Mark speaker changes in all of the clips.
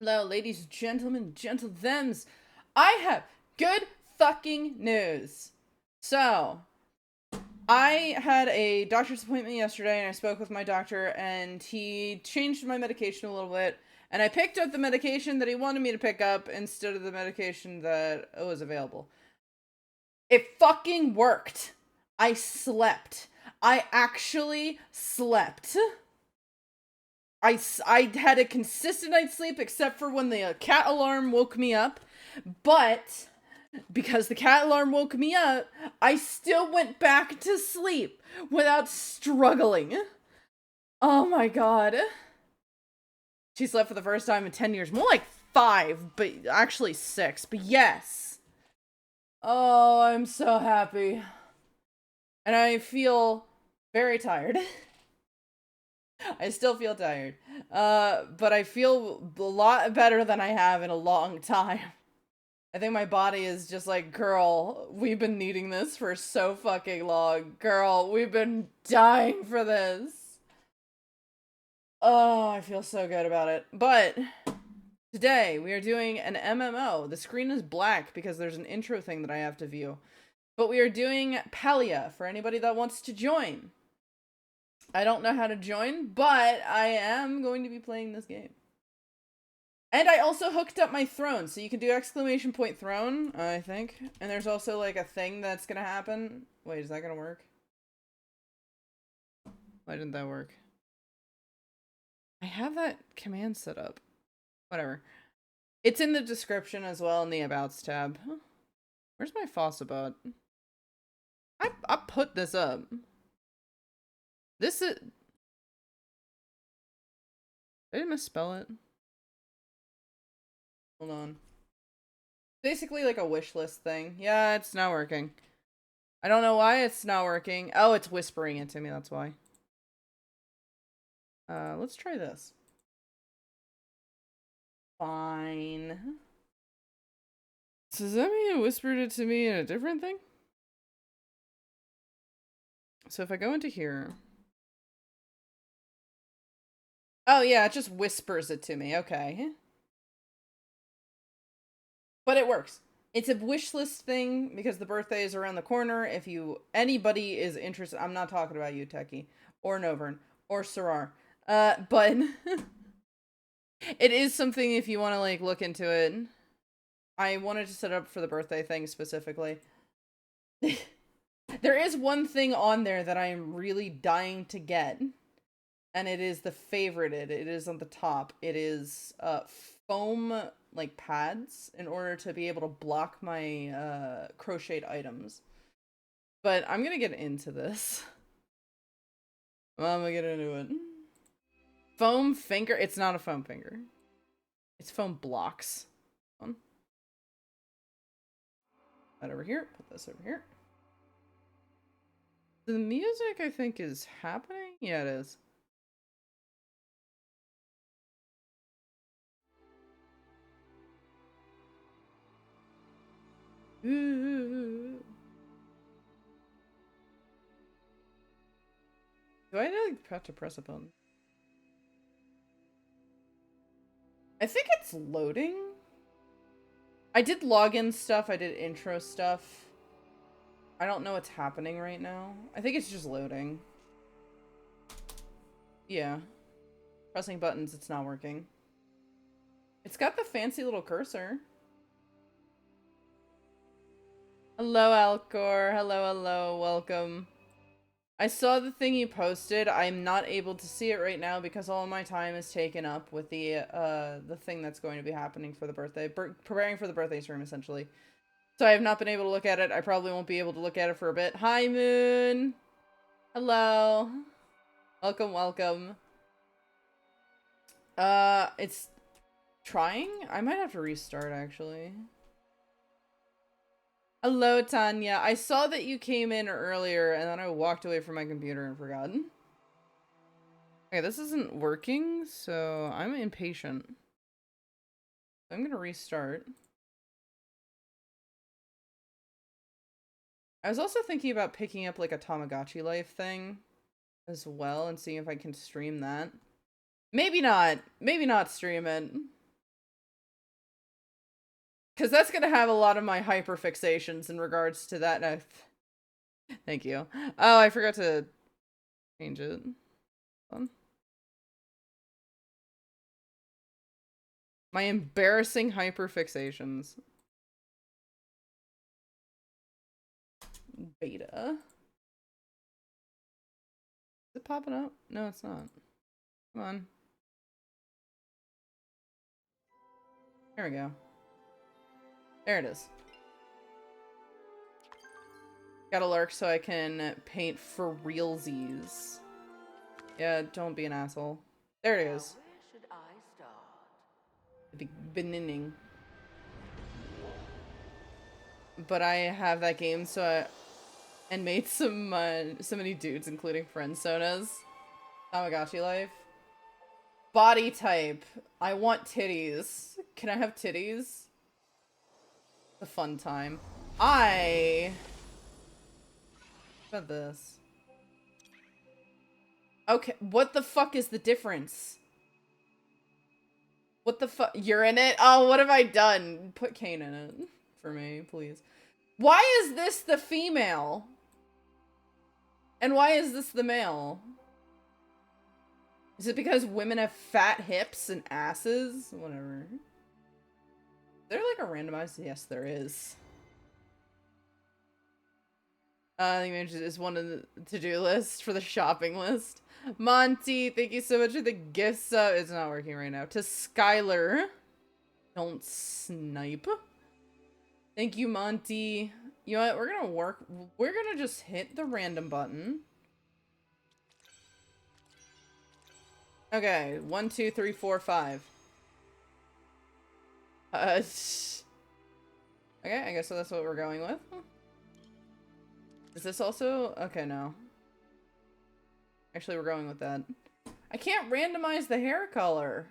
Speaker 1: Hello, ladies, gentlemen, gentle thems. I have good fucking news. So, I had a doctor's appointment yesterday and I spoke with my doctor and he changed my medication a little bit. And I picked up the medication that he wanted me to pick up instead of the medication that was available. It fucking worked. I slept. I actually slept. I had a consistent night's sleep except for when the cat alarm woke me up. But because the cat alarm woke me up, I still went back to sleep without struggling. Oh my god. She slept for the first time in 10 years. More like 5, but actually 6. But yes. Oh, I'm so happy. And I feel very tired. I still feel tired. But I feel a lot better than I have in a long time. I think my body is just like, girl, we've been needing this for so fucking long. Girl, we've been dying for this. Oh, I feel so good about it. But today we are doing an MMO. The screen is black because there's an intro thing that I have to view. But we are doing Palia for anybody that wants to join. I don't know how to join, but I am going to be playing this game. And I also hooked up my throne, so you can do exclamation point throne, I think. And there's also like a thing that's gonna happen. Wait, is that gonna work? Why didn't that work? I have that command set up. Whatever. It's in the description as well in the abouts tab. Huh. Where's my Fossabot? I put this up. This is... Did I misspell it? Hold on. Basically like a wish list thing. Yeah, it's not working. I don't know why it's not working. Oh, it's whispering it to me, that's why. Let's try this. Fine. So does that mean it whispered it to me in a different thing? So if I go into here... Oh yeah, it just whispers it to me, okay. But it works. It's a wish list thing because the birthday is around the corner. If anybody is interested, I'm not talking about you, Techie, or Novern, or Sarar. But it is something if you want to like look into it. I wanted to set up for the birthday thing specifically. There is one thing on there that I am really dying to get, and it is the favorited. It is on the top. It is foam like pads in order to be able to block my crocheted items. But I'm gonna get into this. I'm gonna get into it. Foam finger. It's not a foam finger. It's foam blocks. That over here. Put this over here. The music, I think, is happening? Yeah, it is. Ooh. Do I like have to press a button? I think it's loading. I did login stuff. I did intro stuff. I don't know what's happening right now. I think it's just loading. Yeah. Pressing buttons, it's not working. It's got the fancy little cursor. Hello, Alcor. Hello, hello. Welcome. I saw the thing you posted. I'm not able to see it right now because all my time is taken up with the thing that's going to be happening for the birthday. Preparing for the birthday stream, essentially. So I have not been able to look at it. I probably won't be able to look at it for a bit. Hi, Moon. Hello. Welcome, welcome. It's trying? I might have to restart, actually. Hello, Tanya. I saw that you came in earlier, and then I walked away from my computer and forgot. Okay, this isn't working, so I'm impatient. I'm gonna restart. I was also thinking about picking up, like, a Tamagotchi Life thing as well and seeing if I can stream that. Maybe not. Maybe not stream it. Because that's going to have a lot of my hyperfixations in regards to that. No, thank you. Oh, I forgot to change it. My embarrassing hyperfixations. Beta. Is it popping up? No, it's not. Come on. There we go. There it is. Got a lurk so I can paint for realsies. Yeah, don't be an asshole. There it is.
Speaker 2: Where should I start?
Speaker 1: Beginning. But I have that game, so and made so many dudes, including friendzonas. Tamagotchi life. Body type. I want titties. Can I have titties? A fun time. What about this? Okay, what the fuck is the difference? What the fuck? You're in it? Oh, what have I done? Put Kane in it for me, please. Why is this the female? And why is this the male? Is it because women have fat hips and asses? Whatever. Is there like a randomized? Yes, there is. The image is one of the to-do list for the shopping list. Monty, thank you so much for the gift sub. It's not working right now. To Skylar. Don't snipe. Thank you, Monty. You know what? We're gonna just hit the random button. Okay, 1, 2, 3, 4, 5. Okay, I guess so that's what we're going with. Is this also? Okay, no. Actually, we're going with that. I can't randomize the hair color.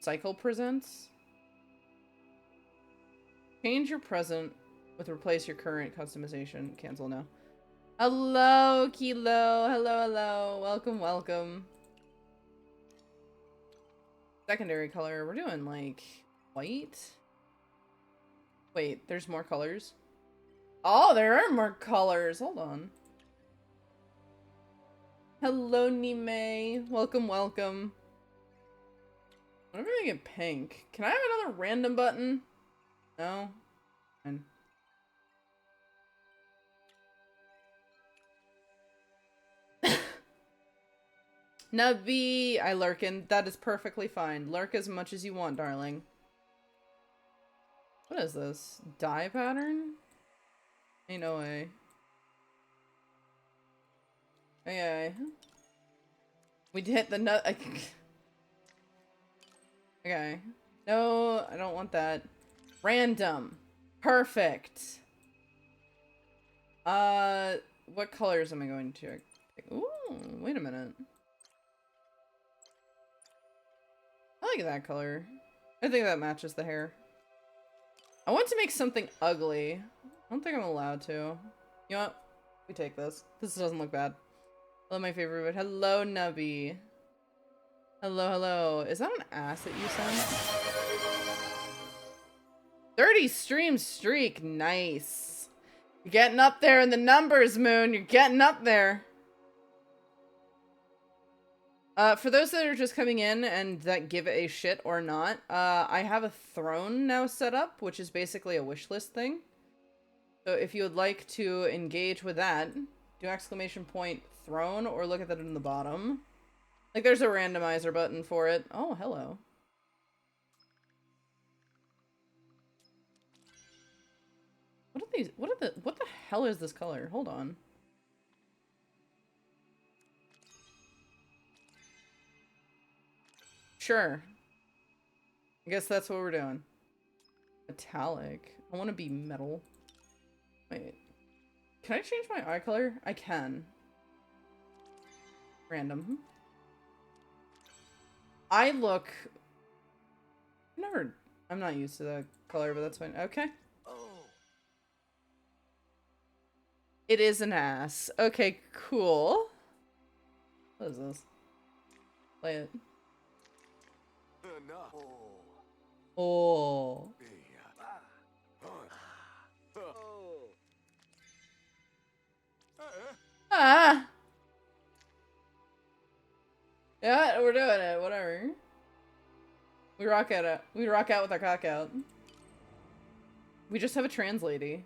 Speaker 1: Cycle presents. Change your present with replace your current customization. Cancel now. Hello, Kilo. Hello, hello. Welcome, welcome. Secondary color. We're doing like white. Wait, there's more colors. Oh, there are more colors. Hold on. Hello, Nime. Welcome, welcome. What if I get pink? Can I have another random button? No? Fine. Nabi, I lurkin. That is perfectly fine. Lurk as much as you want, darling. What is this? Dye pattern? Ain't no way. Okay. We hit the nut. Okay. No, I don't want that. Random. Perfect. What colors am I going to pick? Ooh, wait a minute. I like that color. I think that matches the hair. I want to make something ugly. I don't think I'm allowed to. You know what? We take this. This doesn't look bad. Hello, my favorite word. Hello, Nubby. Hello, hello. Is that an ass that you sent? 30 stream streak. Nice. You're getting up there in the numbers, Moon. You're getting up there. For those that are just coming in and that give a shit or not, I have a throne now set up, which is basically a wish list thing. So if you would like to engage with that, do !throne or look at that in the bottom. Like there's a randomizer button for it. Oh, hello. What are these? What the hell is this color? Hold on. Sure. I guess that's what we're doing. Metallic. I want to be metal. Wait. Can I change my eye color? I can. Random. I look... I'm not used to that color, but that's fine. Okay.
Speaker 2: Oh.
Speaker 1: It is an ass. Okay, cool. What is this? Play it. Oh. Ah! Yeah, we're doing it. Whatever. We rock at it. We rock out with our cock out. We just have a trans lady.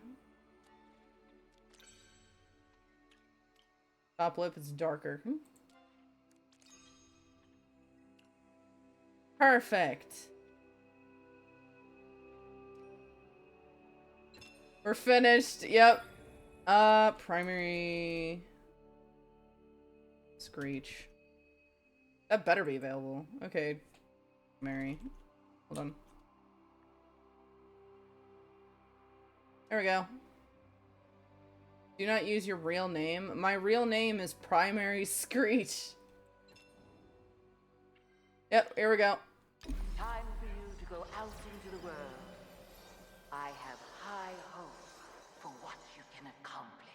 Speaker 1: Top lip is darker. Perfect. We're finished. Yep. Primary Screech. That better be available. Okay. Mary. Hold on. There we go. Do not use your real name. My real name is Primary Screech. Yep, here we go.
Speaker 2: Time for you to go out into the world. I have high hopes for what you can accomplish.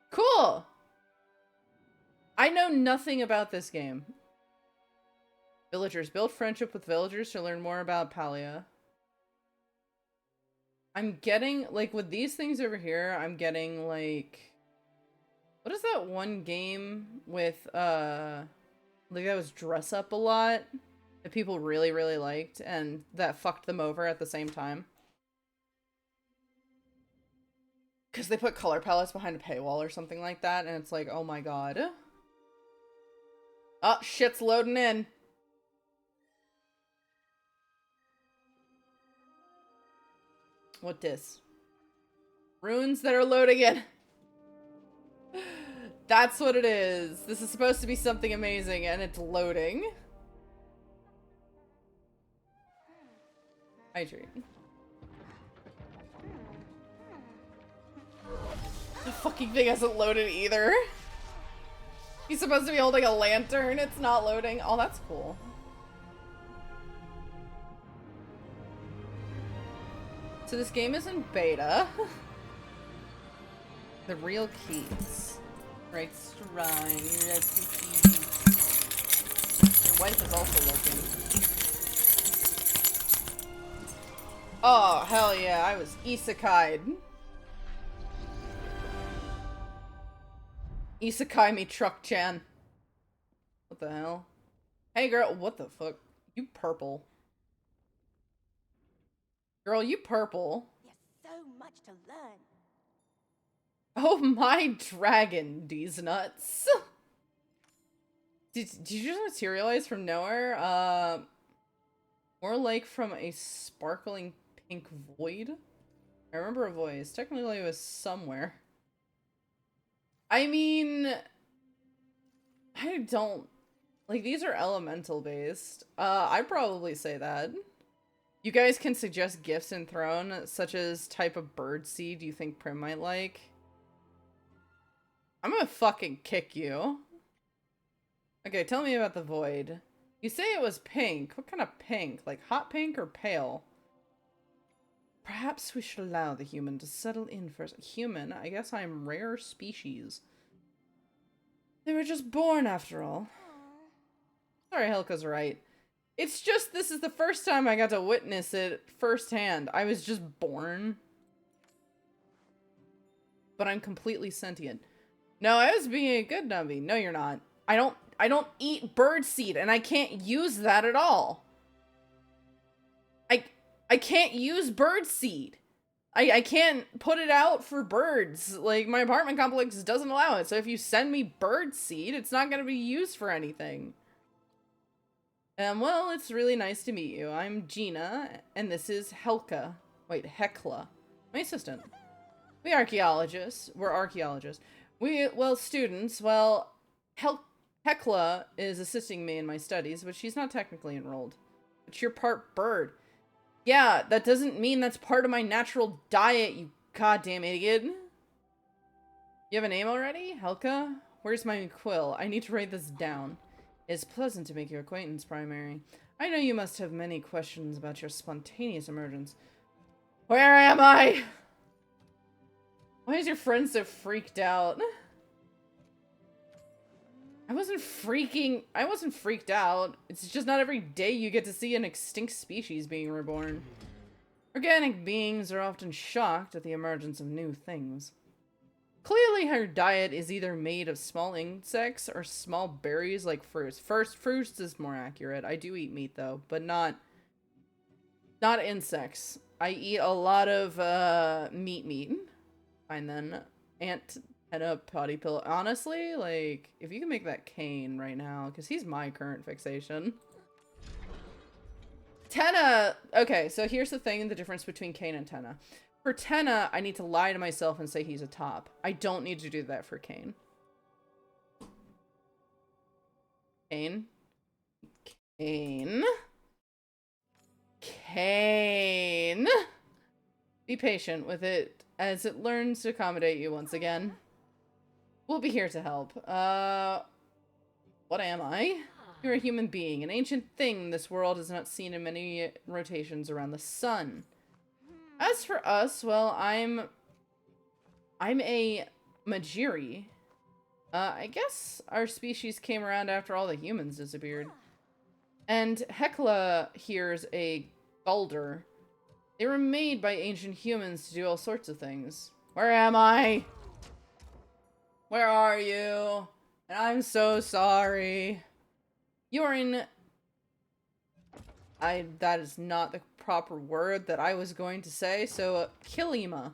Speaker 1: Cool! I know nothing about this game. Villagers. Build friendship with villagers to learn more about Palia. I'm getting, like, with these things over here, I'm getting, like... What is that one game with, like, that was dress up a lot? That people really, really liked, and that fucked them over at the same time? Because they put color palettes behind a paywall or something like that, and it's like, oh my god. Oh, shit's loading in. What this? Runes that are loading in. That's what it is. This is supposed to be something amazing, and it's loading. Hydrate. The fucking thing hasn't loaded either. He's supposed to be holding a lantern. It's not loading. Oh, that's cool. So this game is in beta. The real keys. Right, shrine. Your wife is also looking. Oh, hell yeah. I was isekai'd. Isekai me Truck-chan. What the hell? Hey girl, what the fuck? You purple. Girl, you purple.
Speaker 3: There's so much to learn.
Speaker 1: Oh my dragon, these nuts. Did you just materialize from nowhere? More like from a sparkling pink void? I remember a voice. Technically it was somewhere. I mean, I don't, like, these are elemental based. I'd probably say that. You guys can suggest gifts in Throne, such as type of bird seed you think Prim might like. I'm gonna fucking kick you. Okay, tell me about the void. You say it was pink. What kind of pink? Like hot pink or pale? Perhaps we should allow the human to settle in first. Human? I guess I'm rare species. They were just born after all. Sorry, Helka's right. It's just this is the first time I got to witness it firsthand. I was just born. But I'm completely sentient. No, I was being a good nubby. No, you're not. I don't eat birdseed, and I can't use that at all. I can't use birdseed. I can't put it out for birds. Like, my apartment complex doesn't allow it. So if you send me birdseed, it's not gonna be used for anything. Well, it's really nice to meet you. I'm Gina, and this is Helka. Wait, Hekla. My assistant. We're archaeologists. Well, students. Well, Hekla is assisting me in my studies, but she's not technically enrolled. But you're part bird. Yeah, that doesn't mean that's part of my natural diet, you goddamn idiot. You have a name already? Helka? Where's my quill? I need to write this down. It's pleasant to make your acquaintance, Primary. I know you must have many questions about your spontaneous emergence. Where am I? Why is your friend so freaked out? I wasn't freaked out. It's just not every day you get to see an extinct species being reborn. Organic beings are often shocked at the emergence of new things. Clearly her diet is either made of small insects or small berries like fruits. Fruits is more accurate. I do eat meat though, but not insects. I eat a lot of meat. Fine then. Ant and a potty pill. Honestly, like, if you can make that Kane right now, because he's my current fixation. Tenna! Okay, so here's the thing, the difference between Kane and Tenna. For Tenna, I need to lie to myself and say he's a top. I don't need to do that for Kane. Kane. Be patient with it as it learns to accommodate you once again. We'll be here to help. What am I? You're a human being, an ancient thing this world has not seen in many rotations around the sun. As for us, well, I'm a Majiri. I guess our species came around after all the humans disappeared. And Hekla here's a Galder. They were made by ancient humans to do all sorts of things. Where am I? Where are you? And I'm so sorry. You're in... that is not the proper word that I was going to say, so Kilima.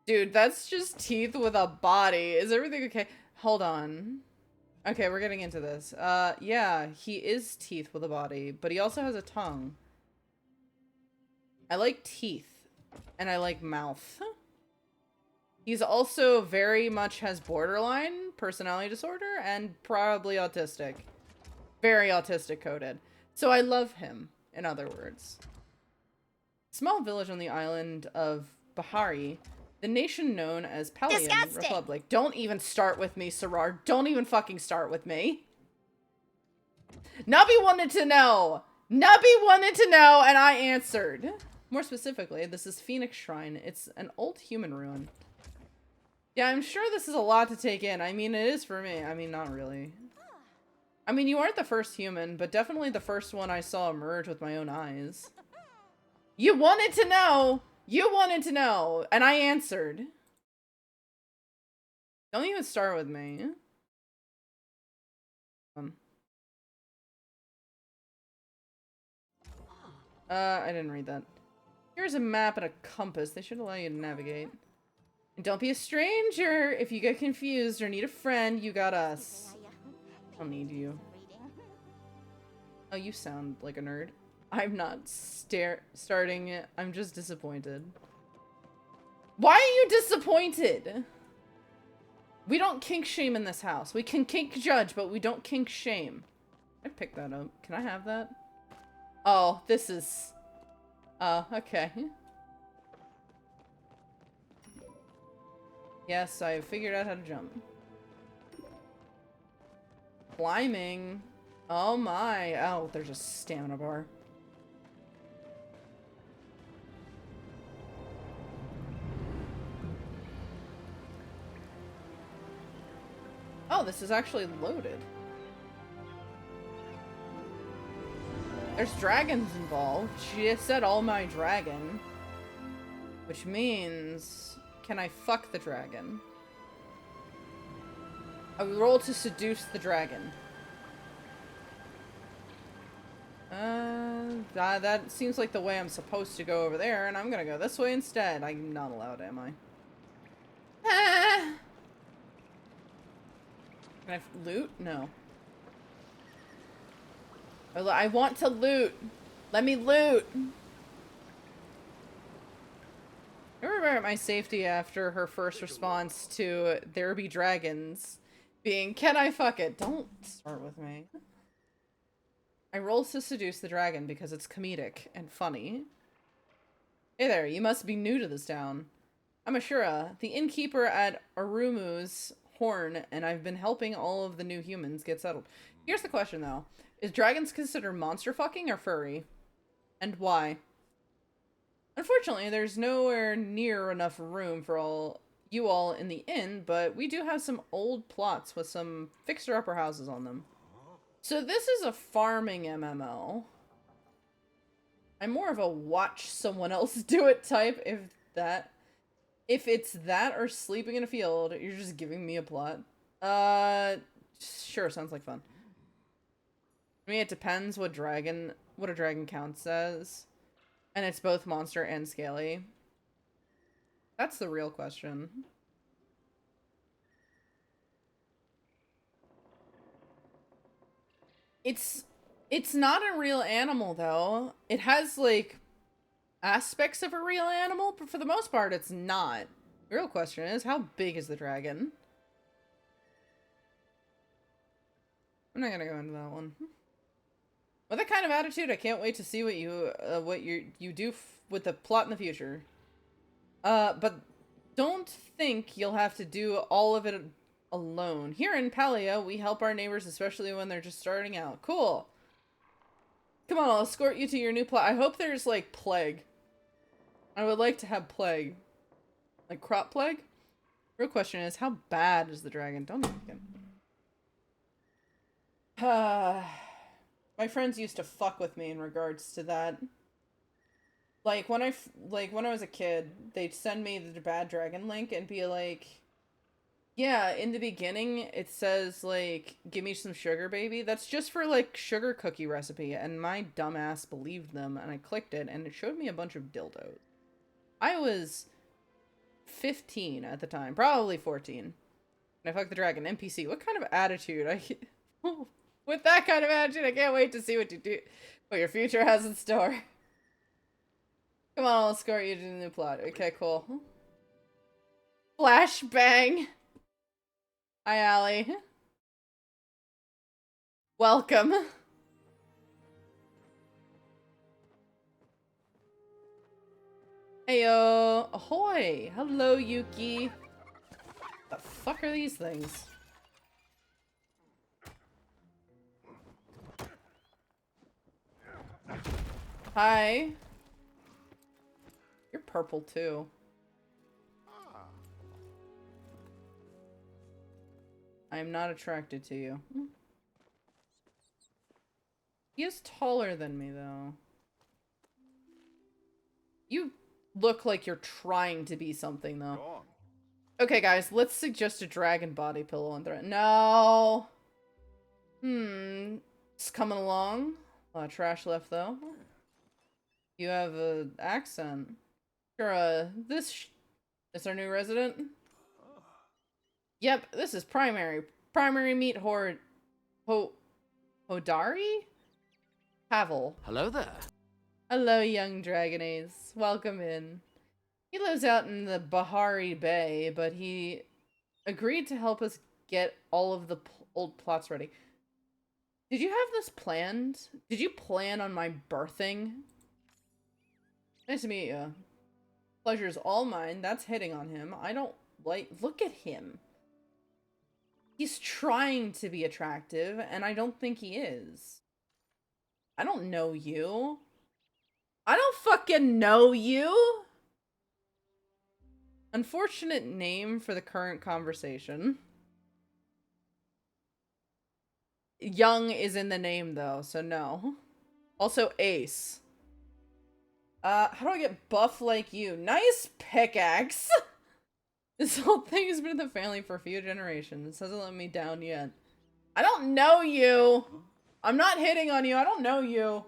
Speaker 1: Dude, that's just teeth with a body. Is everything okay? Hold on. Okay, we're getting into this. Yeah, he is teeth with a body, but he also has a tongue. I like teeth, and I like mouth. He's also very much has borderline personality disorder and probably autistic. Very autistic coded. So I love him, in other words. Small village on the island of Bahari, the nation known as Pelion Republic. Don't even start with me, Sarar. Don't even fucking start with me. Nubby wanted to know. Nubby wanted to know, and I answered. More specifically, this is Phoenix Shrine. It's an old human ruin. Yeah, I'm sure this is a lot to take in. I mean, it is for me. I mean, not really. I mean, you aren't the first human, but definitely the first one I saw emerge with my own eyes. You wanted to know! You wanted to know! And I answered. Don't even start with me. I didn't read that. Here's a map and a compass. They should allow you to navigate. And don't be a stranger! If you get confused or need a friend, you got us. I'll need you. Oh, you sound like a nerd. I'm not starting it. I'm just disappointed. Why are you disappointed? We don't kink shame in this house. We can kink judge, but we don't kink shame. I picked that up. Can I have that? Oh, this is... Oh, okay. Yes, I figured out how to jump. Climbing. Oh my. Oh, there's a stamina bar. Oh, this is actually loaded. There's dragons involved. She said all my dragon. Which means... Can I fuck the dragon? I will roll to seduce the dragon. That seems like the way I'm supposed to go over there, and I'm gonna go this way instead. I'm not allowed, am I? Ah! Can I loot? No. I want to loot. Let me loot. I remember at my safety after her first response to there be dragons being, can I fuck it? Don't start with me. I roll to seduce the dragon because it's comedic and funny. Hey there, you must be new to this town. I'm Ashura, the innkeeper at Arumu's Horn, and I've been helping all of the new humans get settled. Here's the question though. Is dragons considered monster fucking or furry? And why? Unfortunately, there's nowhere near enough room for you all in the inn, but we do have some old plots with some fixer-upper houses on them. So this is a farming MMO. I'm more of a watch someone else do it type, if that... If it's that or sleeping in a field, you're just giving me a plot. Sure, sounds like fun. I mean, it depends what a dragon counts as. And it's both monster and scaly. That's the real question. It's not a real animal though. It has like aspects of a real animal, but for the most part it's not. The real question is, how big is the dragon? I'm not gonna go into that one. With that kind of attitude, I can't wait to see what you do with the plot in the future. But don't think you'll have to do all of it alone. Here in Palia, we help our neighbors, especially when they're just starting out. Cool. Come on, I'll escort you to your new plot. I hope there's, like, plague. I would like to have plague. Like, crop plague? Real question is, how bad is the dragon? Don't think my friends used to fuck with me in regards to that. Like, when I was a kid, they'd send me the bad dragon link and be like, yeah, in the beginning, it says, like, give me some sugar, baby. That's just for, like, sugar cookie recipe. And my dumbass believed them, and I clicked it, and it showed me a bunch of dildos. I was 15 at the time. Probably 14. And I fucked the dragon. NPC. What kind of attitude? With that kind of attitude, I can't wait to see what your future has in store. Come on, I'll escort you to the new plot. Okay, cool. Flashbang. Hi, Allie. Welcome. Heyo. Ahoy. Hello, Yuki. The fuck are these things? Hi. You're purple, too. I am not attracted to you. He is taller than me, though. You look like you're trying to be something, though. Okay, guys, let's suggest a dragon body pillow and throw it. No! It's coming along. A lot of trash left, though. You have an accent. Sure, this is our new resident? Yep, this is primary. Primary meet Hodari? Pavel.
Speaker 4: Hello there.
Speaker 1: Hello, young dragonades. Welcome in. He lives out in the Bahari Bay, but he agreed to help us get all of the old plots ready. Did you have this planned? Did you plan on my birthing? Nice to meet you. Pleasure's all mine. That's hitting on him. I don't like... Look at him. He's trying to be attractive, and I don't think he is. I don't know you. I don't fucking know you! Unfortunate name for the current conversation. Young is in the name, though, so no. Also, Ace. How do I get buff like you? Nice pickaxe! This whole thing has been in the family for a few generations. It hasn't let me down yet. I don't know you! I'm not hitting on you, I don't know you.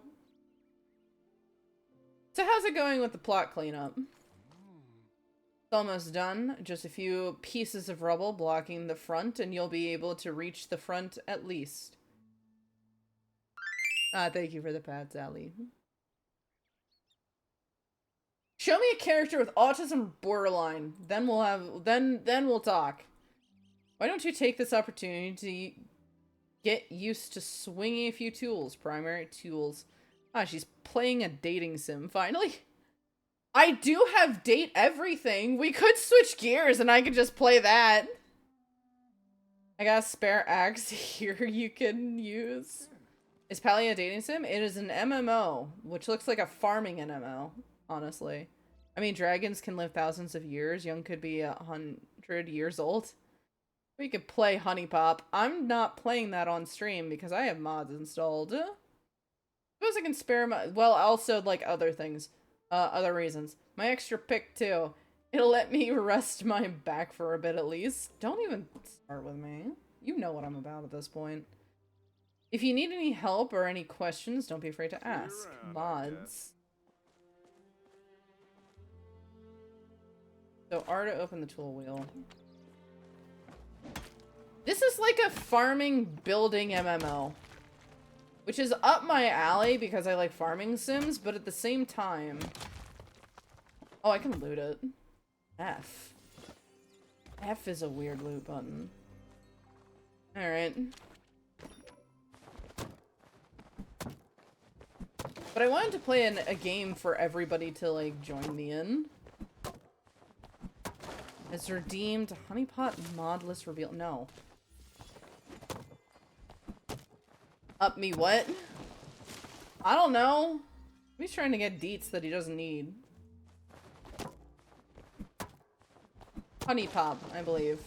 Speaker 1: So how's it going with the plot cleanup? It's almost done. Just a few pieces of rubble blocking the front, and you'll be able to reach the front at least. Thank you for the pats, Allie. Show me a character with autism borderline. Then we'll talk. Why don't you take this opportunity to get used to swinging a few tools? Primary tools. She's playing a dating sim, finally. I do have date everything. We could switch gears and I could just play that. I got a spare axe here you can use. Is Pally a dating sim? It is an MMO, which looks like a farming MMO, honestly. I mean, dragons can live thousands of years. Young could be 100 years old. We could play Honey Pop. I'm not playing that on stream because I have mods installed. Suppose I can spare my... Well, also, like, other things. Other reasons. My extra pick, too. It'll let me rest my back for a bit at least. Don't even start with me. You know what I'm about at this point. If you need any help or any questions, don't be afraid to ask. Mods. So R to open the tool wheel. This is like a farming building MMO. Which is up my alley because I like farming sims, but at the same time... Oh, I can loot it. F. F is a weird loot button. Alright. But I wanted to play a game for everybody to, like, join me in. It's redeemed. Honeypot mod list reveal. No. Up me what? I don't know. He's trying to get deets that he doesn't need. Honeypop, I believe.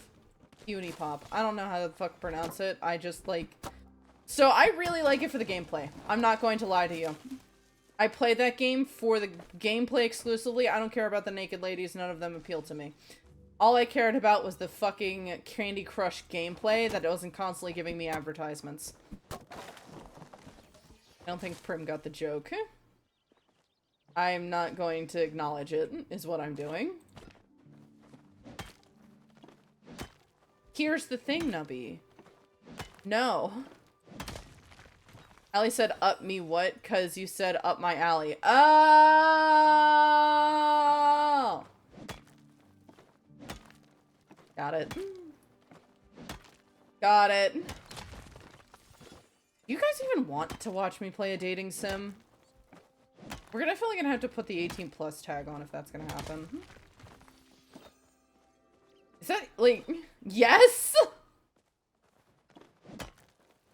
Speaker 1: Unipop. I don't know how the fuck pronounce it. I just like... So I really like it for the gameplay. I'm not going to lie to you. I played that game for the gameplay exclusively. I don't care about the naked ladies. None of them appeal to me. All I cared about was the fucking Candy Crush gameplay that wasn't constantly giving me advertisements. I don't think Prim got the joke. I'm not going to acknowledge it, is what I'm doing. Here's the thing, Nubby. No. Allie said, up me what? Because you said up my alley. Oh! Got it. Got it. You guys even want to watch me play a dating sim? We're definitely gonna have to put the 18 plus tag on if that's gonna happen. Is that, like, yes?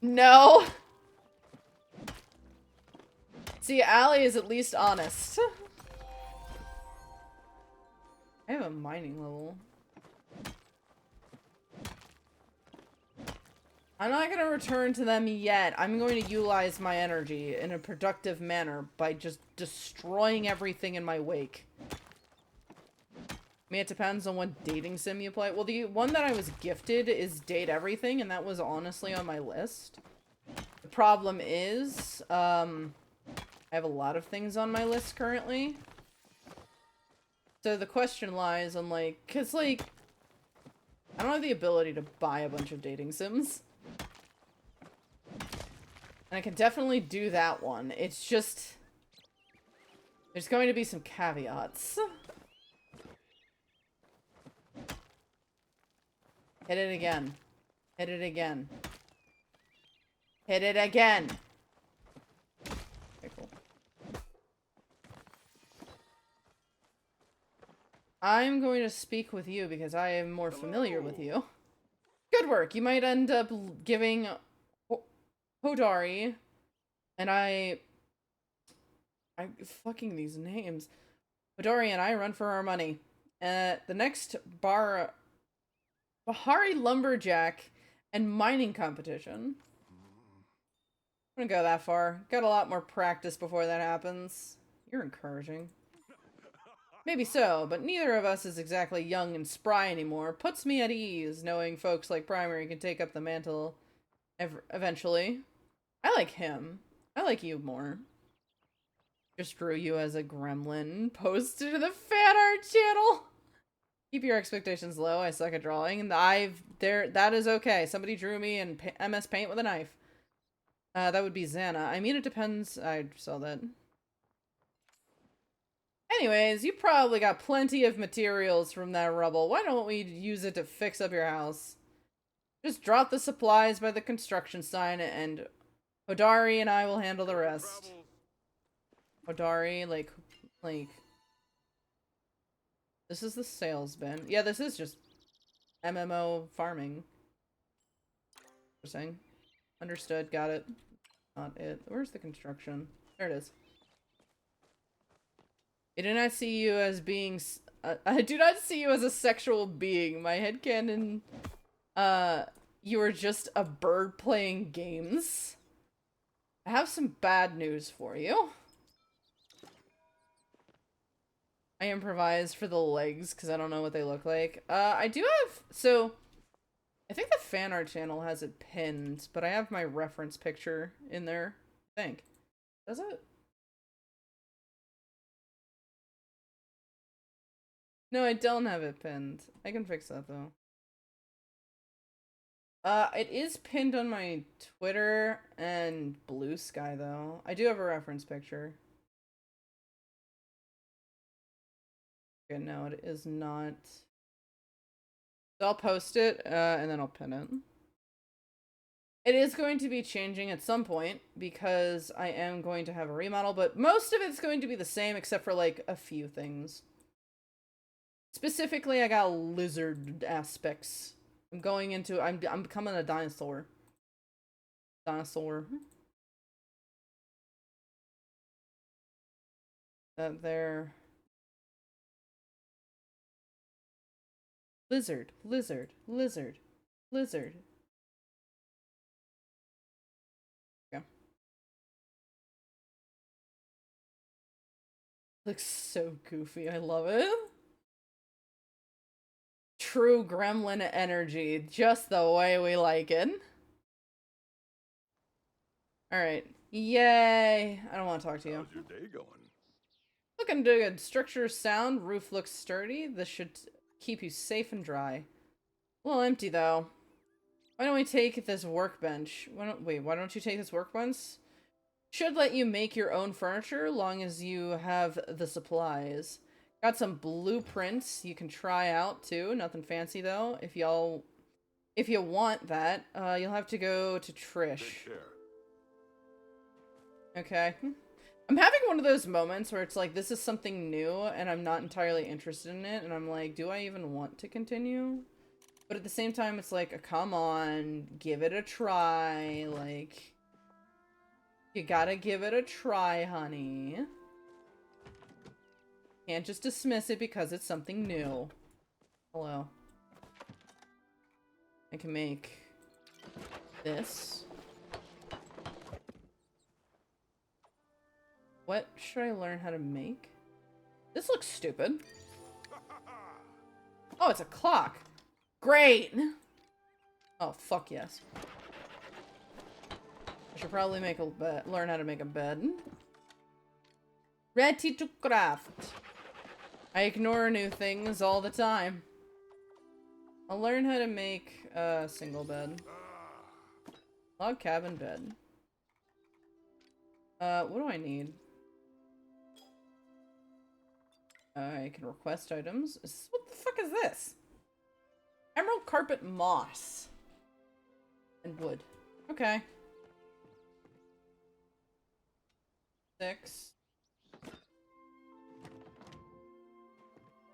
Speaker 1: No. See, Allie is at least honest. I have a mining level. I'm not going to return to them yet. I'm going to utilize my energy in a productive manner by just destroying everything in my wake. I mean, it depends on what dating sim you play. Well, the one that I was gifted is Date Everything, and that was honestly on my list. The problem is, I have a lot of things on my list currently. So the question lies on, like, cause, like, I don't have the ability to buy a bunch of dating sims. And I can definitely do that one. It's just... There's going to be some caveats. Hit it again. Hit it again. Hit it again! Okay, cool. I'm going to speak with you because I am more familiar with you. Good work. You might end up giving Hodari and I fucking these names. Hodari and I run for our money. The next Bahari Lumberjack and mining competition. I'm gonna go that far. Got a lot more practice before that happens. You're encouraging. Maybe so, but neither of us is exactly young and spry anymore. Puts me at ease knowing folks like Primary can take up the mantle eventually. I like him. I like you more. Just drew you as a gremlin. Posted to the fan art channel. Keep your expectations low. I suck at drawing. And that is okay. Somebody drew me in MS Paint with a knife. That would be Xana. I mean, it depends. I saw that. Anyways, you probably got plenty of materials from that rubble. Why don't we use it to fix up your house? Just drop the supplies by the construction sign and Hodari and I will handle the rest. Hodari, like... This is the sales bin. Yeah, this is just MMO farming. Interesting. Understood, got it. Not it. Where's the construction? There it is. I do not see you as being... I do not see you as a sexual being. My headcanon... you are just a bird playing games. I have some bad news for you. I improvised for the legs because I don't know what they look like. I do have, so I think the fan art channel has it pinned, but I have my reference picture in there. I think. Does it? No, I don't have it pinned. I can fix that though. It is pinned on my Twitter and Blue Sky though. I do have a reference picture. Okay, no, it is not. So I'll post it, and then I'll pin it. It is going to be changing at some point because I am going to have a remodel, but most of it's going to be the same except for like a few things. Specifically, I got lizard aspects. I'm becoming a dinosaur. Dinosaur. There. Lizard, lizard, lizard, lizard. Yeah. Looks so goofy. I love it. True gremlin energy, just the way we like it. Alright. Yay! I don't want to talk to you.
Speaker 4: How's your day going?
Speaker 1: Looking good. Structure sound. Roof looks sturdy. This should keep you safe and dry. A little empty, though. Why don't we take this workbench? Why don't you take this workbench? Should let you make your own furniture, long as you have the supplies. Got some blueprints you can try out, too. Nothing fancy, though. If you want that, you'll have to go to Trish.
Speaker 4: Take care.
Speaker 1: Okay. I'm having one of those moments where it's like, this is something new, and I'm not entirely interested in it, and I'm like, do I even want to continue? But at the same time, it's like, come on, give it a try, like, you gotta give it a try, honey. Can't just dismiss it because it's something new. Hello. I can make this. What should I learn how to make? This looks stupid. Oh, it's a clock. Great! Oh, fuck yes. I should probably make a bed. Learn how to make a bed. Ready to craft. I ignore new things all the time. I'll learn how to make a single bed. Log cabin bed. What do I need? I can request items. What the fuck is this? Emerald carpet moss. And wood. Okay. 6.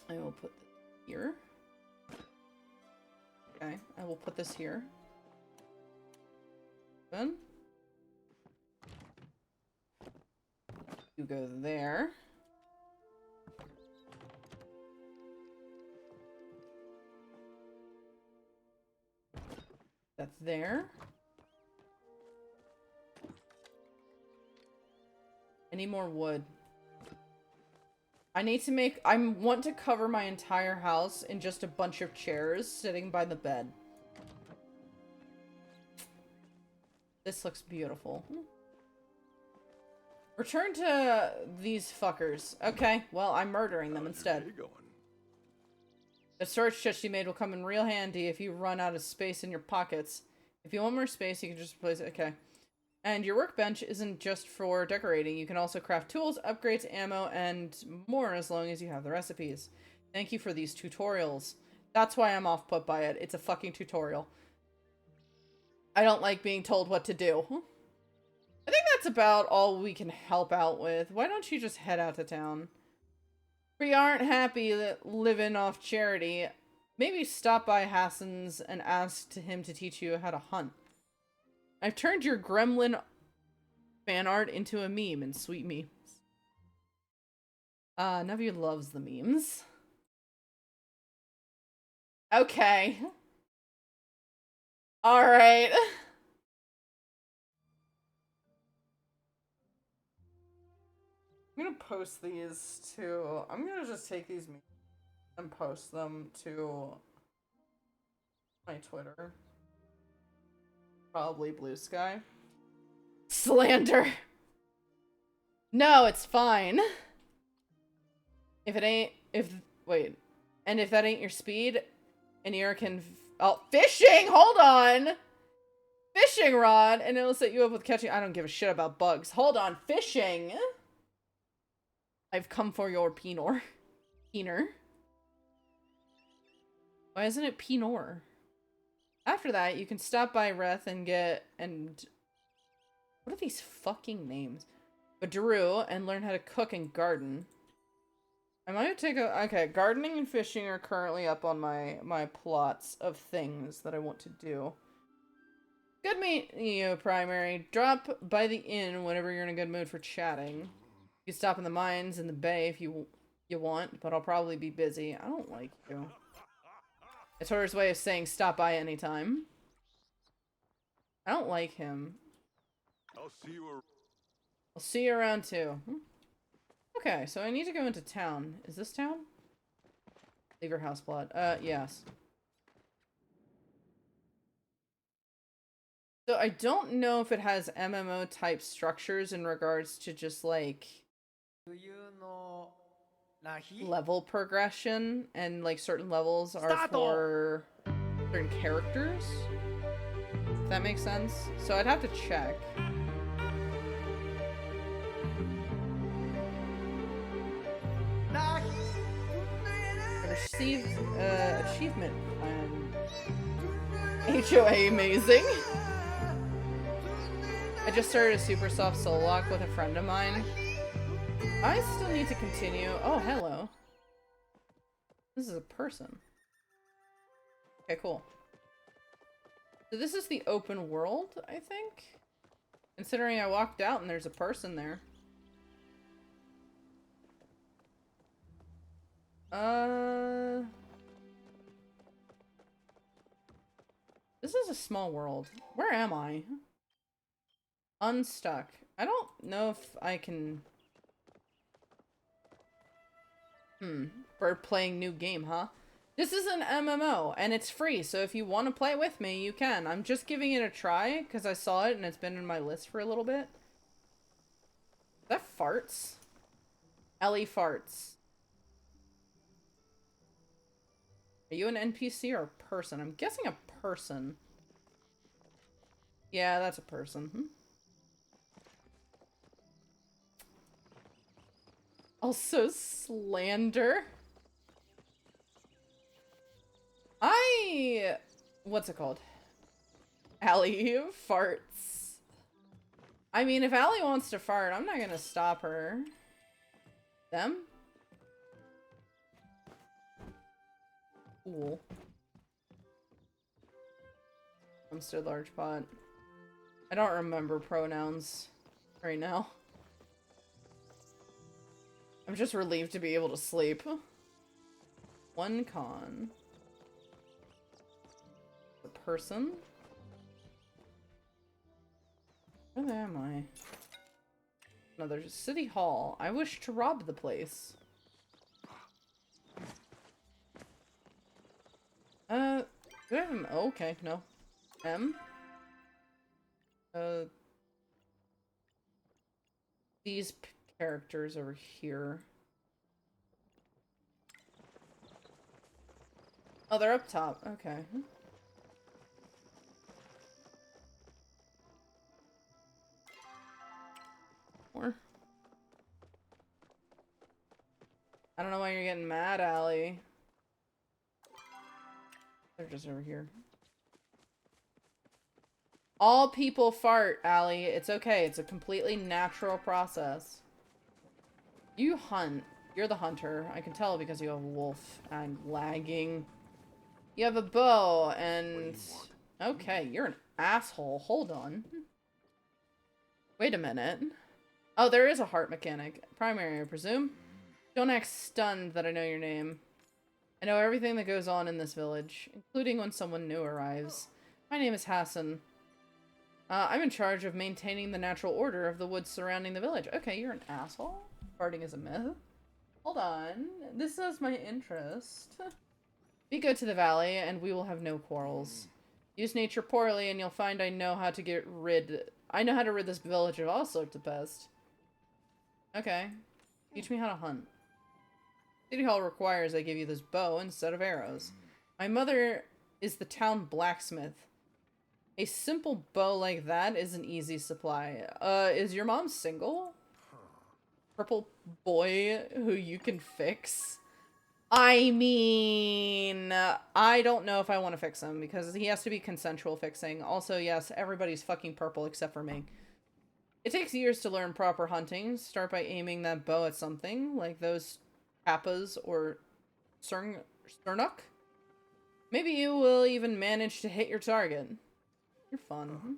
Speaker 1: I will put this here. Okay, I will put this here. Then you go there. That's there. I need more wood. I need to make... I want to cover my entire house in just a bunch of chairs sitting by the bed. This looks beautiful. Return to these fuckers. Okay, well, I'm murdering them instead. The storage chest you made will come in real handy if you run out of space in your pockets. If you want more space, you can just replace it. Okay. And your workbench isn't just for decorating. You can also craft tools, upgrades, ammo, and more as long as you have the recipes. Thank you for these tutorials. That's why I'm off put by it. It's a fucking tutorial. I don't like being told what to do. I think that's about all we can help out with. Why don't you just head out to town? We aren't happy living off charity. Maybe stop by Hassan's and ask him to teach you how to hunt. I've turned your gremlin fan art into a meme and sweet memes. Nevi loves the memes. Okay. Alright. I'm gonna post these to... I'm gonna just take these and post them to my Twitter. Probably Blue Sky. Slander! No, it's fine. If it ain't... Wait. And if that ain't your speed, and you can... Oh, fishing! Hold on! Fishing rod! And it'll set you up with catching... I don't give a shit about bugs. Hold on. Fishing! I've come for your Pinor. Peener. Why isn't it Pinor? After that, you can stop by Reth and get... What are these fucking names? Badru, and learn how to cook and garden. I might take a... Okay, gardening and fishing are currently up on my plots of things that I want to do. Good meeting you, Primary. Drop by the inn whenever you're in a good mood for chatting. You can stop in the mines in the bay if you want, but I'll probably be busy. I don't like you. It's Horror's way of saying stop by anytime. I don't like him. I'll see you around too. Okay, so I need to go into town. Is this town? Leave your house plot. Yes. So I don't know if it has MMO type structures in regards to just like level progression, and like certain levels are for certain characters. If that makes sense. So I'd have to check. Received achievement plan. HOA amazing. I just started a super soft soul lock with a friend of mine. I still need to continue. Oh, hello. This is a person. Okay, cool. So this is the open world, I think? Considering I walked out and there's a person there. This is a small world. Where am I? Unstuck. I don't know if I can... Bird playing new game, huh? This is an MMO, and it's free, so if you want to play with me, you can. I'm just giving it a try, because I saw it and it's been in my list for a little bit. Is that farts? Ellie farts. Are you an NPC or a person? I'm guessing a person. Yeah, that's a person. Also, slander. What's it called? Allie farts. I mean, if Allie wants to fart, I'm not gonna stop her. Them? Cool. Homestead large pot. I don't remember pronouns right now. I'm just relieved to be able to sleep. One con. The person? Where am I? Another city hall. I wish to rob the place. Do I have an... Oh, okay, no. M? These characters over here. Oh, they're up top. Okay. More. I don't know why you're getting mad, Allie. They're just over here. All people fart, Allie. It's okay. It's a completely natural process. You hunt. You're the hunter. I can tell because you have a wolf. I'm lagging. You have a bow and... Okay, you're an asshole. Hold on. Wait a minute. Oh, there is a heart mechanic. Primary, I presume. Don't act stunned that I know your name. I know everything that goes on in this village, including when someone new arrives. My name is Hassan. I'm in charge of maintaining the natural order of the woods surrounding the village. Okay, you're an asshole. Farting is a myth. Hold on. This is my interest. Be good to the valley, and we will have no quarrels. Use nature poorly, and you'll find I know how to rid this village of all sorts of pests. Okay. Teach me how to hunt. City Hall requires I give you this bow instead of arrows. My mother is the town blacksmith. A simple bow like that is an easy supply. Is your mom single? Purple boy who you can fix? I mean, I don't know if I want to fix him because he has to be consensual fixing. Also, yes, everybody's fucking purple except for me. It takes years to learn proper hunting. Start by aiming that bow at something, like those kappas or Sernuk. Maybe you will even manage to hit your target. You're fun.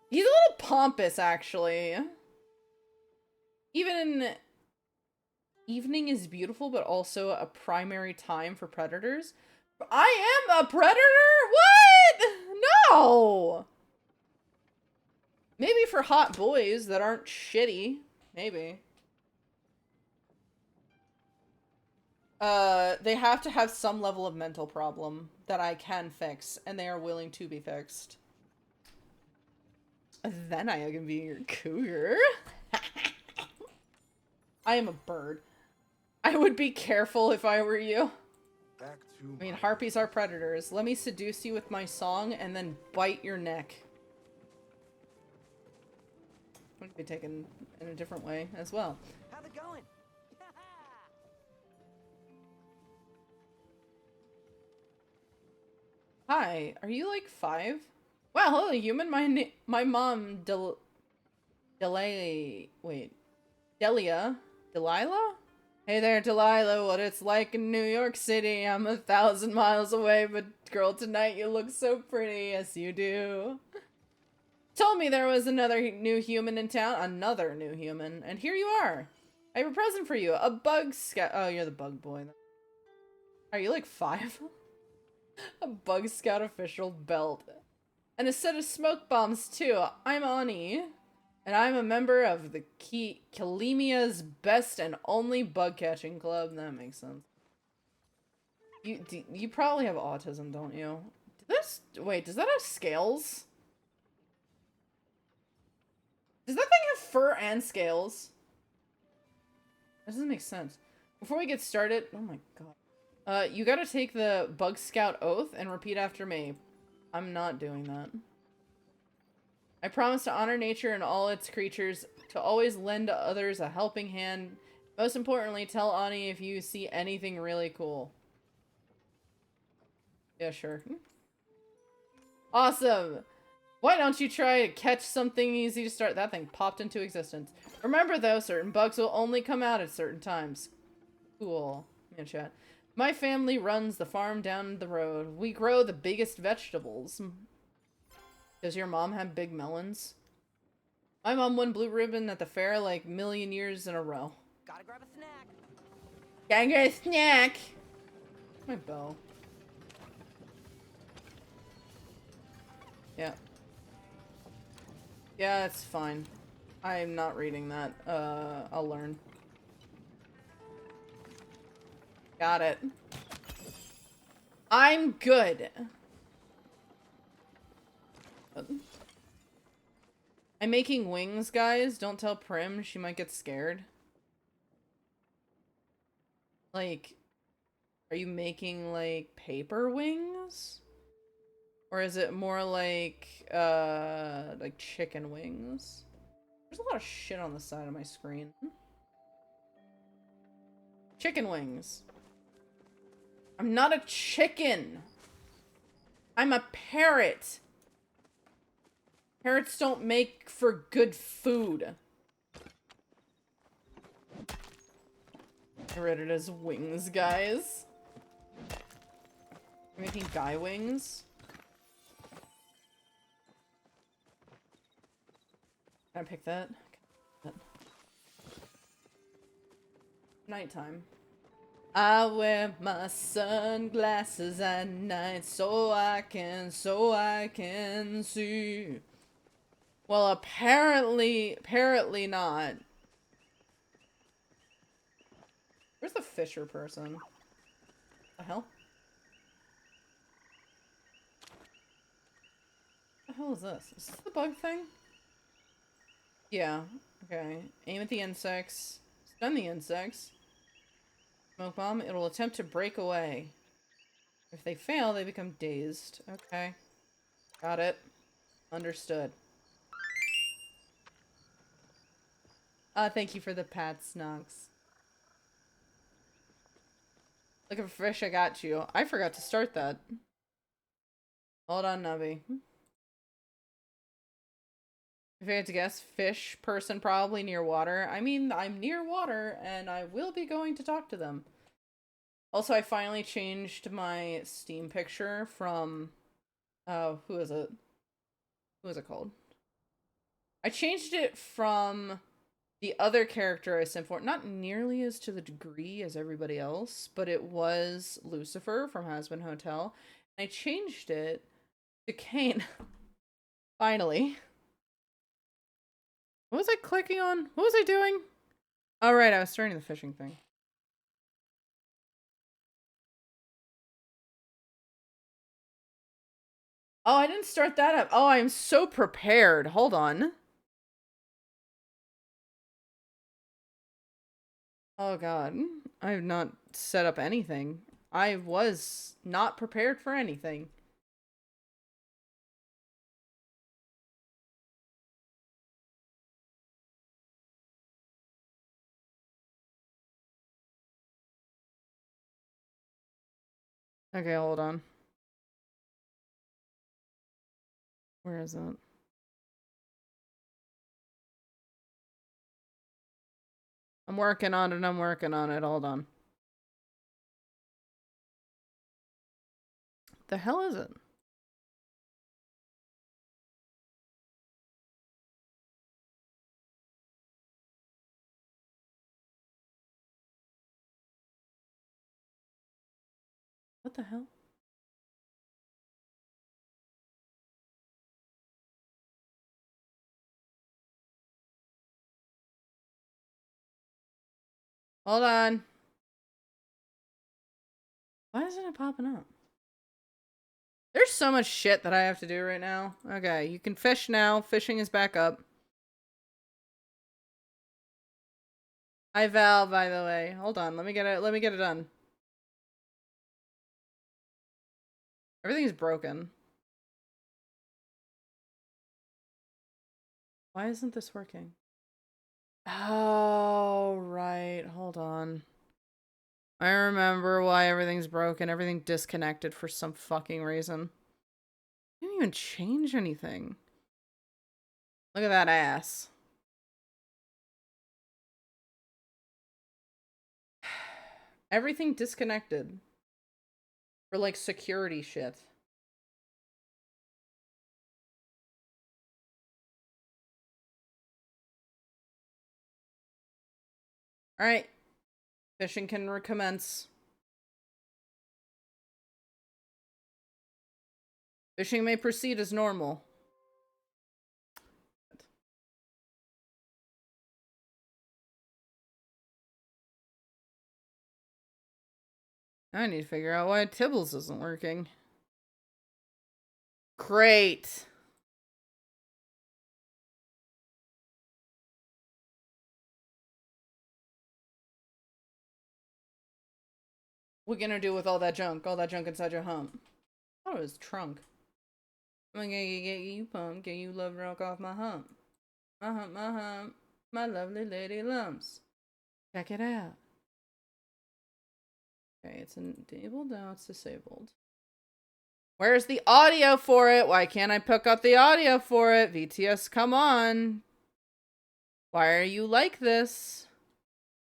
Speaker 1: He's a little pompous, actually. Evening is beautiful, but also a primary time for predators. I am a predator? What? No! Maybe for hot boys that aren't shitty. Maybe. They have to have some level of mental problem that I can fix, and they are willing to be fixed. Then I can be your cougar. I am a bird. I would be careful if I were you. I mean, harpies are predators. Let me seduce you with my song and then bite your neck. I'm gonna be taken in a different way as well.
Speaker 3: How's it going?
Speaker 1: Hi, are you like 5? Wow, hello human. My mom Delia? Delilah? Hey there, Delilah, what it's like in New York City. I'm 1,000 miles away, but girl, tonight you look so pretty. Yes, you do. Told me there was another new human in town. Another new human. And here you are. I have a present for you. A bug scout. Oh, you're the bug boy. Are you like 5? A bug scout official belt. And a set of smoke bombs, too. I'm Ani. And I'm a member of the Kalemia's best and only bug catching club. That makes sense. You probably have autism, don't you? Wait, does that have scales? Does that thing have fur and scales? That doesn't make sense. Before we get started, oh my god. You gotta take the Bug Scout oath and repeat after me. I'm not doing that. I promise to honor nature and all its creatures, to always lend others a helping hand. Most importantly, tell Ani if you see anything really cool. Yeah, sure. Awesome! Why don't you try to catch something easy to start? That thing popped into existence. Remember though, certain bugs will only come out at certain times. Cool. Yeah, chat. My family runs the farm down the road. We grow the biggest vegetables. Does your mom have big melons? My mom won blue ribbon at the fair like a million years in a row.
Speaker 3: Gotta grab a snack.
Speaker 1: Gotta get a snack! My bow. Yeah. Yeah, it's fine. I'm not reading that. I'll learn. Got it. I'm good. I'm making wings, guys. Don't tell Prim. She might get scared. Like, are you making, like, paper wings? Or is it more like chicken wings? There's a lot of shit on the side of my screen. Chicken wings. I'm not a chicken. I'm a parrot. Parrots don't make for good food. I read it as wings, guys. You're making guy wings? Can I pick that? Nighttime. I wear my sunglasses at night so I can see. Well, apparently not. Where's the fisher person? The hell? What the hell is this? Is this the bug thing? Yeah. Okay. Aim at the insects. Stun the insects. Smoke bomb. It'll attempt to break away. If they fail, they become dazed. Okay. Got it. Understood. Thank you for the pat, Snox. Looking for fish, I got you. I forgot to start that. Hold on, Nubby. If I had to guess, fish person probably near water. I mean, I'm near water, and I will be going to talk to them. Also, I finally changed my Steam picture from... Oh, who is it? Who is it called? I changed it from the other character I sent for. Not nearly as to the degree as everybody else, but it was Lucifer from Hazbin Hotel. I changed it to Kane. Finally. What was I clicking on? What was I doing? Oh, right, I was starting the fishing thing. Oh, I didn't start that up. Oh, I'm so prepared. Hold on. Oh, God. I have not set up anything. I was not prepared for anything. Okay, hold on. Where is it? I'm working on it. I'm working on it. Hold on. The hell is it? What the hell? Hold on. Why isn't it popping up? There's so much shit that I have to do right now. Okay, you can fish now. Fishing is back up. Hi Val, by the way. Hold on, let me get it done. Everything's broken. Why isn't this working? Oh, right. Hold on. I remember why everything's broken. Everything disconnected for some fucking reason. I didn't even change anything. Look at that ass. Everything disconnected. For like security shit. Alright. Fishing can recommence. Fishing may proceed as normal. I need to figure out why Tibbles isn't working. Great. What you gonna do with all that junk? All that junk inside your hump? I thought it was trunk. I'm gonna get you pump, get you love drunk off my hump. My hump, my lovely lady lumps. Check it out. Okay, it's enabled, now it's disabled. Where's the audio for it? Why can't I pick up the audio for it? VTS, come on. Why are you like this?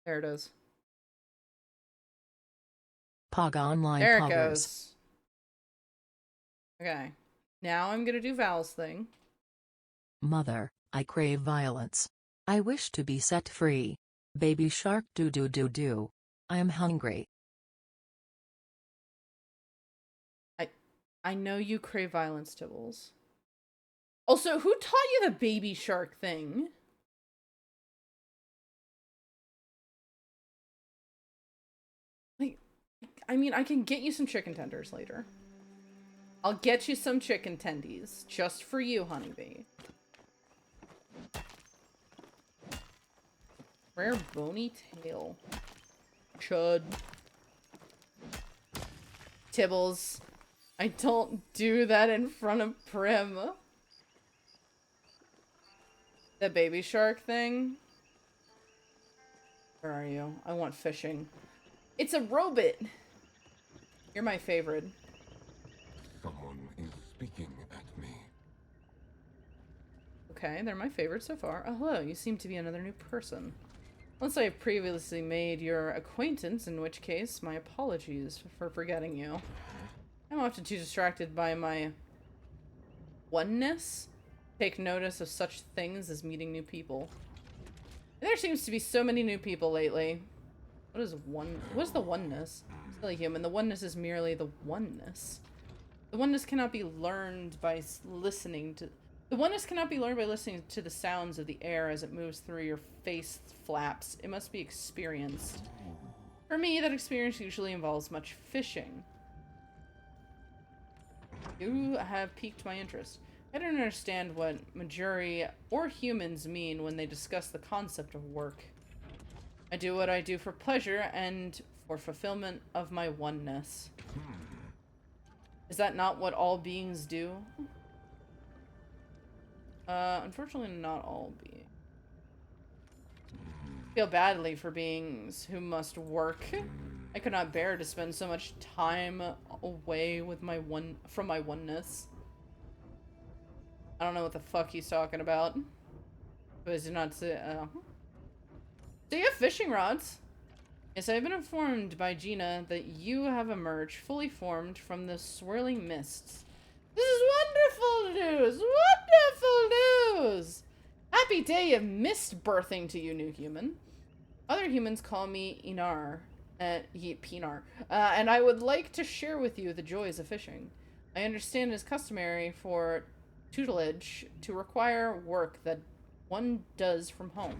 Speaker 1: There it is.
Speaker 3: Pog Online
Speaker 1: There it
Speaker 3: Poggers.
Speaker 1: goes. Okay. Now I'm gonna do Val's thing.
Speaker 3: Mother, I crave violence. I wish to be set free. Baby shark do do do do. I am hungry.
Speaker 1: I know you crave violence, Tibbles. Also, who taught you the baby shark thing? I mean, I can get you some chicken tenders later. I'll get you some chicken tendies. Just for you, honeybee. Rare bony tail. Chud. Tibbles. I don't do that in front of Prim. The baby shark thing? Where are you? I want fishing. It's a robot! You're my favorite.
Speaker 4: Someone is speaking at me.
Speaker 1: Okay, they're my favorite so far. Oh, hello, you seem to be another new person. Unless I have previously made your acquaintance, in which case, my apologies for forgetting you. I'm often too distracted by my oneness to take notice of such things as meeting new people. And there seems to be so many new people lately. What is the oneness? Silly human. The oneness is merely the oneness. The oneness cannot be learned by listening to... The oneness cannot be learned by listening to the sounds of the air as it moves through your face flaps. It must be experienced. For me, that experience usually involves much fishing. You have piqued my interest. I don't understand what Majuri or humans mean when they discuss the concept of work. I do what I do for pleasure and for fulfillment of my oneness. Is that not what all beings do? Unfortunately not all beings. I feel badly for beings who must work. I could not bear to spend so much time away with from my oneness. I don't know what the fuck he's talking about. But is it not say, Do you have fishing rods? Yes, I've been informed by Gina that you have emerged fully formed from the swirling mists. This is wonderful news! Wonderful news! Happy day of mist birthing to you, new human. Other humans call me Inar. Pinar. And I would like to share with you the joys of fishing. I understand it is customary for tutelage to require work that one does from home.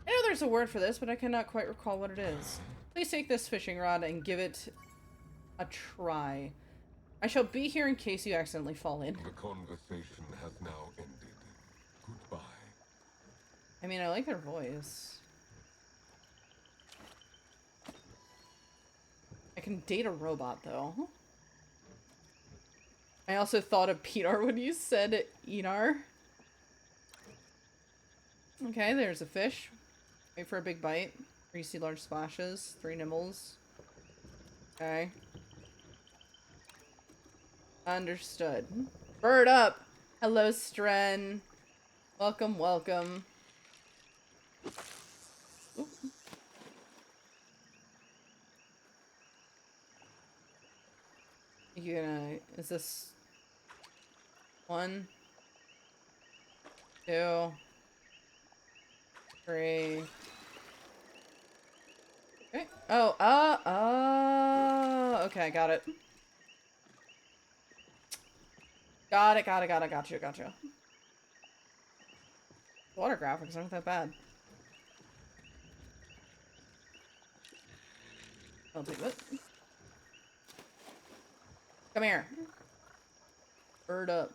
Speaker 1: I know there's a word for this, but I cannot quite recall what it is. Please take this fishing rod and give it a try. I shall be here in case you accidentally fall in.
Speaker 4: The conversation has now ended. Goodbye.
Speaker 1: I mean, I like their voice. I can date a robot, though. I also thought of Pinar when you said Enar. Okay, there's a fish. Wait for a big bite. 3 see large splashes. 3 nibbles. Okay. Understood. Bird up! Hello, Stren. Welcome, welcome. Oop. You gonna... Is this... 1, 2, 3. Okay. Oh, okay, got it. Got it, gotcha. Water graphics aren't that bad. I'll take that. Come here. Bird up.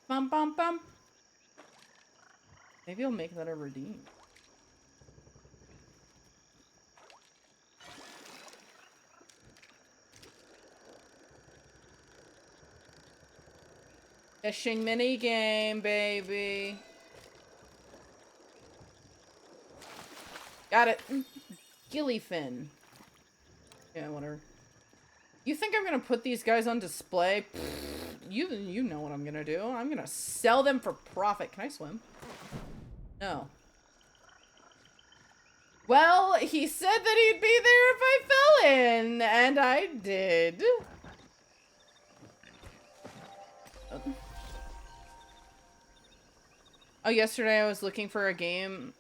Speaker 1: Bum bum bum. Maybe I'll make that a redeem. Fishing mini game, baby. Got it. Gillyfin. Yeah, whatever. You think I'm gonna put these guys on display? Pfft, you know what I'm gonna do. I'm gonna sell them for profit. Can I swim? No. Well, he said that he'd be there if I fell in, and I did. Oh, yesterday I was looking for a game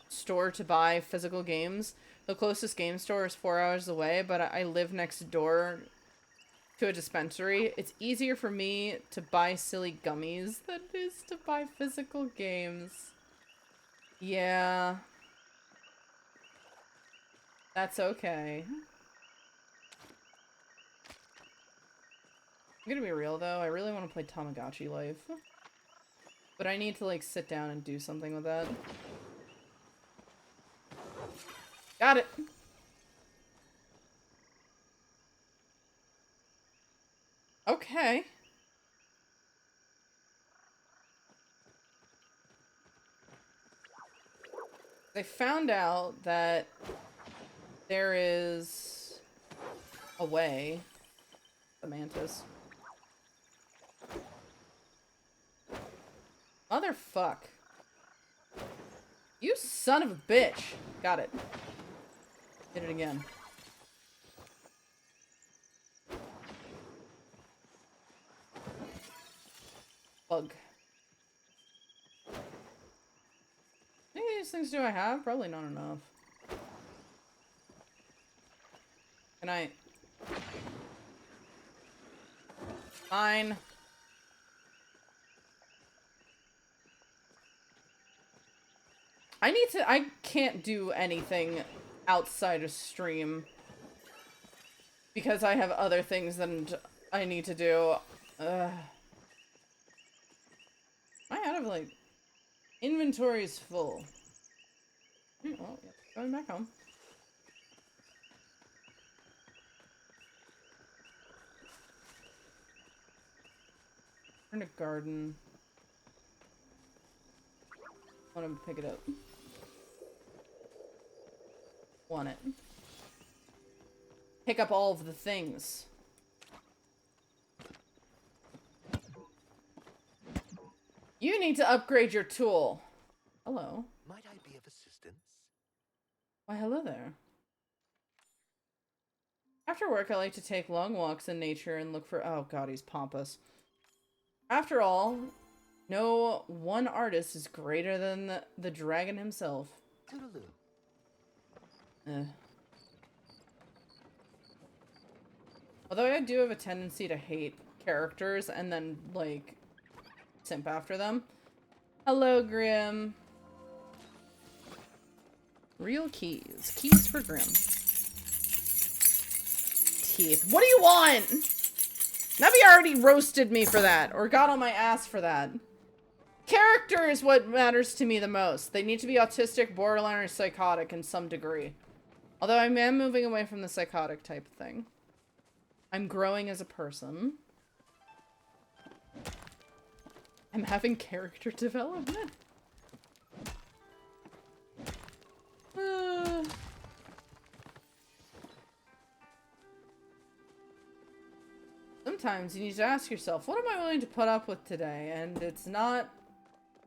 Speaker 1: store to buy physical games. The closest game store is 4 hours away, but I live next door to a dispensary. It's easier for me to buy silly gummies than it is to buy physical games. Yeah. That's okay. I'm gonna be real though, I really want to play Tamagotchi Life. But I need to like sit down and do something with that. Got it! Okay. I found out that there is a way. The mantis. Motherfuck. You son of a bitch. Got it. Did it again. Bug. How many of these things do I have? Probably not enough. Can I... Fine. I can't do anything outside of stream. Because I have other things that I need to do. I have like... Inventory is full. Well, yeah, going back home. Turn to garden. Want to pick it up. Want it. Pick up all of the things. You need to upgrade your tool. Hello.
Speaker 5: Might I be of assistance?
Speaker 1: Why, hello there. After work, I like to take long walks in nature and look for- oh god, he's pompous. After all, no one artist is greater than the dragon himself.
Speaker 5: Toodaloo.
Speaker 1: Although I do have a tendency to hate characters and then, like, simp after them. Hello, Grim. Real keys. Keys for Grim. Teeth. What do you want? Navi already roasted me for that, or got on my ass for that. Character is what matters to me the most. They need to be autistic, borderline, or psychotic in some degree. Although I am moving away from the psychotic type of thing. I'm growing as a person. I'm having character development. Sometimes you need to ask yourself, what am I willing to put up with today? And it's not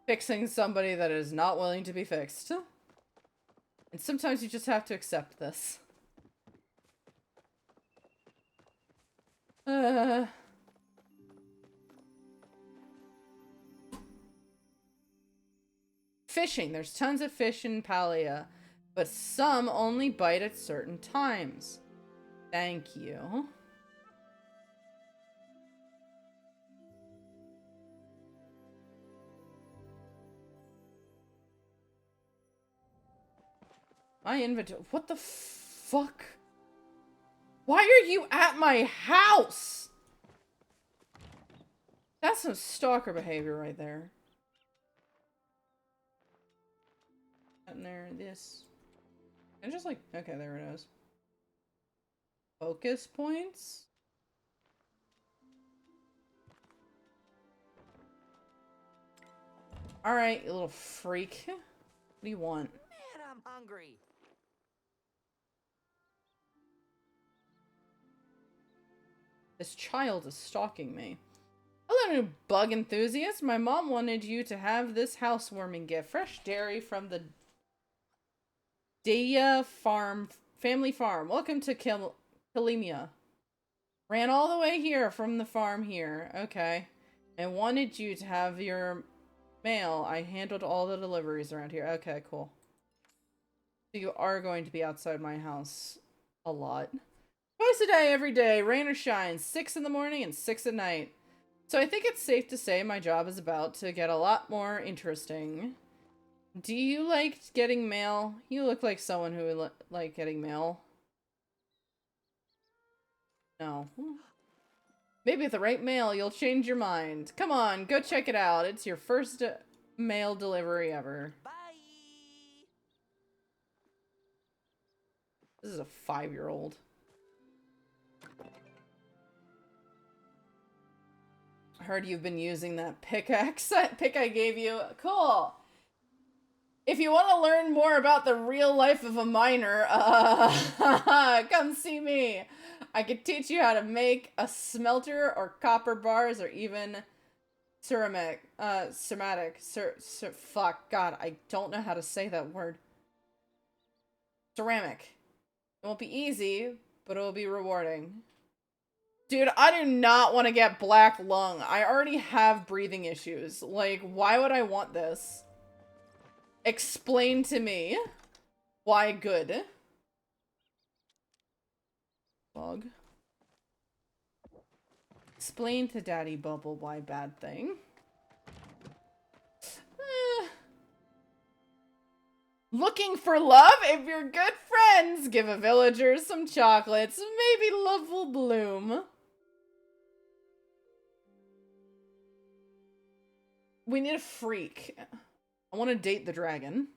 Speaker 1: fixing somebody that is not willing to be fixed. And sometimes you just have to accept this. Fishing. There's tons of fish in Palia, but some only bite at certain times. Thank you. My inventory. What the fuck? Why are you at my house? That's some stalker behavior right there. And there, this. And just like, okay, there it is. Focus points? Alright, you little freak. What do you want?
Speaker 5: Man, I'm hungry.
Speaker 1: This child is stalking me. Hello, new bug enthusiast. My mom wanted you to have this housewarming gift. Fresh dairy from the Daya Farm, family farm. Welcome to Kalimia. Ran all the way here from the farm here. Okay. And wanted you to have your mail. I handled all the deliveries around here. Okay, cool. So you are going to be outside my house a lot. Twice a day, every day, rain or shine, 6 in the morning and 6 at night. So I think it's safe to say my job is about to get a lot more interesting. Do you like getting mail? You look like someone who would like getting mail. No. Maybe with the right mail, you'll change your mind. Come on, go check it out. It's your first mail delivery ever.
Speaker 5: Bye.
Speaker 1: This is a 5-year-old. I heard you've been using that pickaxe pick I gave you. Cool. If you want to learn more about the real life of a miner, come see me. I could teach you how to make a smelter or copper bars or even fuck, God, I don't know how to say that word. Ceramic. It won't be easy, but it will be rewarding. Dude, I do not want to get black lung. I already have breathing issues. Like, why would I want this? Explain to me why good. Bug. Explain to Daddy Bubble why bad thing. Looking for love? If you're good friends, give a villager some chocolates. Maybe love will bloom. We need a freak. I want to date the dragon.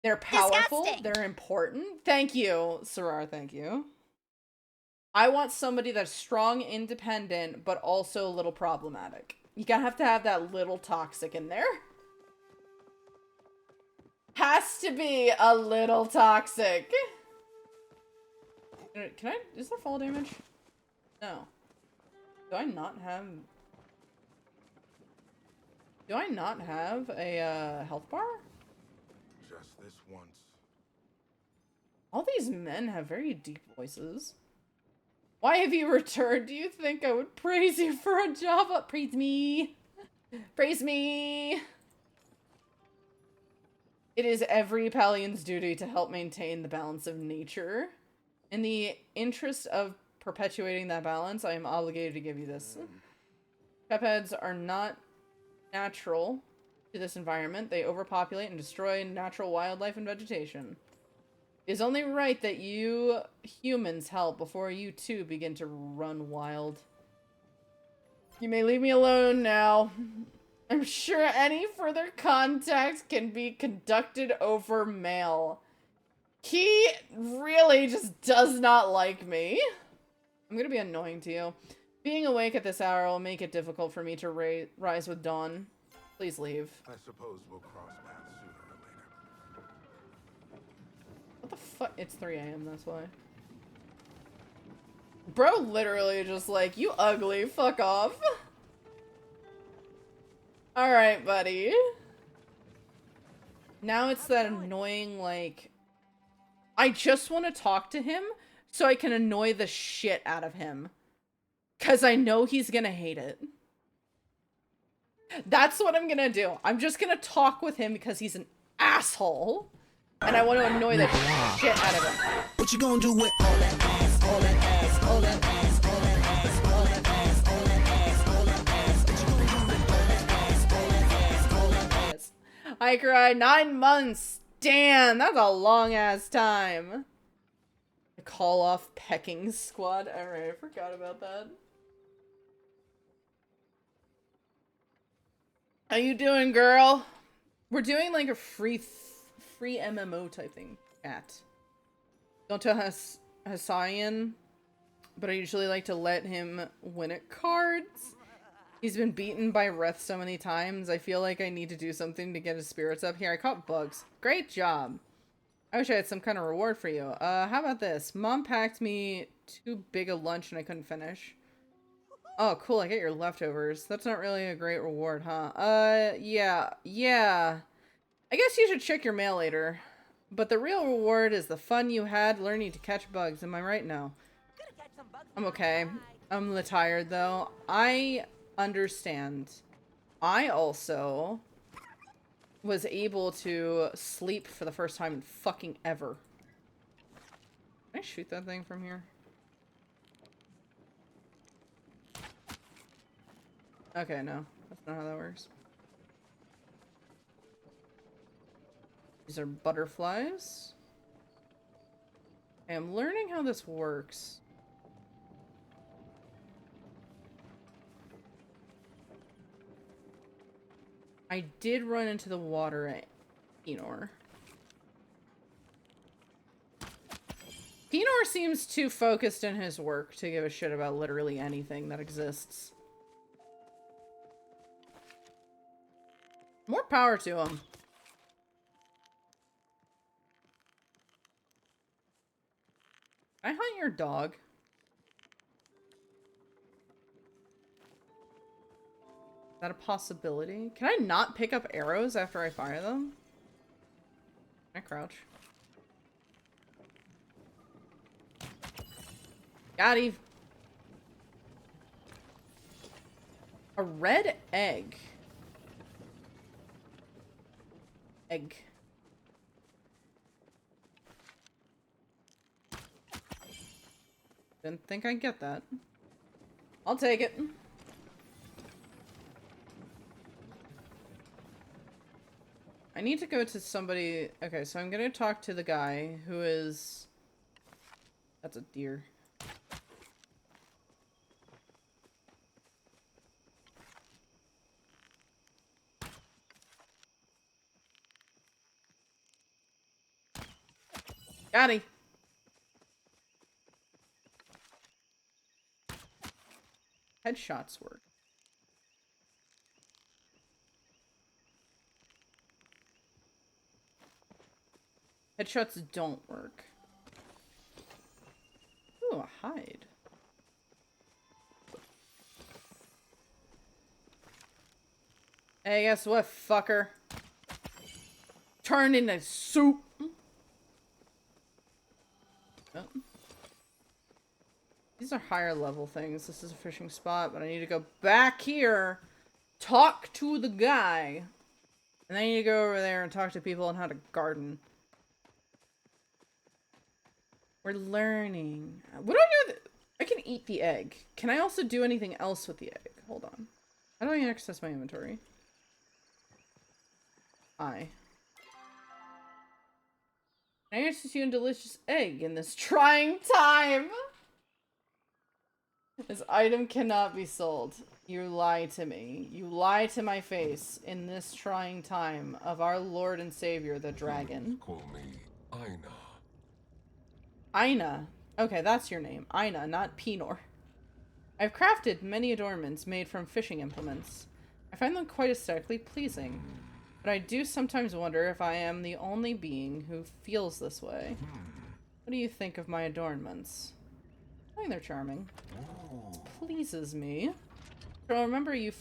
Speaker 1: They're powerful.
Speaker 6: Disgusting.
Speaker 1: They're important. Thank you, Sarar. Thank you. I want somebody that's strong, independent, but also a little problematic. You gotta have to have that little toxic in there. Has to be a little toxic. Can I? Is there fall damage? No. Do I not have... Do I not have a health bar?
Speaker 4: Just this once.
Speaker 1: All these men have very deep voices. Why have you returned? Do you think I would praise you for a job? Praise me. Praise me. It is every Pallian's duty to help maintain the balance of nature. In the interest of perpetuating that balance, I am obligated to give you this. Pepheads are not natural to this environment. They overpopulate and destroy natural wildlife and vegetation. It is only right that you humans help before you too begin to run wild. You may leave me alone now. I'm sure any further contact can be conducted over mail. He really just does not like me. I'm gonna be annoying to you. Being awake at this hour will make it difficult for me to rise with dawn. Please leave.
Speaker 4: I suppose we'll cross paths sooner or later.
Speaker 1: What the fuck? It's 3 a.m. That's why. Bro literally just like, you ugly, fuck off. Alright, buddy. Now it's that annoying, like... I just want to talk to him so I can annoy the shit out of him. Because I know he's gonna hate it. That's what I'm gonna do. I'm just gonna talk with him because he's an asshole. And I want to annoy the shit out of him.
Speaker 7: What you gonna do with all that ass, all that ass, all that ass, all that ass, all that ass, all that ass, all that ass? What you gonna do with all that ass, all that ass, all that ass?
Speaker 1: I cried 9 months. Damn, that's a long ass time. Call off pecking squad. Alright, I forgot about that. How you doing, girl? We're doing like a free MMO type thing. Chat. Don't tell Hassan, but I usually like to let him win at cards. He's been beaten by Reth so many times. I feel like I need to do something to get his spirits up. Here, I caught bugs. Great job. I wish I had some kind of reward for you. How about this? Mom packed me too big a lunch and I couldn't finish. Oh, cool. I get your leftovers. That's not really a great reward, huh? Yeah. I guess you should check your mail later. But the real reward is the fun you had learning to catch bugs. Am I right? No. I'm okay. I'm a little tired, though. I understand. I also was able to sleep for the first time in fucking ever. Can I shoot that thing from here? Okay, no. That's not how that works. These are butterflies. Okay, I'm learning how this works. I did run into the water at Pinor. Pinor seems too focused in his work to give a shit about literally anything that exists. More power to him. Can I hunt your dog? Is that a possibility? Can I not pick up arrows after I fire them? Can I crouch? Got him. A red egg. Egg. Didn't think I'd get that. I'll take it. I need to go to somebody. Okay, so I'm gonna talk to the guy who is... That's a deer. Got him. Headshots work. Headshots don't work. Ooh, a hide. Hey, guess what, fucker? Turned into soup. Oh. These are higher level things. This is a fishing spot, but I need to go back here, talk to the guy, and then I need to go over there and talk to people on how to garden. We're learning. What do I do? I can eat the egg. Can I also do anything else with the egg? Hold on. How do I access my inventory? Can I access you a delicious egg in this trying time? This item cannot be sold. You lie to me. You lie to my face in this trying time of our Lord and Savior, the dragon.
Speaker 4: Call me Aina.
Speaker 1: Aina. Okay, that's your name. Aina, not Pinor. I've crafted many adornments made from fishing implements. I find them quite aesthetically pleasing. But I do sometimes wonder if I am the only being who feels this way. What do you think of my adornments? I think they're charming. Pleases me. So remember you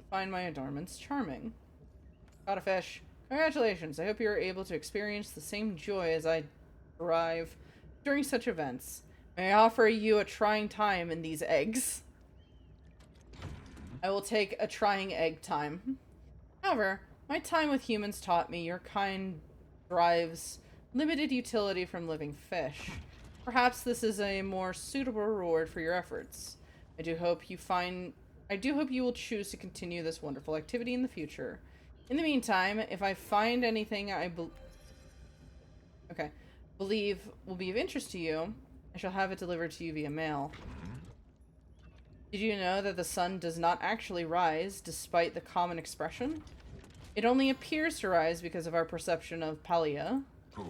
Speaker 1: find my adornments charming. Got a fish. Congratulations. I hope you're able to experience the same joy as I derive during such events. May I offer you a trying time in these eggs? I will take a trying egg time. However, my time with humans taught me your kind derives limited utility from living fish. Perhaps this is a more suitable reward for your efforts. I do hope you will choose to continue this wonderful activity in the future. In the meantime, if I find anything I believe will be of interest to you, I shall have it delivered to you via mail. Did you know that the sun does not actually rise, despite the common expression? It only appears to rise because of our perception of Palia.
Speaker 4: Good.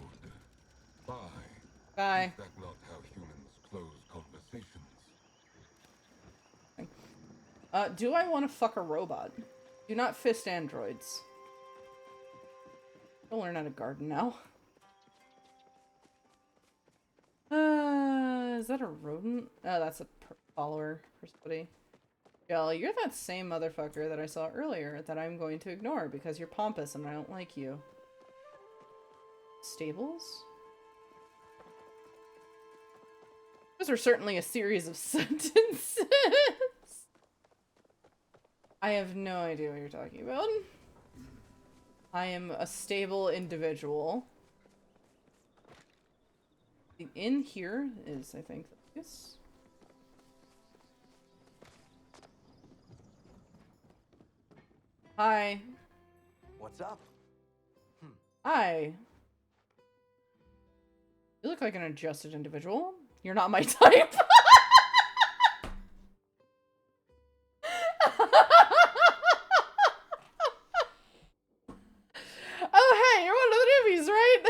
Speaker 4: Bye.
Speaker 1: Bye.
Speaker 4: Is that not how humans close conversations?
Speaker 1: Do I want to fuck a robot? Do not fist androids. I'll learn how to garden now. Is that a rodent? Oh, that's a follower for somebody. Jell, you're that same motherfucker that I saw earlier that I'm going to ignore because you're pompous and I don't like you. Stables? Those are certainly a series of sentences. I have no idea what you're talking about. I am a stable individual. The inn here is, I think, this. Hi.
Speaker 5: What's up?
Speaker 1: Hi. look like an adjusted individual. You're not my type. Oh, hey, you're one of the newbies, right?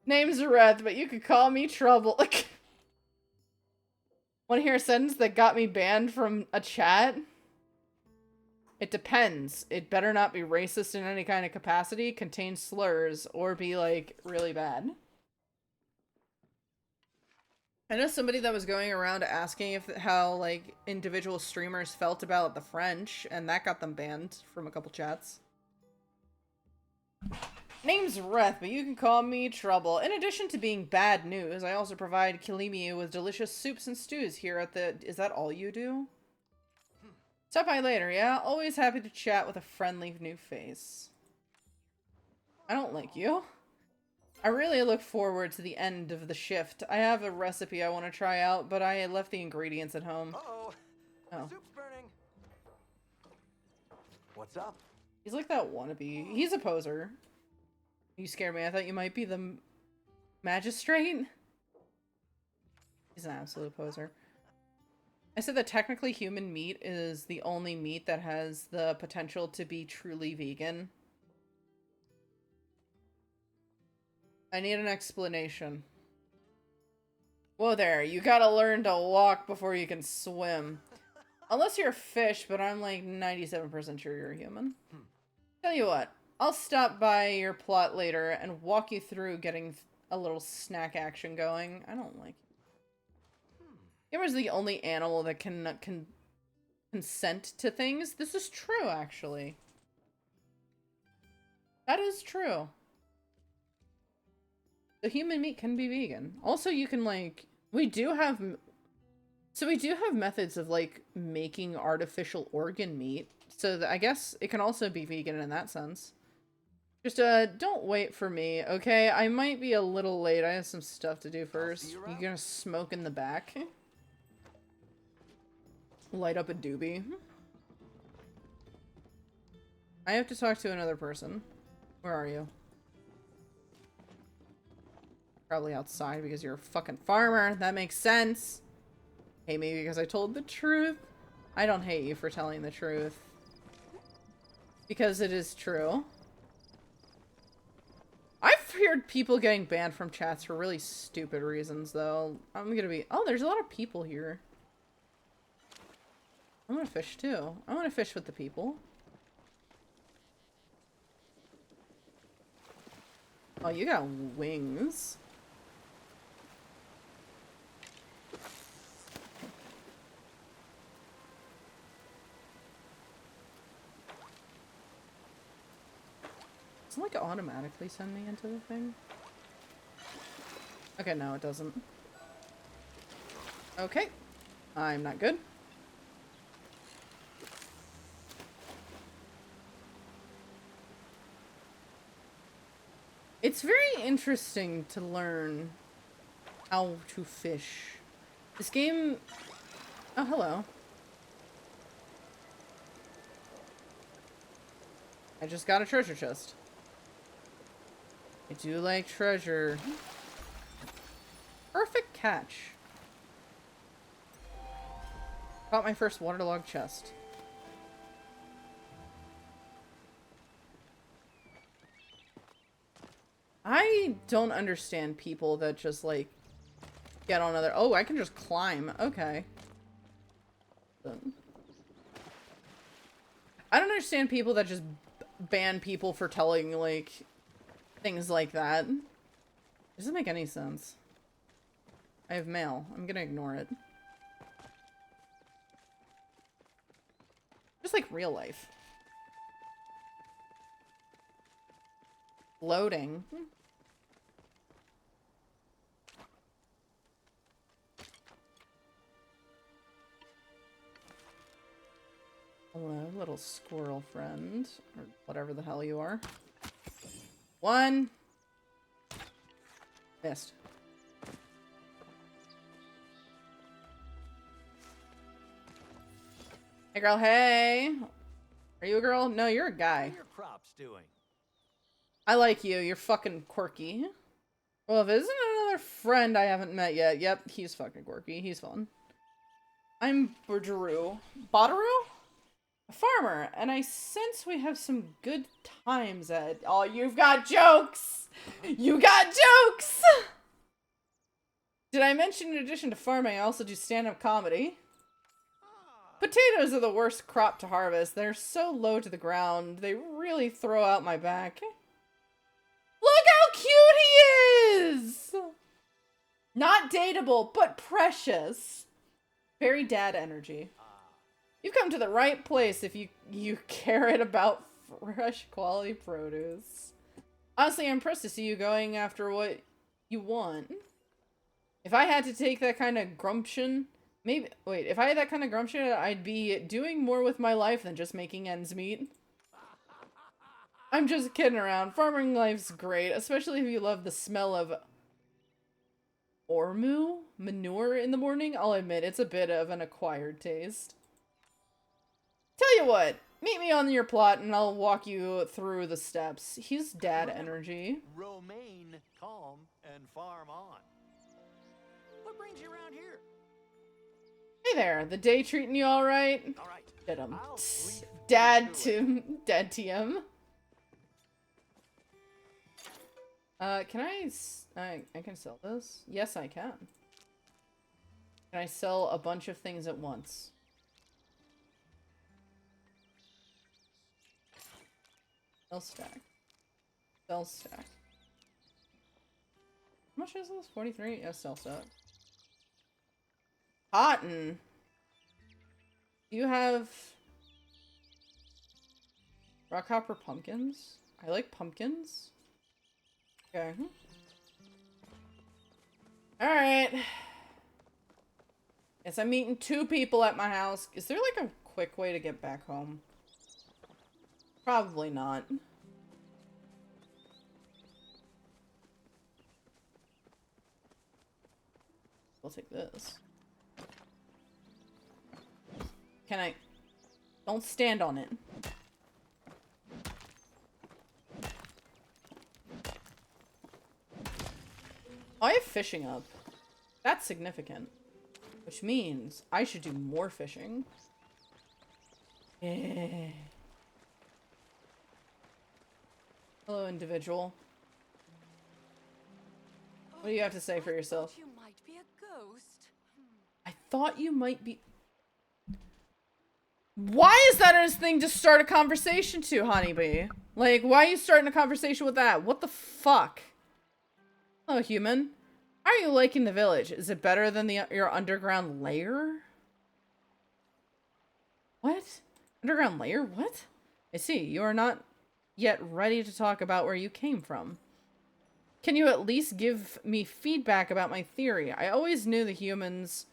Speaker 1: Name's Reth, but you could call me Trouble. Want to hear a sentence that got me banned from a chat? It depends. It better not be racist in any kind of capacity, contain slurs, or be, like, really bad. I know somebody that was going around asking if how, like, individual streamers felt about the French, and that got them banned from a couple chats. Name's Reth, but you can call me Trouble. In addition to being bad news, I also provide Kilimiu with delicious soups and stews here at the... Is that all you do? Stop by later, yeah? Always happy to chat with a friendly new face. I don't like you. I really look forward to the end of the shift. I have a recipe I want to try out, but I left the ingredients at home.
Speaker 5: Uh-oh.
Speaker 1: Oh.
Speaker 5: The soup's burning. What's up?
Speaker 1: He's like that wannabe. He's a poser. You scared me. I thought you might be the magistrate. He's an absolute poser. I said that technically human meat is the only meat that has the potential to be truly vegan. I need an explanation. Whoa there, you gotta learn to walk before you can swim. Unless you're a fish, but I'm like 97% sure you're a human. Tell you what, I'll stop by your plot later and walk you through getting a little snack action going. I don't like it. Humor's the only animal that can consent to things. This is true, actually. That is true. The human meat can be vegan. Also, you can, like... We do have methods of, like, making artificial organ meat. So I guess it can also be vegan in that sense. Just, don't wait for me, okay? I might be a little late. I have some stuff to do first. You gonna smoke in the back? Light up a doobie. I have to talk to another person. Where are you? Probably outside because you're a fucking farmer. That makes sense. Hate me because I told the truth. I don't hate you for telling the truth. Because it is true. I've heard people getting banned from chats for really stupid reasons, though. I'm gonna be... Oh, there's a lot of people here. I want to fish, too. I want to fish with the people. Oh, you got wings. Doesn't, like, automatically send me into the thing? Okay, no, it doesn't. Okay. I'm not good. It's very interesting to learn how to fish. This game... Oh, hello. I just got a treasure chest. I do like treasure. Perfect catch. Caught my first waterlogged chest. I don't understand people that just, like, get on other... Oh, I can just climb. Okay. I don't understand people that just ban people for telling, like, things like that. It doesn't make any sense. I have mail. I'm gonna ignore it. Just like real life. Loading. Hello, little squirrel friend. Or whatever the hell you are. One. Missed. Hey girl, hey! Are you a girl? No, you're a guy.
Speaker 5: What are your crops doing?
Speaker 1: I like you. You're fucking quirky. Well, if it isn't another friend I haven't met yet. Yep, he's fucking quirky. He's fun. I'm Badaru. Badaru? A farmer, and I sense we have some good times at. Oh, you've got jokes! You got jokes! Did I mention in addition to farming, I also do stand-up comedy? Potatoes are the worst crop to harvest. They're so low to the ground. They really throw out my back. Look how cute he is! Not dateable, but precious. Very dad energy. You've come to the right place if you care about fresh quality produce. Honestly, I'm impressed to see you going after what you want. If I had to take that kind of gumption, if I had that kind of gumption, I'd be doing more with my life than just making ends meet. I'm just kidding around. Farming life's great, especially if you love the smell of manure in the morning. I'll admit, it's a bit of an acquired taste. Tell you what, meet me on your plot and I'll walk you through the steps. He's dad energy.
Speaker 5: Romaine, calm, and farm on. What brings you around here?
Speaker 1: Hey there, the day treating you alright?
Speaker 5: Alright.
Speaker 1: Get him.
Speaker 5: I'll leave
Speaker 1: Dad
Speaker 5: you
Speaker 1: Dad TM. Can I can sell this? Yes, I can. Can I sell a bunch of things at once? Sell stack. Sell stack. How much is this? 43? Yeah, sell stack. Cotton. You have rockhopper pumpkins? I like pumpkins. Okay. Alright. Guess I'm meeting 2 people at my house. Is there like a quick way to get back home? Probably not. We'll take this. Can I? Don't stand on it. Oh, I have fishing up. That's significant. Which means I should do more fishing. Yeah. Hello, individual. What do you have to say for yourself?
Speaker 6: You might be a ghost.
Speaker 1: I thought you might be... Why is that a thing to start a conversation to, honeybee? Like, why are you starting a conversation with that? What the fuck? Hello, human. How are you liking the village? Is it better than your underground lair? What? Underground lair? What? I see. You are not yet ready to talk about where you came from. Can you at least give me feedback about my theory? I always knew the humans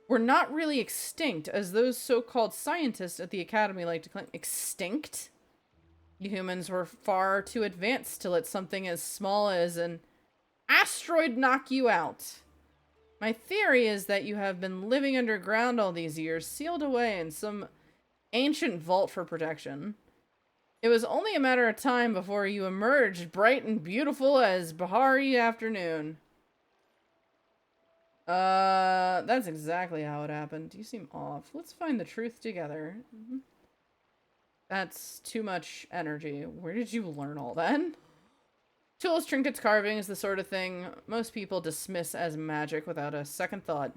Speaker 1: were not really extinct, as those so-called scientists at the academy like to claim. Extinct? You humans were far too advanced to let something as small as an asteroid knock you out. My theory is that you have been living underground all these years, sealed away in some ancient vault for protection. It was only a matter of time before you emerged bright and beautiful as Bahari afternoon. That's exactly how it happened. You seem off. Let's find the truth together. That's too much energy. Where did you learn all that? Tools, trinkets, carving is the sort of thing most people dismiss as magic without a second thought.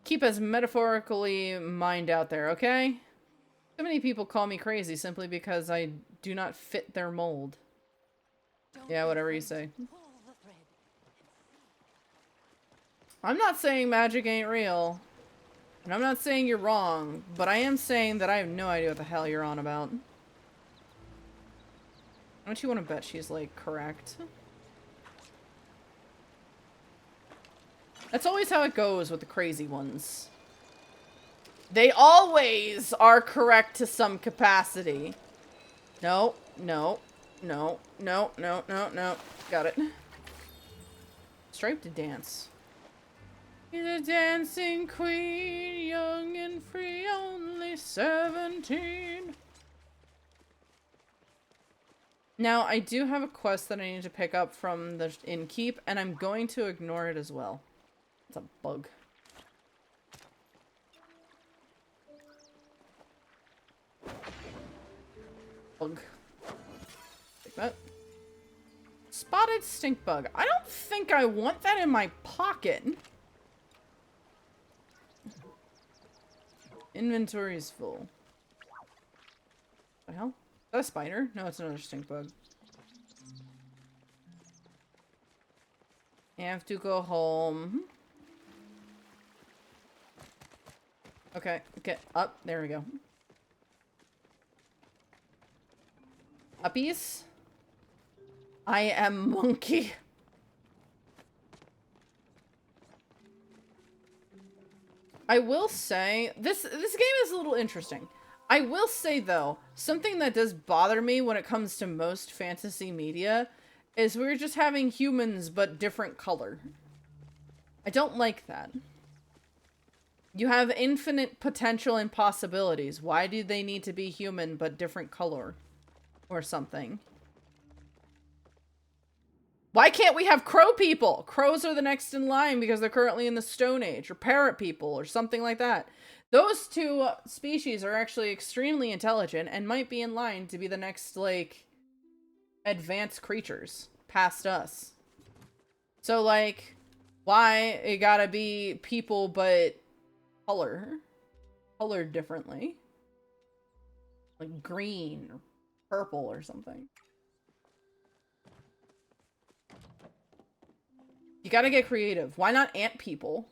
Speaker 1: Keep as metaphorically mind out there, okay? So many people call me crazy simply because I do not fit their mold. Yeah, whatever you say. I'm not saying magic ain't real. And I'm not saying you're wrong, but I am saying that I have no idea what the hell you're on about. Don't you want to bet she's, like, correct? That's always how it goes with the crazy ones. They always are correct to some capacity. No, no, no, no, no, no, no. Got it. Stripe to dance. You're the dancing queen, young and free, only 17. Now, I do have a quest that I need to pick up from the innkeep, and I'm going to ignore it as well. It's a bug. Bug. Take that. Spotted stink bug. I don't think I want that in my pocket. Inventory is full. What the hell? Is that a spider? No, it's another stink bug. I have to go home. Okay, get up. There we go. Uppies? I am monkey. I will say, this game is a little interesting. I will say, though, something that does bother me when it comes to most fantasy media is we're just having humans but different color. I don't like that. You have infinite potential and possibilities. Why do they need to be human but different color? Or something. Why can't we have crow people? Crows are the next in line because they're currently in the Stone Age. Or parrot people or something like that. Those two species are actually extremely intelligent and might be in line to be the next, like, advanced creatures past us. So, like, why it gotta be people but colored differently? Like green or purple or something. You gotta get creative. Why not ant people?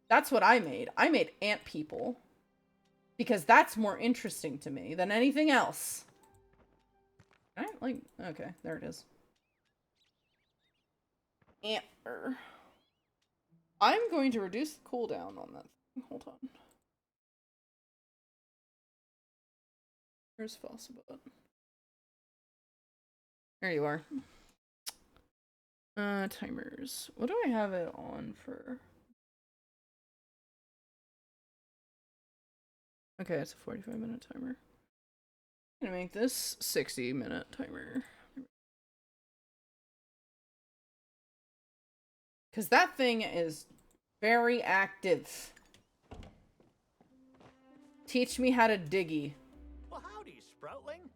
Speaker 1: That's what I made. I made ant people. Because that's more interesting to me than anything else. Okay, there it is. Antler. I'm going to reduce the cooldown on that thing. Hold on. Where's Fossabot? There you are. Timers. What do I have it on for? Okay, it's a 45-minute timer. I'm gonna make this 60-minute timer. Because that thing is very active. Teach me how to diggy.
Speaker 5: Well, howdy, Sproutling.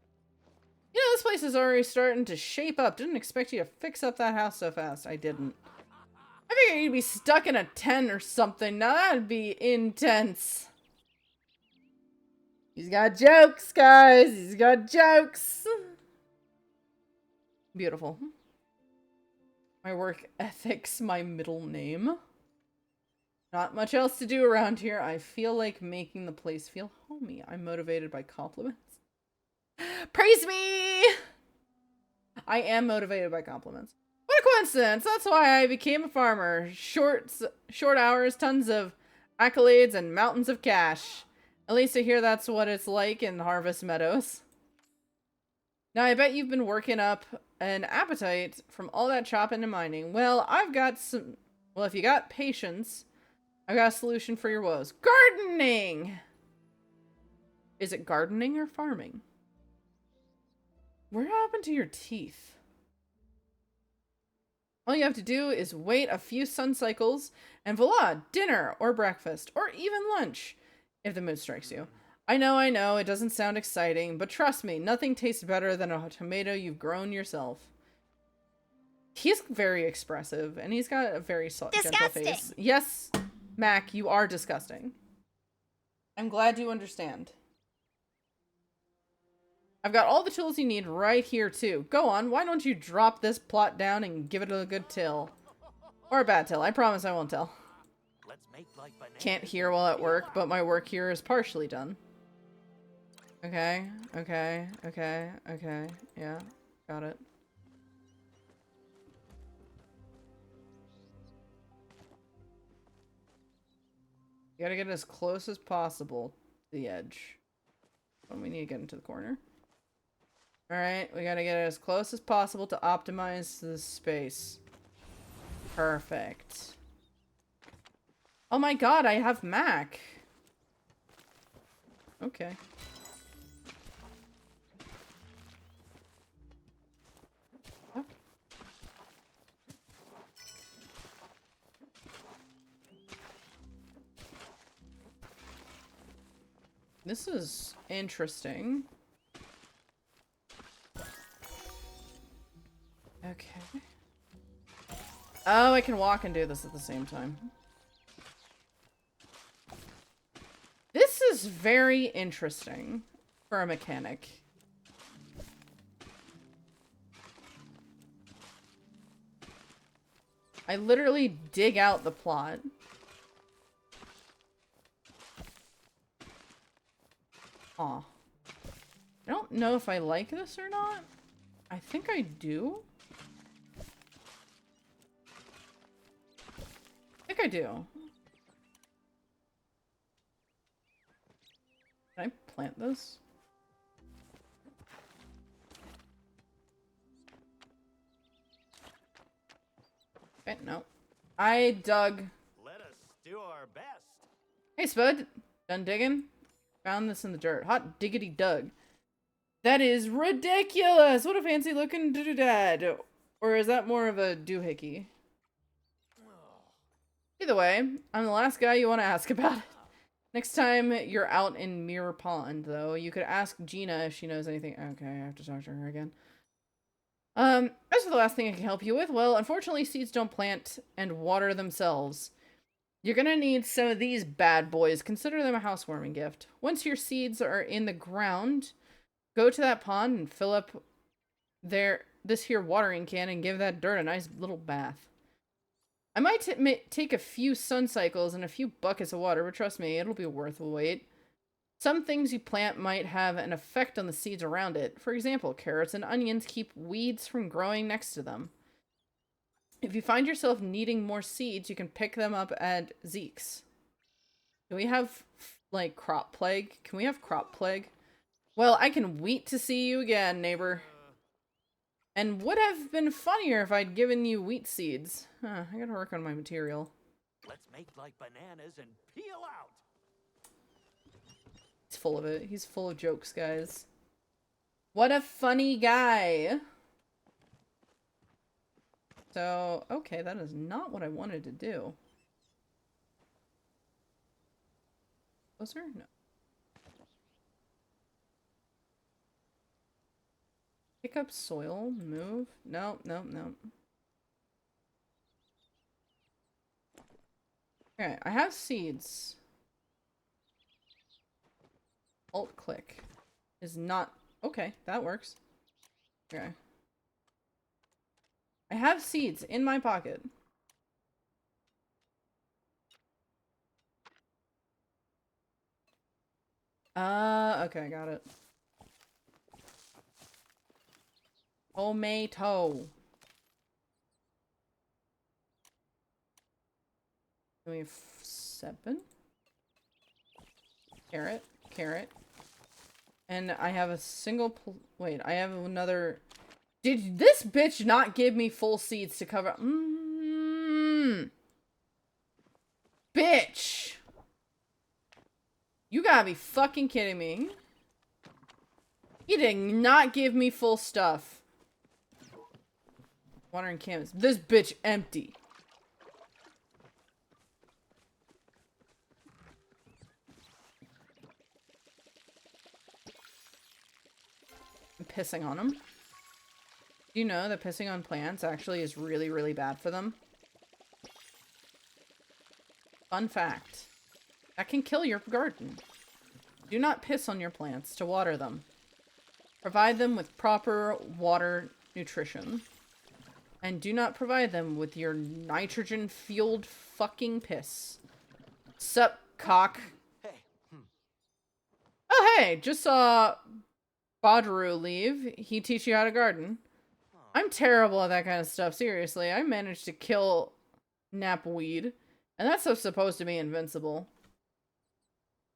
Speaker 1: You know, this place is already starting to shape up. Didn't expect you to fix up that house so fast. I didn't. I figured you'd be stuck in a tent or something. Now that'd be intense. He's got jokes, guys. He's got jokes. Beautiful. My work ethic's my middle name. Not much else to do around here. I feel like making the place feel homey. I'm motivated by compliments. Praise me! I am motivated by compliments. What a coincidence. That's why I became a farmer. Short hours, tons of accolades, and mountains of cash. At least I hear that's what it's like in Harvest Meadows. Now, I bet you've been working up an appetite from all that chopping and mining. Well, I've got some... Well, if you got patience, I've got a solution for your woes. Gardening! Is it gardening or farming? What happened to your teeth? All you have to do is wait a few sun cycles, and voila, dinner, or breakfast, or even lunch, if the mood strikes you. I know, it doesn't sound exciting, but trust me, nothing tastes better than a tomato you've grown yourself. He's very expressive, and he's got a very gentle face. Yes, Mac, you are disgusting. I'm glad you understand. I've got all the tools you need right here, too. Go on, why don't you drop this plot down and give it a good till? Or a bad till, I promise I won't tell.
Speaker 5: Let's make like bananas.
Speaker 1: Can't hear while at work, but my work here is partially done. Okay. Yeah, got it. You gotta get as close as possible to the edge. When we need to get into the corner. Alright, we gotta get it as close as possible to optimize the space. Perfect. Oh my god, I have Mac. Okay. This is interesting. Okay. Oh, I can walk and do this at the same time. This is very interesting for a mechanic. I literally dig out the plot. Aw. I don't know if I like this or not. I think I do. I think I do. Can I plant this? Okay, no. I dug.
Speaker 5: Let us do our best.
Speaker 1: Hey, Spud. Done digging? Found this in the dirt. Hot diggity dug. That is ridiculous! What a fancy looking doodad. Or is that more of a doohickey? Either way, I'm the last guy you want to ask about it. Next time you're out in Mirror Pond, though, you could ask Gina if she knows anything. Okay, I have to talk to her again. As for the last thing I can help you with, well, unfortunately, seeds don't plant and water themselves. You're gonna need some of these bad boys. Consider them a housewarming gift. Once your seeds are in the ground, go to that pond and fill up this here watering can and give that dirt a nice little bath. I might take a few sun cycles and a few buckets of water, but trust me, it'll be worth the wait. Some things you plant might have an effect on the seeds around it. For example, carrots and onions keep weeds from growing next to them. If you find yourself needing more seeds, you can pick them up at Zeke's. Do we have, like, crop plague? Can we have crop plague? Well, I can wait to see you again, neighbor. And would have been funnier if I'd given you wheat seeds. Huh, I gotta work on my material.
Speaker 5: Let's make like bananas and peel out.
Speaker 1: He's full of it. He's full of jokes, guys. What a funny guy. So, okay, that is not what I wanted to do. Closer? No. Pick up soil, move. No, no, no. Okay, I have seeds. Alt click is not okay, that works. Okay. I have seeds in my pocket. Okay, got it. Tomato. We have 7. Carrot, carrot. And I have a single wait, I have another. Did this bitch not give me full seeds to cover? Bitch! You gotta be fucking kidding me. You did not give me full stuff. Watering canvas. This bitch empty. I'm pissing on them. Do you know that pissing on plants actually is really, really bad for them? Fun fact. That can kill your garden. Do not piss on your plants to water them. Provide them with proper water nutrition. And do not provide them with your nitrogen-fueled fucking piss. Sup, cock?
Speaker 5: Hey.
Speaker 1: Oh, hey! Just saw Badru leave. He teach you how to garden. I'm terrible at that kind of stuff, seriously. I managed to kill knapweed. And that stuff's supposed to be invincible.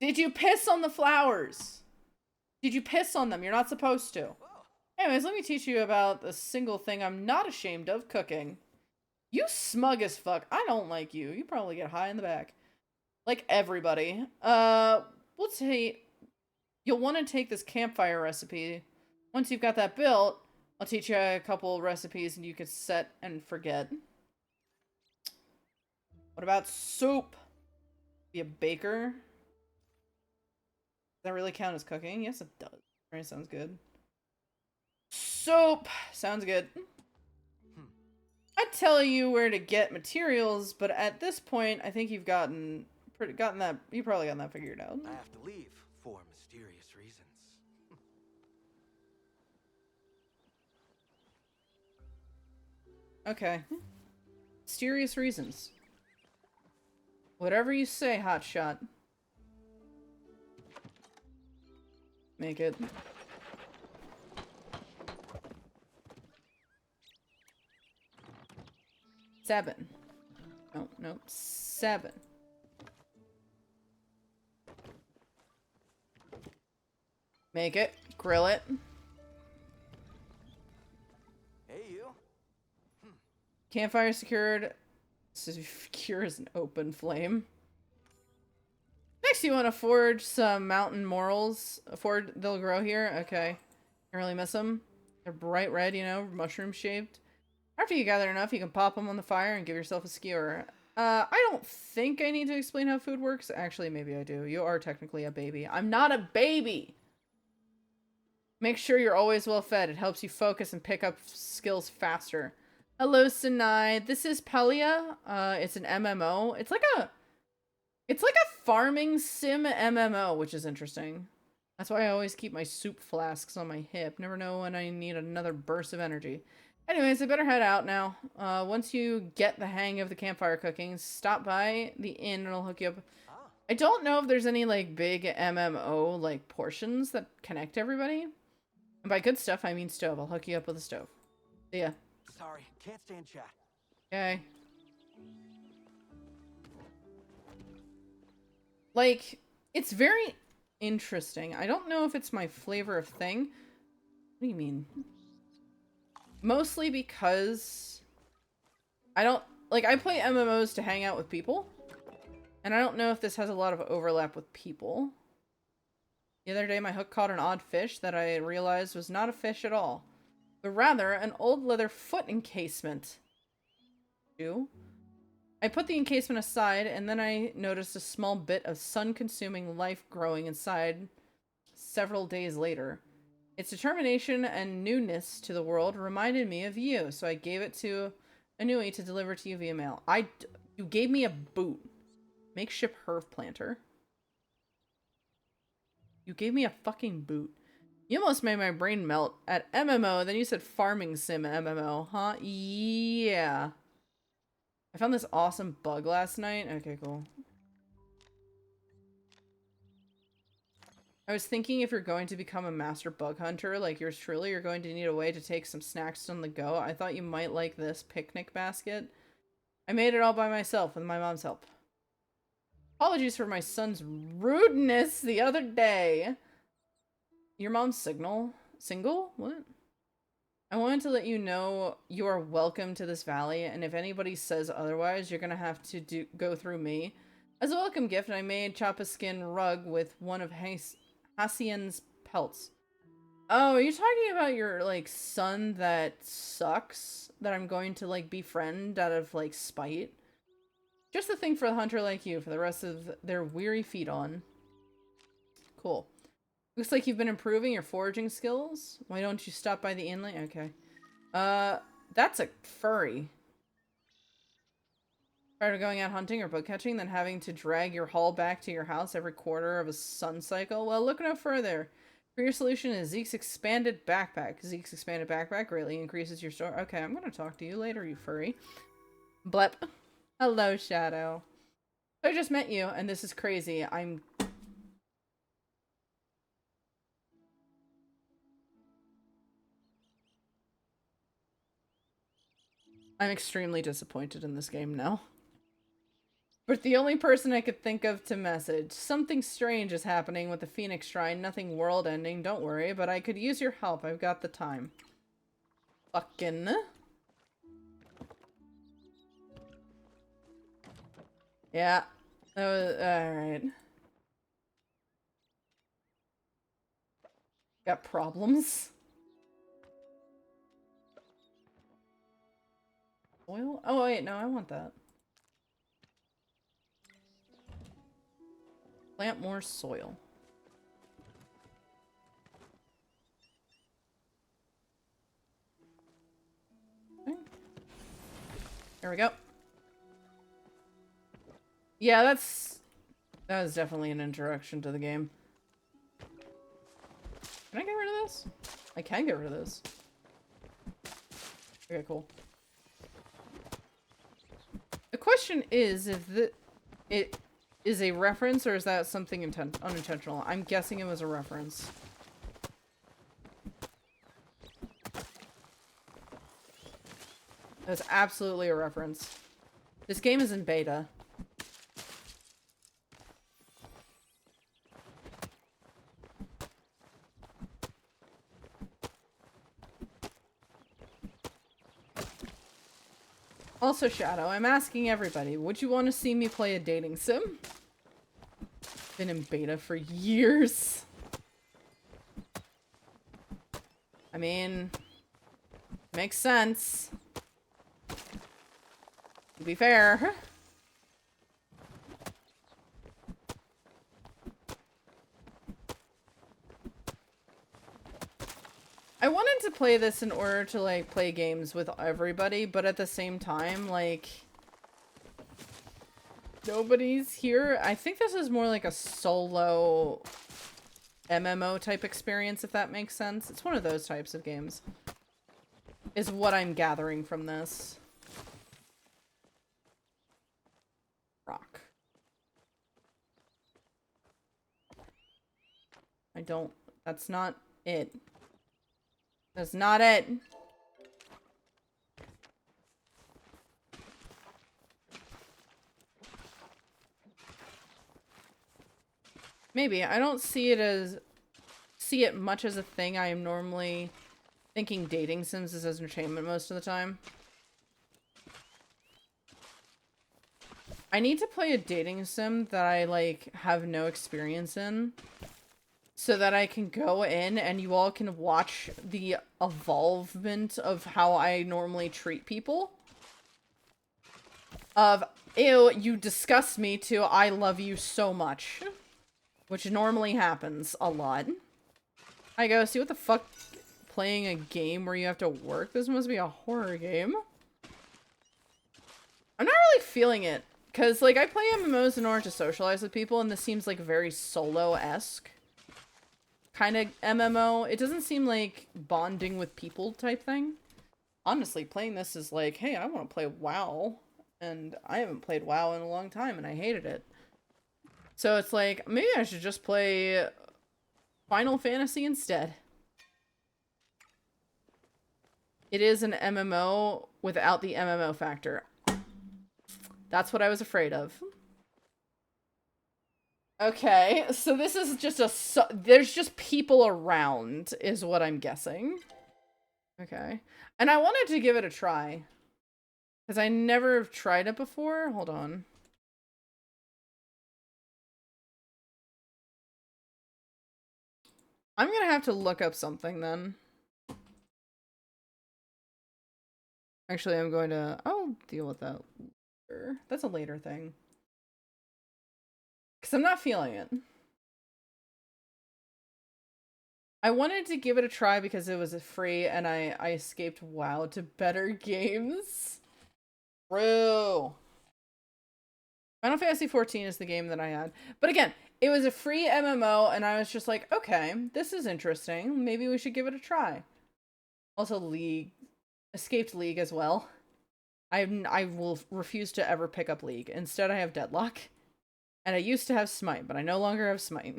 Speaker 1: Did you piss on the flowers? Did you piss on them? You're not supposed to. Anyways, let me teach you about the single thing I'm not ashamed of cooking. You smug as fuck. I don't like you. You probably get high in the back. Like everybody. You'll want to take this campfire recipe. Once you've got that built, I'll teach you a couple recipes and you could set and forget. What about soup? Be a baker? that really count as cooking? Yes, it does. Alright, sounds good. Soap! Sounds good. I'd tell you where to get materials, but at this point, I think you've gotten that. You probably gotten that figured out.
Speaker 5: I have to leave for mysterious reasons.
Speaker 1: Okay. Mysterious reasons. Whatever you say, hotshot. Make it. Seven. No, no, 7. Make it. Grill it.
Speaker 5: Hey, you.
Speaker 1: Campfire secured. Secures an open flame. Next, you want to forge some mountain morels. They'll grow here. Okay. Can't really miss them. They're bright red, you know, mushroom shaped. After you gather enough, you can pop them on the fire and give yourself a skewer. I don't think I need to explain how food works. Actually, maybe I do. You are technically a baby. I'm not a baby! Make sure you're always well fed. It helps you focus and pick up skills faster. Hello, Sinai. This is Pelia. It's an MMO. It's like a farming sim MMO, which is interesting. That's why I always keep my soup flasks on my hip. Never know when I need another burst of energy. Anyways, I better head out now. Once you get the hang of the campfire cooking, stop by the inn and I'll hook you up. I don't know if there's any, like, big MMO, like, portions that connect everybody. And by good stuff, I mean stove. I'll hook you up with a stove. See ya.
Speaker 5: Sorry, can't stand chat.
Speaker 1: Okay. Like, it's very interesting. I don't know if it's my flavor of thing. What do you mean? Mostly because I don't, like, I play MMOs to hang out with people. And I don't know if this has a lot of overlap with people. The other day, my hook caught an odd fish that I realized was not a fish at all, but rather an old leather foot encasement. I put the encasement aside, and then I noticed a small bit of sun-consuming life growing inside several days later. Its determination and newness to the world reminded me of you, so I gave it to Anui to deliver to you via mail. You gave me a boot. Makeshift herb planter. You gave me a fucking boot. You almost made my brain melt. At MMO, then you said farming sim MMO, huh? Yeah. I found this awesome bug last night. Okay, cool. I was thinking if you're going to become a master bug hunter like yours truly, you're going to need a way to take some snacks on the go. I thought you might like this picnic basket. I made it all by myself with my mom's help. Apologies for my son's rudeness the other day. Your mom's single? What? I wanted to let you know you are welcome to this valley, and if anybody says otherwise, you're gonna have to go through me. As a welcome gift, I made Choppa skin rug with one of Hassian's pelts. Oh, are you talking about your, like, son that sucks? That I'm going to, like, befriend out of, like, spite? Just the thing for a hunter like you, for the rest of their weary feet on. Cool. Looks like you've been improving your foraging skills. Why don't you stop by the inlet? Okay. That's a furry. Prior to going out hunting or bug catching, then having to drag your haul back to your house every quarter of a sun cycle? Well, look no further. For your solution is Zeke's expanded backpack. Zeke's expanded backpack greatly increases your store. Okay, I'm gonna talk to you later, you furry. Blep. Hello, Shadow. I just met you, and this is crazy. I'm extremely disappointed in this game now. But the only person I could think of to message. Something strange is happening with the Phoenix Shrine. Nothing world-ending, don't worry. But I could use your help. I've got the time. Fucking. Yeah. That was... Alright. Got problems. Oil? Oh, wait, no, I want that. Plant more soil. There we go. Yeah, that was definitely an introduction to the game. Can I get rid of this? I can get rid of this. Okay, cool. The question is if it is a reference or is that something unintentional? I'm guessing it was a reference. That's absolutely a reference. This game is in beta. Also, Shadow, I'm asking everybody, would you want to see me play a dating sim? Been in beta for years. I mean, makes sense. To be fair. I wanted to play this in order to, like, play games with everybody, but at the same time, like, nobody's here. I think this is more like a solo MMO type experience, if that makes sense. It's one of those types of games, is what I'm gathering from this. Rock. That's not it. That's not it. Maybe. I don't see it much as a thing. I am normally thinking dating sims is entertainment most of the time. I need to play a dating sim that I, like, have no experience in, so that I can go in and you all can watch the evolvement of how I normally treat people. Of, ew, you disgust me, to I love you so much. Which normally happens a lot. I go, see what the fuck? Playing a game where you have to work? This must be a horror game. I'm not really feeling it. Because, like, I play MMOs in order to socialize with people, and this seems like very solo-esque kind of MMO. It doesn't seem like bonding with people type thing. Honestly, playing this is like, hey, I want to play WoW. And I haven't played WoW in a long time, and I hated it. So it's like, maybe I should just play Final Fantasy instead. It is an MMO without the MMO factor. That's what I was afraid of. Okay, so this is just there's just people around, is what I'm guessing. Okay. And I wanted to give it a try. Because I never tried it before. Hold on. I'm gonna have to look up something then. Actually, I'll deal with that later. That's a later thing. Because I'm not feeling it. I wanted to give it a try because it was free and I escaped WoW to better games. True. Final Fantasy 14 is the game that I had. But again, it was a free MMO and I was just like, okay, this is interesting. Maybe we should give it a try. Also, League. Escaped League as well. I will refuse to ever pick up League. Instead, I have Deadlock. And I used to have Smite, but I no longer have Smite.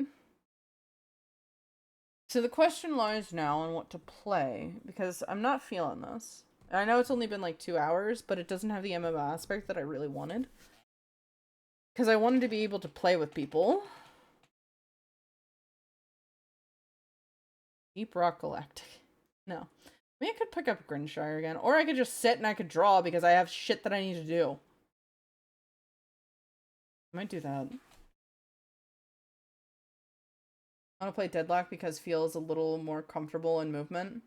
Speaker 1: So the question lies now on what to play, because I'm not feeling this. I know it's only been like 2 hours, but it doesn't have the MMO aspect that I really wanted. Because I wanted to be able to play with people. Deep Rock Galactic. No. Maybe I could pick up Grinshire again. Or I could just sit and I could draw because I have shit that I need to do. I might do that. I want to play Deadlock because it feels a little more comfortable in movement.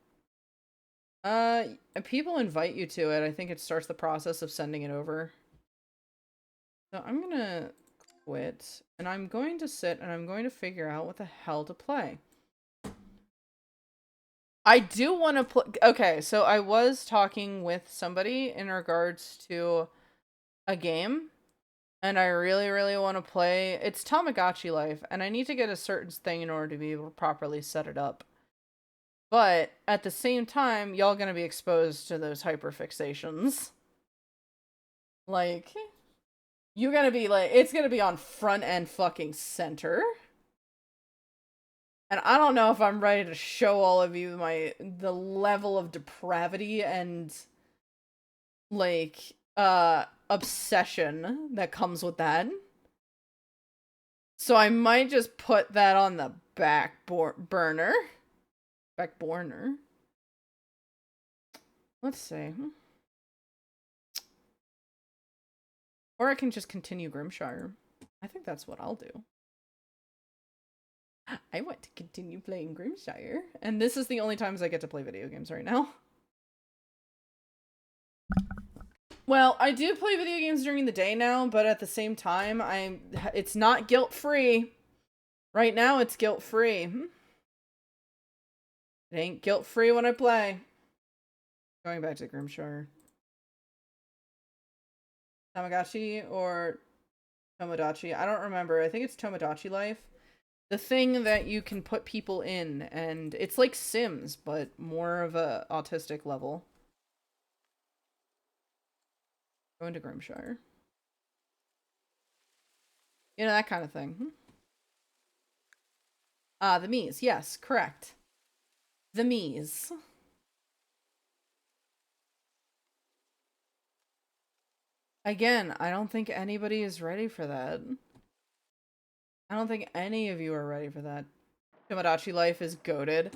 Speaker 1: People invite you to it. I think it starts the process of sending it over. So I'm gonna quit. And I'm going to sit and I'm going to figure out what the hell to play. I do want to play. Okay, so I was talking with somebody in regards to a game, and I really, really want to play. It's Tamagotchi Life, and I need to get a certain thing in order to be able to properly set it up. But at the same time, y'all gonna be exposed to those hyperfixations. Like, you're gonna be like, it's gonna be on front and fucking center. And I don't know if I'm ready to show all of you the level of depravity and like obsession that comes with that. So I might just put that on the back burner. Back burner. Let's see. Or I can just continue Grimshire. I think that's what I'll do. I want to continue playing Grimshire. And this is the only times I get to play video games right now. Well, I do play video games during the day now, but at the same time, it's not guilt-free. Right now, it's guilt-free. It ain't guilt-free when I play. Going back to Grimshire. Tamagotchi or Tomodachi? I don't remember. I think it's Tomodachi Life. The thing that you can put people in, and it's like Sims, but more of a autistic level. Going to Grimshire. You know, that kind of thing. The Mies. Yes, correct. The Mies. Again, I don't think anybody is ready for that. I don't think any of you are ready for that. Tomodachi Life is goated.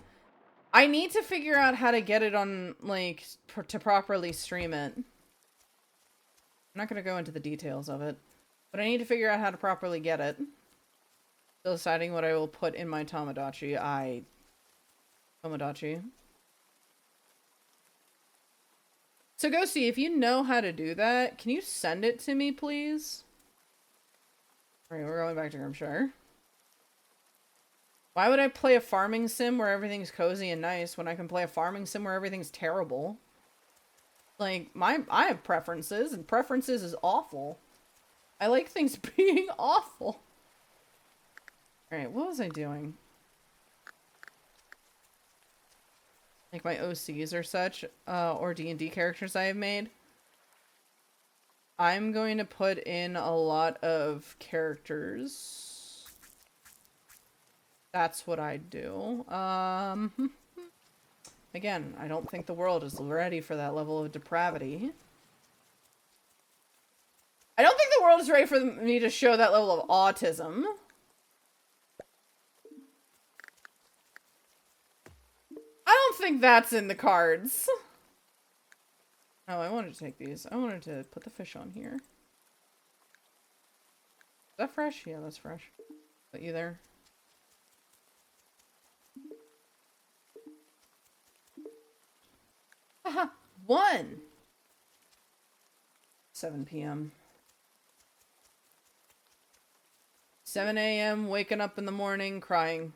Speaker 1: I need to figure out how to get it on, like, to properly stream it. I'm not going to go into the details of it, but I need to figure out how to properly get it. Still deciding what I will put in my Tomodachi. Tomodachi. So Ghosty, if you know how to do that, can you send it to me, please? Alright, we're going back to Grimshire. Why would I play a farming sim where everything's cozy and nice when I can play a farming sim where everything's terrible? Like, I have preferences, and preferences is awful. I like things being awful. Alright, what was I doing? Like my OCs or such, or D&D characters I have made. I'm going to put in a lot of characters. That's what I do. Again, I don't think the world is ready for that level of depravity. I don't think the world is ready for me to show that level of autism. I don't think that's in the cards. Oh, I wanted to take these. I wanted to put the fish on here. Is that fresh? Yeah, that's fresh. Put you there. Haha, 1. 7 p.m. 7 a.m. waking up in the morning crying.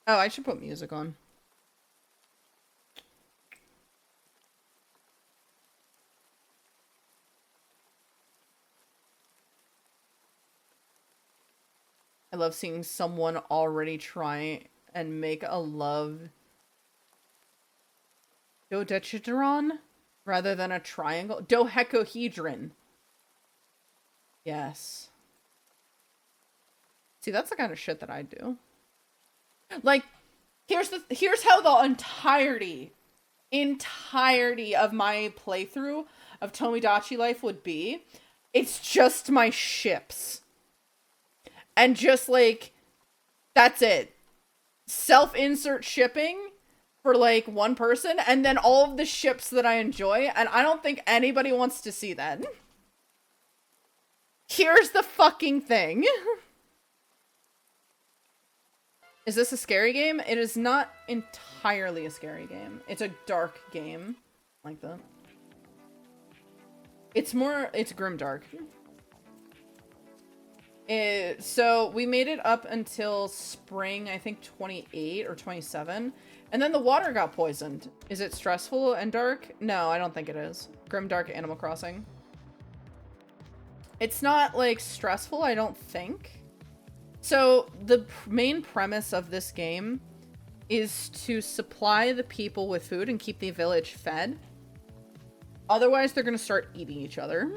Speaker 1: Oh, I should put music on. I love seeing someone already try and make a love dodecahedron rather than a triangle. Dodecahedron. Yes. See, that's the kind of shit that I do. Like, here's how the entirety of my playthrough of Tomodachi Life would be. It's just my ships. And just like, that's it. Self-insert shipping for like one person, and then all of the ships that I enjoy, and I don't think anybody wants to see that. Here's the fucking thing. Is this a scary game? It is not entirely a scary game. It's a dark game. Like that. It's grimdark. So we made it up until spring, I think 28 or 27. And then the water got poisoned. Is it stressful and dark? No, I don't think it is. Grimdark Animal Crossing. It's not, like, stressful, I don't think. So the main premise of this game is to supply the people with food and keep the village fed. Otherwise, they're going to start eating each other.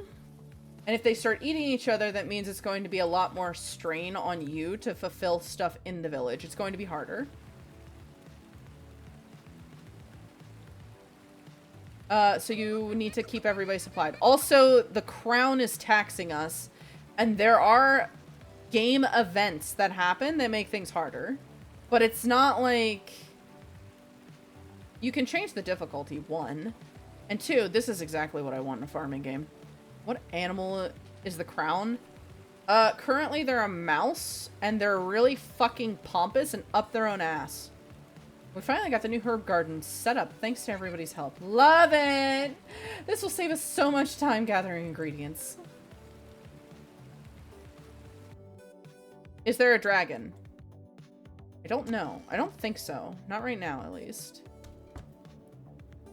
Speaker 1: And if they start eating each other, that means it's going to be a lot more strain on you to fulfill stuff in the village. It's going to be harder. So you need to keep everybody supplied. Also, the crown is taxing us, and there are game events that happen that make things harder. But it's not like... You can change the difficulty, 1. And 2, this is exactly what I want in a farming game. What animal is the crown? Currently they're a mouse, and they're really fucking pompous and up their own ass. We finally got the new herb garden set up, thanks to everybody's help. Love it! This will save us so much time gathering ingredients. Is there a dragon? I don't know. I don't think so. Not right now, at least.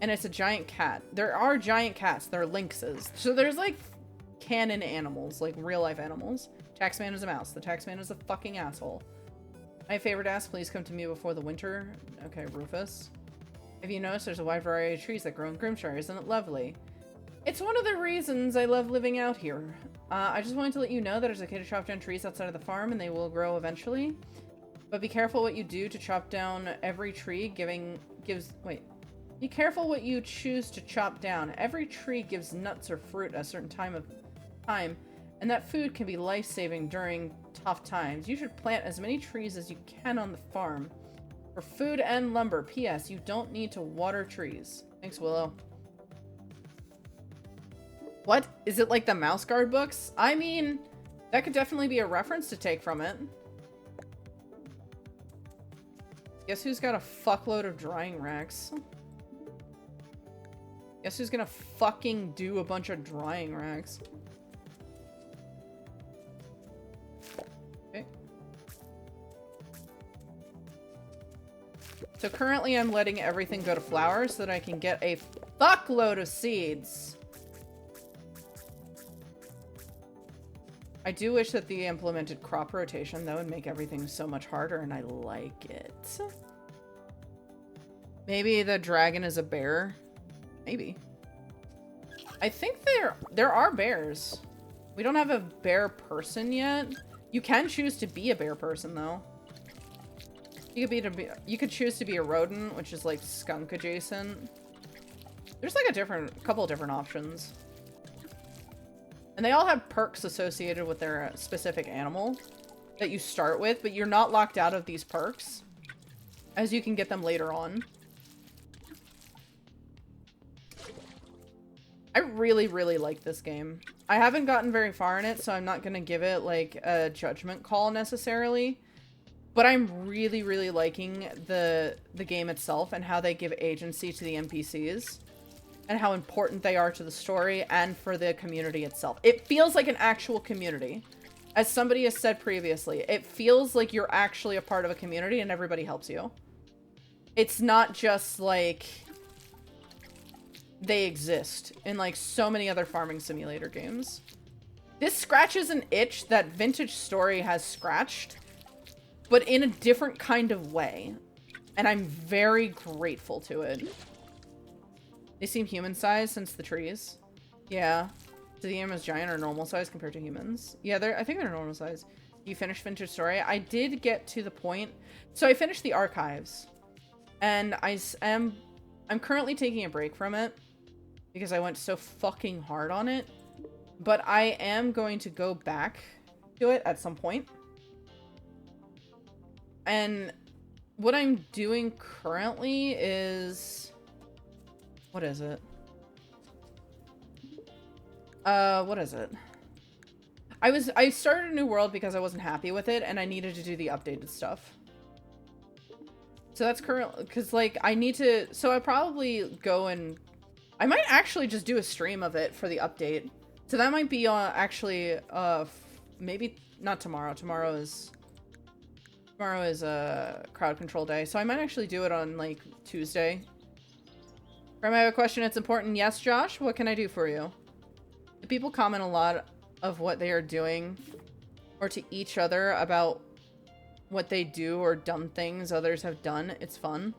Speaker 1: And it's a giant cat. There are giant cats. They're lynxes. So there's, like, canon animals, like real-life animals. Taxman is a mouse. The taxman is a fucking asshole. My favorite ass, please come to me before the winter. Okay, Rufus. Have you noticed there's a wide variety of trees that grow in Grimshire? Isn't it lovely? It's one of the reasons I love living out here. I just wanted to let you know that it's okay to chop down trees outside of the farm and they will grow eventually. But be careful what you do to chop down every tree Be careful what you choose to chop down. Every tree gives nuts or fruit at a certain time, and that food can be life-saving during tough times. You should plant as many trees as you can on the farm for food and lumber. P.S. You don't need to water trees. Thanks, Willow. What? Is it like the Mouse Guard books? I mean, that could definitely be a reference to take from it. Guess who's got a fuckload of drying racks? Guess who's gonna fucking do a bunch of drying racks? Okay. So currently I'm letting everything go to flower so that I can get a fuckload of seeds. I do wish that they implemented crop rotation. That would make everything so much harder, and I like it. Maybe the dragon is a bear. Maybe. I think there are bears. We don't have a bear person yet. You can choose to be a bear person, though. You could choose to be a rodent, which is like skunk adjacent. There's like a couple different options. And they all have perks associated with their specific animal that you start with, but you're not locked out of these perks, as you can get them later on. I really, really like this game. I haven't gotten very far in it, so I'm not going to give it, like, a judgment call necessarily. But I'm really, really liking the game itself and how they give agency to the NPCs. And how important they are to the story and for the community itself. It feels like an actual community. As somebody has said previously, it feels like you're actually a part of a community and everybody helps you. It's not just like they exist in like so many other farming simulator games. This scratches an itch that Vintage Story has scratched, but in a different kind of way. And I'm very grateful to it. They seem human-sized since the trees. Yeah. So the animal's giant or normal size compared to humans. Yeah, I think they're normal size. You finished Vintage Story? I did get to the point. So I finished the archives. And I'm currently taking a break from it. Because I went so fucking hard on it. But I am going to go back to it at some point. And what I'm doing currently is... What is it? What is it? I started a new world because I wasn't happy with it and I needed to do the updated stuff. So that's currently, because like I need to, so I probably go and, I might actually just do a stream of it for the update. So that might be actually, maybe not tomorrow. Tomorrow is a crowd control day, so I might actually do it on like Tuesday. Graham, I have a question. It's important. Yes, Josh. What can I do for you? People comment a lot of what they are doing, or to each other about what they do or dumb things others have done. It's fun.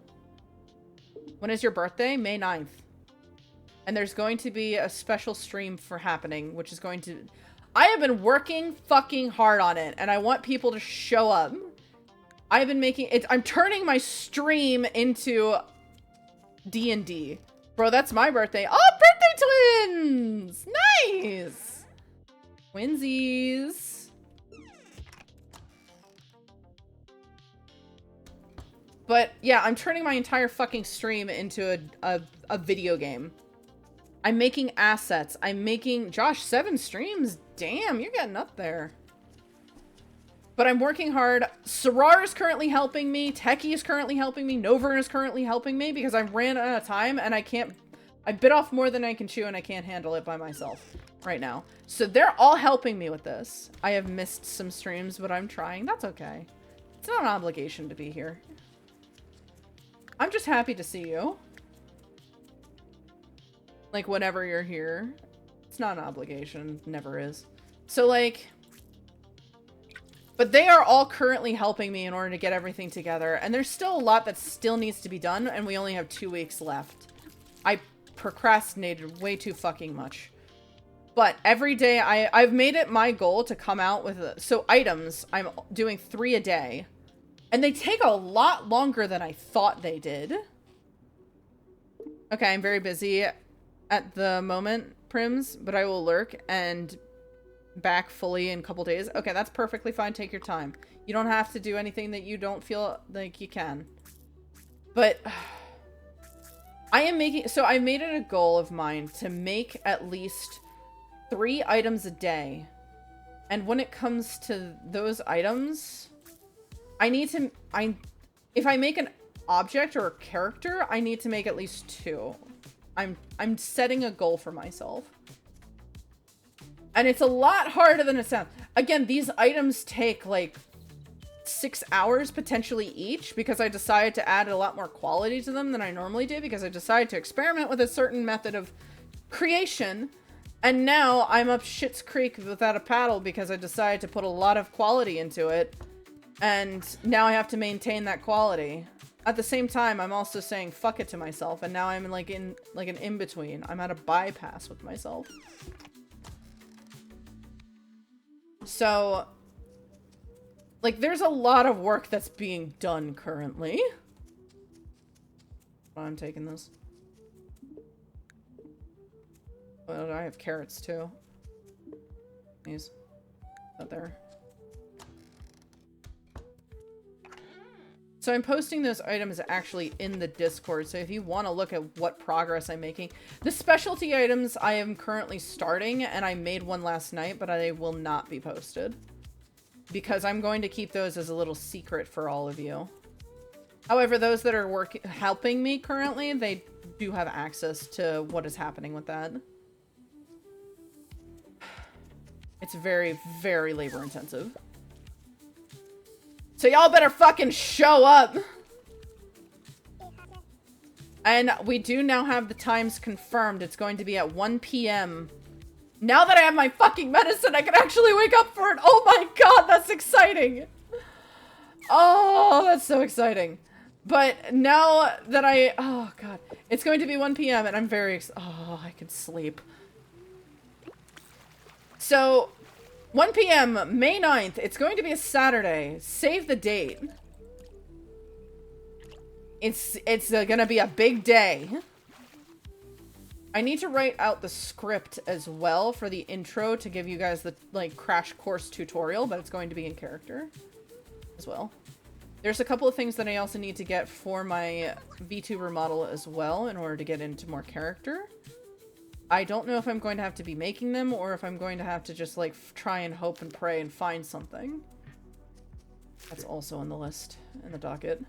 Speaker 1: When is your birthday? May 9th. And there's going to be a special stream for happening, which is going to... I have been working fucking hard on it, and I want people to show up. I've been making it... I'm turning my stream into D&D. Bro, that's my birthday. Oh, birthday twins! Nice! Twinsies. But yeah, I'm turning my entire fucking stream into a video game. I'm making assets. I'm making... Josh, 7 streams? Damn, you're getting up there. But I'm working hard. Sarar is currently helping me. Techie is currently helping me. Novern is currently helping me because I ran out of time and I can't... I bit off more than I can chew and I can't handle it by myself right now. So they're all helping me with this. I have missed some streams, but I'm trying. That's okay. It's not an obligation to be here. I'm just happy to see you. Like, whenever you're here. It's not an obligation. Never is. So, like... But they are all currently helping me in order to get everything together. And there's still a lot that still needs to be done, and we only have 2 weeks left. I procrastinated way too fucking much. But every day, I've made it my goal to come out with... So, items, I'm doing 3 a day. And they take a lot longer than I thought they did. Okay, I'm very busy at the moment, Prims, but I will lurk and back fully in a couple days. Okay, that's perfectly fine. Take your time. You don't have to do anything that you don't feel like you can. But I am making... So I made it a goal of mine to make at least 3 items a day. And when it comes to those items... I need to... If I make an object or a character, I need to make at least 2. I'm setting a goal for myself. And it's a lot harder than it sounds. Again, these items take like 6 hours potentially each because I decided to add a lot more quality to them than I normally do because I decided to experiment with a certain method of creation. And now I'm up shit's creek without a paddle because I decided to put a lot of quality into it. And now I have to maintain that quality. At the same time, I'm also saying fuck it to myself. And now I'm like in like an in-between. I'm at a bypass with myself. So, like, there's a lot of work that's being done currently. I'm taking this. Well, I have carrots too. These. Out there. So I'm posting those items actually in the Discord, so if you want to look at what progress I'm making. The specialty items I am currently starting, and I made one last night, but they will not be posted. Because I'm going to keep those as a little secret for all of you. However, those that are helping me currently, they do have access to what is happening with that. It's very, very labor intensive. So y'all better fucking show up. And we do now have the times confirmed. It's going to be at 1 p.m. Now that I have my fucking medicine, I can actually wake up for it. Oh my god, that's exciting. Oh, that's so exciting. But now that oh god. It's going to be 1 p.m. and I'm very oh, I can sleep. So... 1 p.m. May 9th. It's going to be a Saturday. Save the date. It's gonna be a big day. I need to write out the script as well for the intro to give you guys the, like, crash course tutorial, but it's going to be in character as well. There's a couple of things that I also need to get for my VTuber model as well in order to get into more character. I don't know if I'm going to have to be making them or if I'm going to have to just, like, try and hope and pray and find something. That's also on the list, in the docket.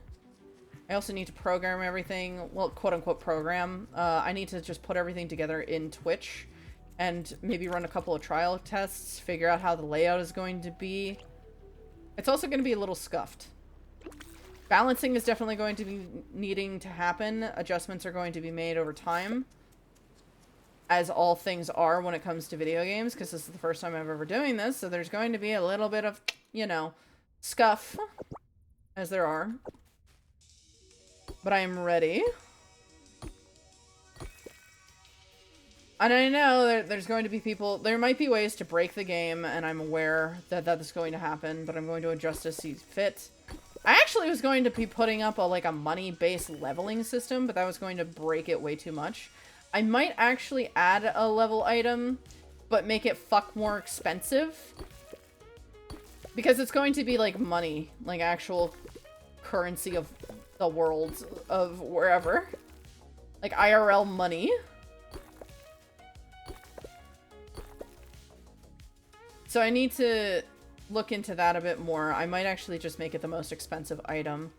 Speaker 1: I also need to program everything, well, quote-unquote program. I need to just put everything together in Twitch and maybe run a couple of trial tests, figure out how the layout is going to be. It's also going to be a little scuffed. Balancing is definitely going to be needing to happen. Adjustments are going to be made over time, as all things are when it comes to video games, because this is the first time I'm ever doing this, so there's going to be a little bit of, you know, scuff, as there are. But I am ready. And I know there's going to be people, there might be ways to break the game, and I'm aware that that is going to happen, but I'm going to adjust as see fit. I actually was going to be putting up a money-based leveling system, but that was going to break it way too much. I might actually add a level item, but make it fuck more expensive. Because it's going to be like money, like actual currency of the world, of wherever. Like IRL money. So I need to look into that a bit more. I might actually just make it the most expensive item.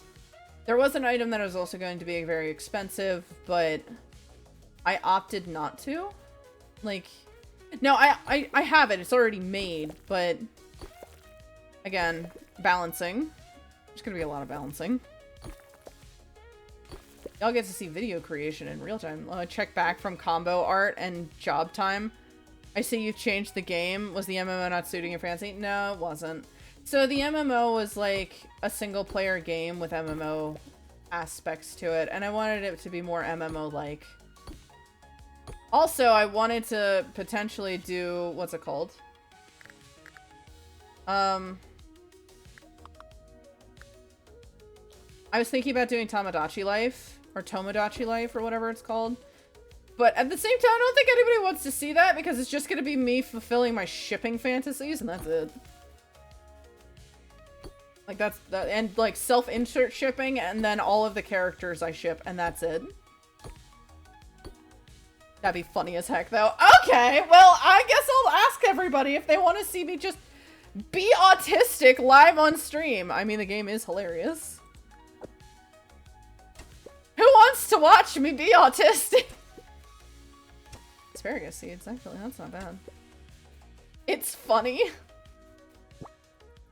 Speaker 1: There was an item that was also going to be very expensive, but I opted not to. Like, no, I have it. It's already made, but again, balancing. There's gonna be a lot of balancing. Y'all get to see video creation in real time. Check back from combo art and job time. I see you've changed the game. Was the MMO not suiting your fancy? No, it wasn't. So the MMO was like a single player game with MMO aspects to it, and I wanted it to be more MMO-like. Also, I wanted to potentially do, what's it called? I was thinking about doing Tomodachi Life, or Tomodachi Life, or whatever it's called. But at the same time, I don't think anybody wants to see that, because it's just going to be me fulfilling my shipping fantasies, and that's it. Like, that's that, and like self-insert shipping, and then all of the characters I ship, and that's it. That'd be funny as heck, though. Okay, well, I guess I'll ask everybody if they want to see me just be autistic live on stream. I mean, the game is hilarious. Who wants to watch me be autistic? Asparagus seeds, actually, that's not bad. It's funny.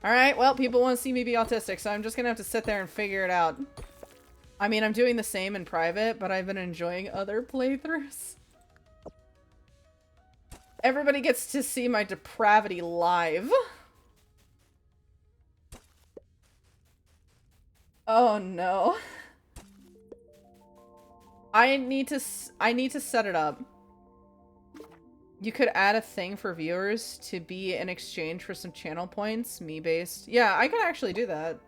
Speaker 1: Alright, well, people want to see me be autistic, so I'm just gonna have to sit there and figure it out. I mean, I'm doing the same in private, but I've been enjoying other playthroughs. Everybody gets to see my depravity live. Oh no. I need to set it up. You could add a thing for viewers to be in exchange for some channel points, me-based. Yeah, I could actually do that.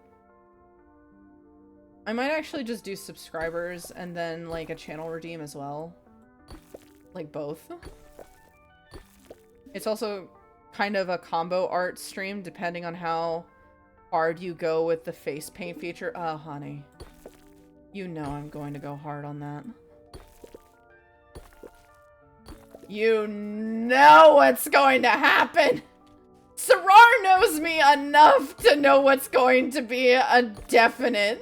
Speaker 1: I might actually just do subscribers and then, like, a channel redeem as well. Like, both. It's also kind of a combo art stream, depending on how hard you go with the face paint feature. Oh, honey. You know I'm going to go hard on that. You know what's going to happen! Sarar knows me enough to know what's going to be a definite.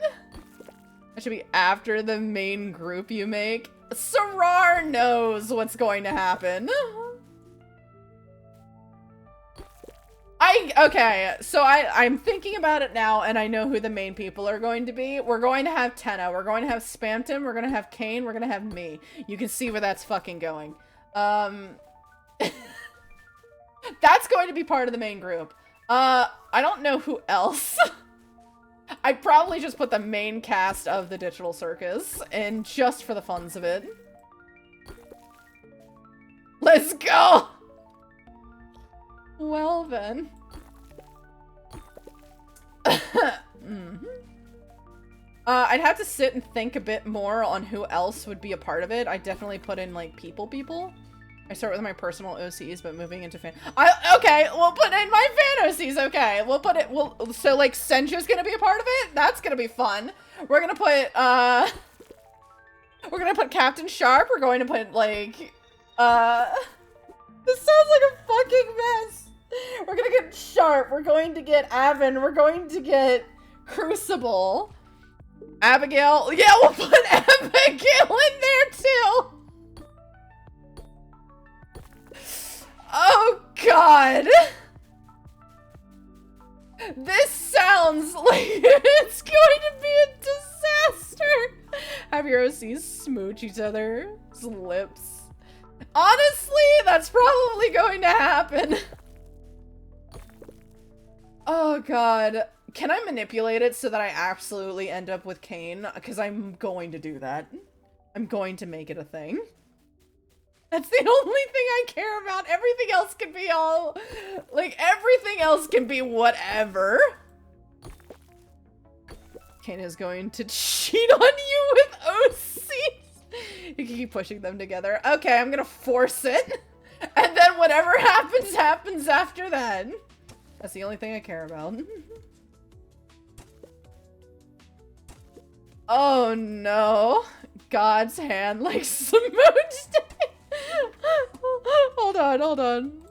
Speaker 1: That should be after the main group you make. Sarar knows what's going to happen. Okay, so I'm thinking about it now, and I know who the main people are going to be. We're going to have Tenna, we're going to have Spamton, we're going to have Kane, we're going to have me. You can see where that's fucking going. That's going to be part of the main group. I don't know who else. I'd probably just put the main cast of the Digital Circus in just for the funs of it. Let's go! Well then. I'd have to sit and think a bit more on who else would be a part of it. I definitely put in like people. I start with my personal OCs, but moving into fan. Okay, we'll put in my fan OCs. Okay, we'll put it. So like Senju's gonna be a part of it. That's gonna be fun. We're gonna put Captain Sharp. We're going to put like This sounds like a fucking mess. We're gonna get Sharp. We're going to get Avon. We're going to get Crucible. Abigail. Yeah, we'll put Abigail in there too. have your OCs smooch each other's lips. Honestly, that's probably going to happen. Oh god. Can I manipulate it so that I absolutely end up with Kane? Because I'm going to do that. I'm going to make it a thing. That's the only thing I care about. Everything else can be all... Like, everything else can be whatever. Kane is going to cheat on you with OCs. You can keep pushing them together. Okay, I'm gonna force it. And then whatever happens, happens after that. That's the only thing I care about. Oh no. God's hand like smooched. Hold on, hold on.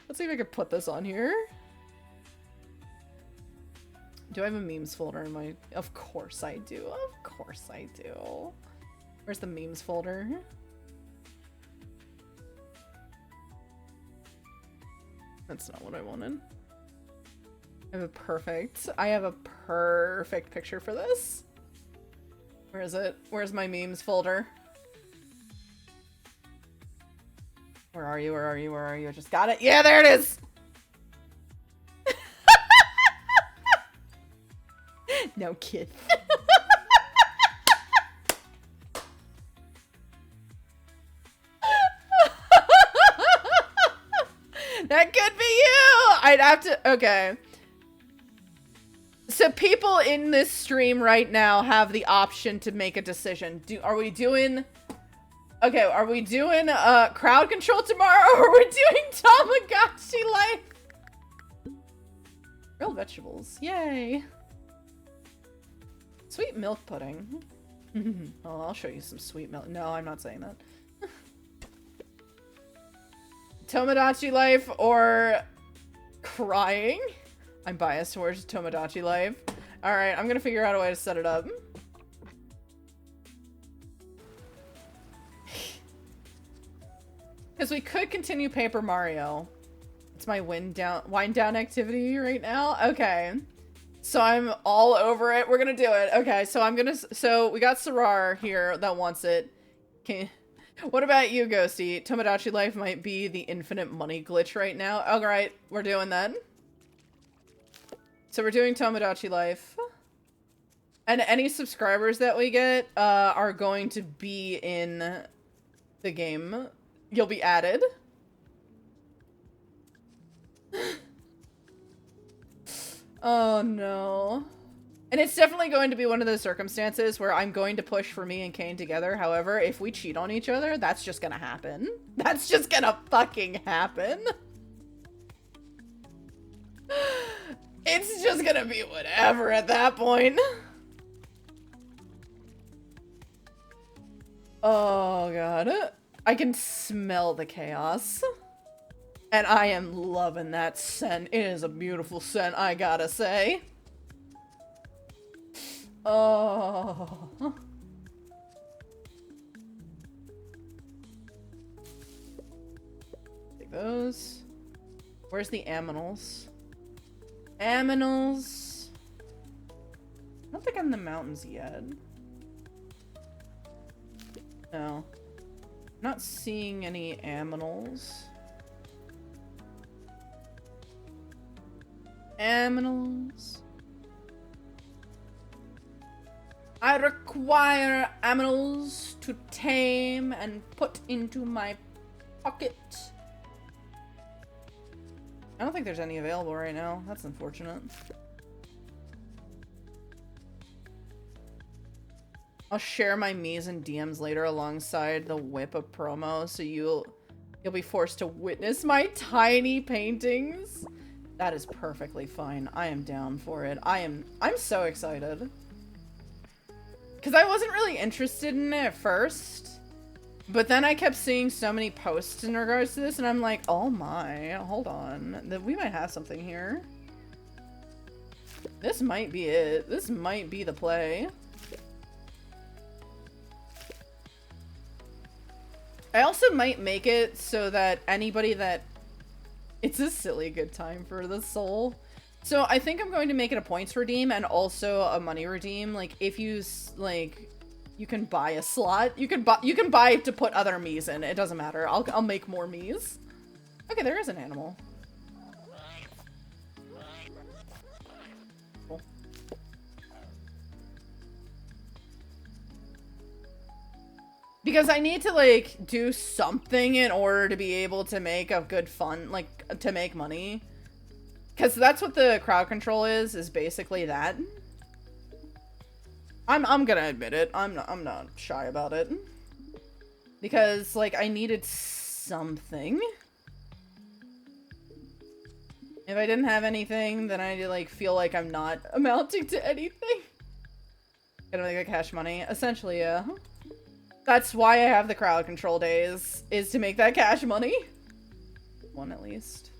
Speaker 1: Let's see if I can put this on here. Do I have a memes folder in my... Of course I do. Of course I do. Where's the memes folder? That's not what I wanted. I have a perfect picture for this. Where is it? Where's my memes folder? Where are you? Where are you? Where are you? I just got it. Yeah, there it is. No kid. That could be you. I'd have to. Okay. So people in this stream right now have the option to make a decision. Are we doing crowd control tomorrow, or are we doing Tamagotchi life? Real vegetables. Yay. Sweet milk pudding. Oh, I'll show you some sweet milk. No, I'm not saying that. Tomodachi life or crying? I'm biased towards Tomodachi life. Alright, I'm gonna figure out a way to set it up. Because we could continue Paper Mario. It's my wind down activity right now. Okay. So I'm all over it. We're gonna do it. Okay, so we got Sarar here that wants it. Okay. What about you, Ghosty? Tomodachi life might be the infinite money glitch right now. Alright, we're doing that. So we're doing Tomodachi life. And any subscribers that we get are going to be in the game. You'll be added. Oh no. And it's definitely going to be one of those circumstances where I'm going to push for me and Kane together. However, if we cheat on each other, that's just gonna happen. That's just gonna fucking happen. It's just gonna be whatever at that point. Oh god. I can smell the chaos. And I am loving that scent. It is a beautiful scent, I gotta say. Oh. Take those. Where's the aminals? Aminals. I don't think I'm in the mountains yet. No. I'm not seeing any aminals. Aminals. I require aminals to tame and put into my pocket. I don't think there's any available right now. That's unfortunate. I'll share my Mies and DMs later alongside the whip of promos, so you'll be forced to witness my tiny paintings. That is perfectly fine. I am down for it. I'm so excited. Because I wasn't really interested in it at first. But then I kept seeing so many posts in regards to this, and I'm like, oh my, hold on. We might have something here. This might be it. This might be the play. I also might make it so that anybody that It's a silly good time for the soul. So I think I'm going to make it a points redeem and also a money redeem. Like if you like, you can buy a slot. You can buy to put other Miis in. It doesn't matter. I'll make more Miis. Okay, there is an animal. Cool. Because I need to like do something in order to be able to make a good fun, like to make money. Because that's what the crowd control is basically that. I'm gonna admit it. I'm not shy about it. Because, like, I needed something. If I didn't have anything, then I, like, feel like I'm not amounting to anything. Gonna make a cash money. Essentially, yeah. That's why I have the crowd control days, is to make that cash money. One at least.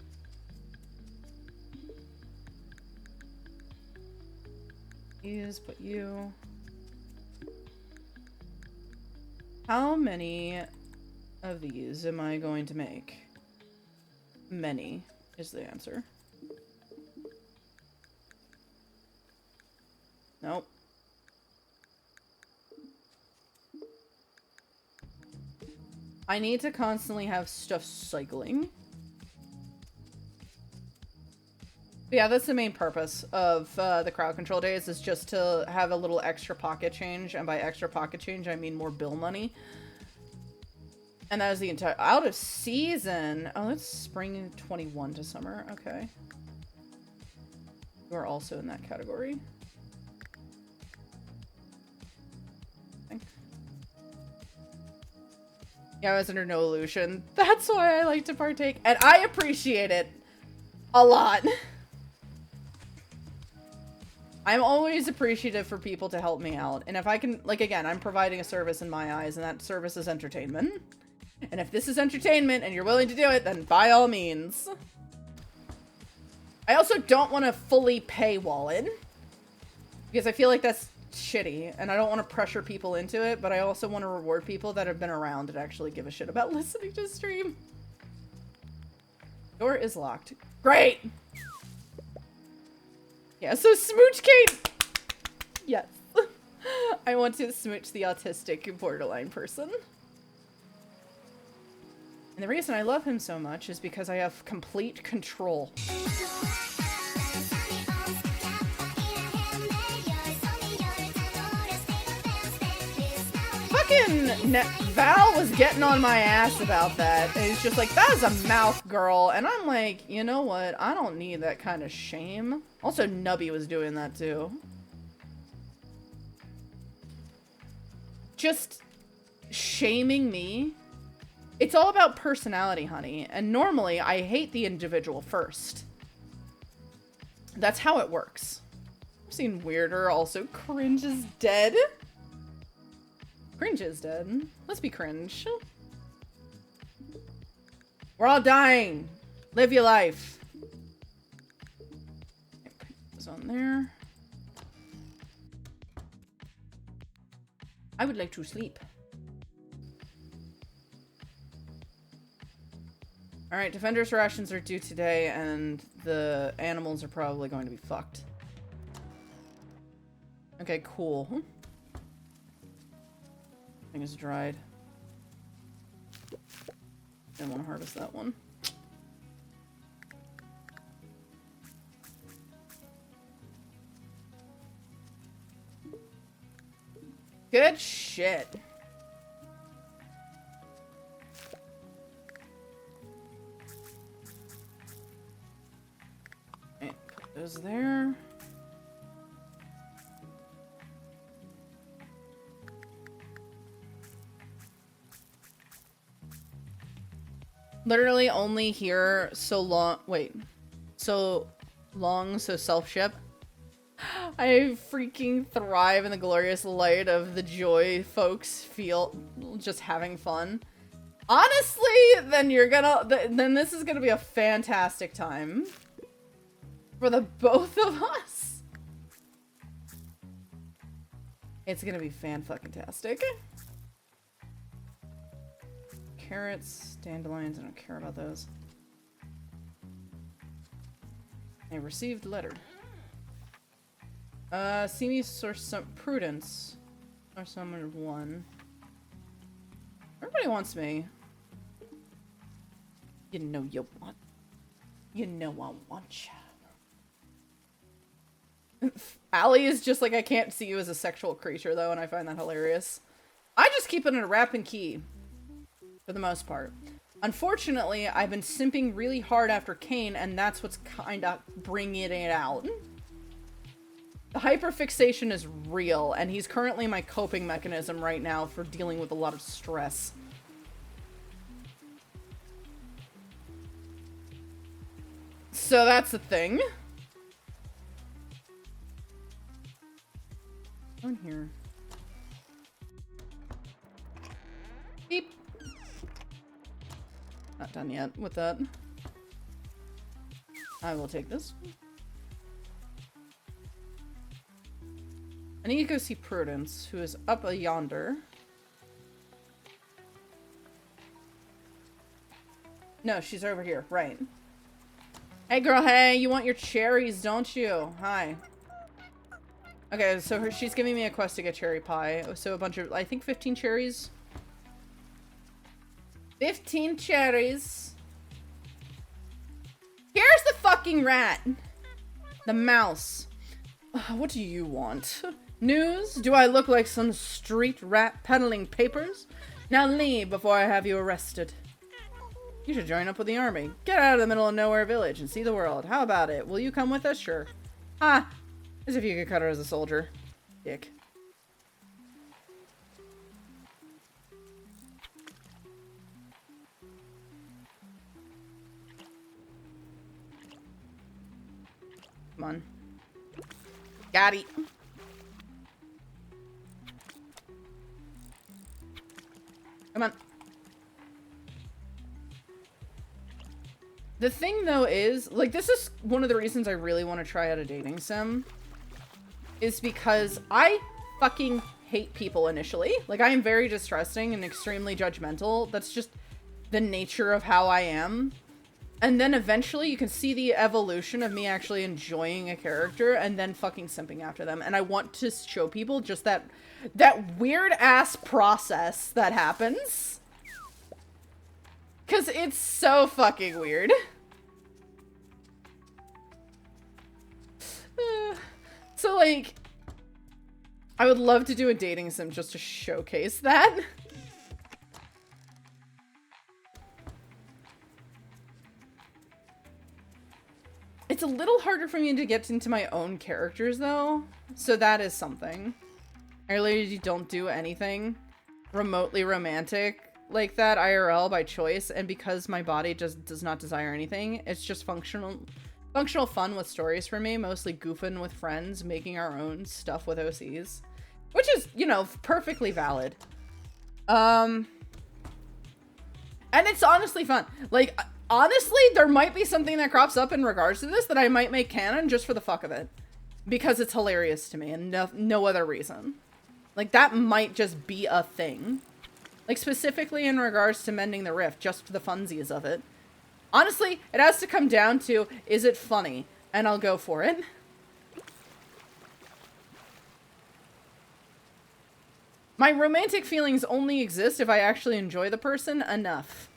Speaker 1: Use, put you. How many of these am I going to make? Many is the answer. Nope. I need to constantly have stuff cycling. But yeah, that's the main purpose of the crowd control days, is just to have a little extra pocket change. And by extra pocket change, I mean more bill money. And that is the entire... Out of season! Oh, that's spring 21 to summer. Okay. You are also in that category. Yeah, I was under no illusion. That's why I like to partake. And I appreciate it a lot. I'm always appreciative for people to help me out. And if I can, like, again, I'm providing a service in my eyes, and that service is entertainment. And if this is entertainment and you're willing to do it, then by all means. I also don't want to fully paywall it, because I feel like that's shitty, and I don't want to pressure people into it, but I also want to reward people that have been around and actually give a shit about listening to stream. Door is locked. Great! Yeah, so smooch Kate! Yes. I want to smooch the autistic borderline person. And the reason I love him so much is because I have complete control. Fucking Val was getting on my ass about that. And he's just like, that is a mouth, girl. And I'm like, you know what? I don't need that kind of shame. Also, Nubby was doing that too. Just shaming me. It's all about personality, honey. And normally, I hate the individual first. That's how it works. I've seen weirder. Also, cringe is dead. Cringe is dead. Let's be cringe. We're all dying. Live your life. Put this on there. I would like to sleep. Alright, Defender's rations are due today, and the animals are probably going to be fucked. Okay, cool. Thing is dried. Didn't want to harvest that one. Good shit. Right, put those there. Literally only here so long. Wait. So long, so self-ship. I freaking thrive in the glorious light of the joy folks feel just having fun. Honestly, then you're gonna, then this is gonna be a fantastic time for the both of us. It's gonna be fan-fucking-tastic. Carrots, dandelions, I don't care about those. I received letter. See me source some prudence. Or someone one. Everybody wants me. You know you want. You know I want you. Allie is just like, I can't see you as a sexual creature though, and I find that hilarious. I just keep it in a wrap and key. For the most part. Unfortunately, I've been simping really hard after Kane, and that's what's kinda bringing it out. The hyperfixation is real, and he's currently my coping mechanism right now for dealing with a lot of stress. So that's the thing. On here. Beep. Not done yet with that. I will take this. I need to go see Prudence, who is up yonder. No, she's over here. Right. Hey, girl. Hey, you want your cherries, don't you? Hi. Okay, so she's giving me a quest to get cherry pie. So a bunch of, I think 15 cherries. 15 cherries. Here's the fucking rat. The mouse. What do you want? News? Do I look like some street rat peddling papers? Now leave before I have you arrested. You should join up with the army. Get out of the middle of nowhere village and see the world. How about it? Will you come with us? Sure. Ah, as if you could cut her as a soldier. Dick. Come on. Got it. Come on. The thing, though, is, like, this is one of the reasons I really want to try out a dating sim. Is because I fucking hate people initially. Like, I am very distrusting and extremely judgmental. That's just the nature of how I am. And then eventually you can see the evolution of me actually enjoying a character and then fucking simping after them. And I want to show people just that weird ass process that happens. 'Cause it's so fucking weird. So like, I would love to do a dating sim just to showcase that. It's a little harder for me to get into my own characters, though. So that is something. I really don't do anything remotely romantic like that IRL by choice. And because my body just does not desire anything, it's just functional fun with stories for me. Mostly goofing with friends, making our own stuff with OCs. Which is, you know, perfectly valid. And it's honestly fun. Like, honestly, there might be something that crops up in regards to this that I might make canon just for the fuck of it. Because it's hilarious to me and no other reason. Like, that might just be a thing. Like, specifically in regards to mending the rift, just for the funsies of it. Honestly, it has to come down to, is it funny? And I'll go for it. My romantic feelings only exist if I actually enjoy the person enough.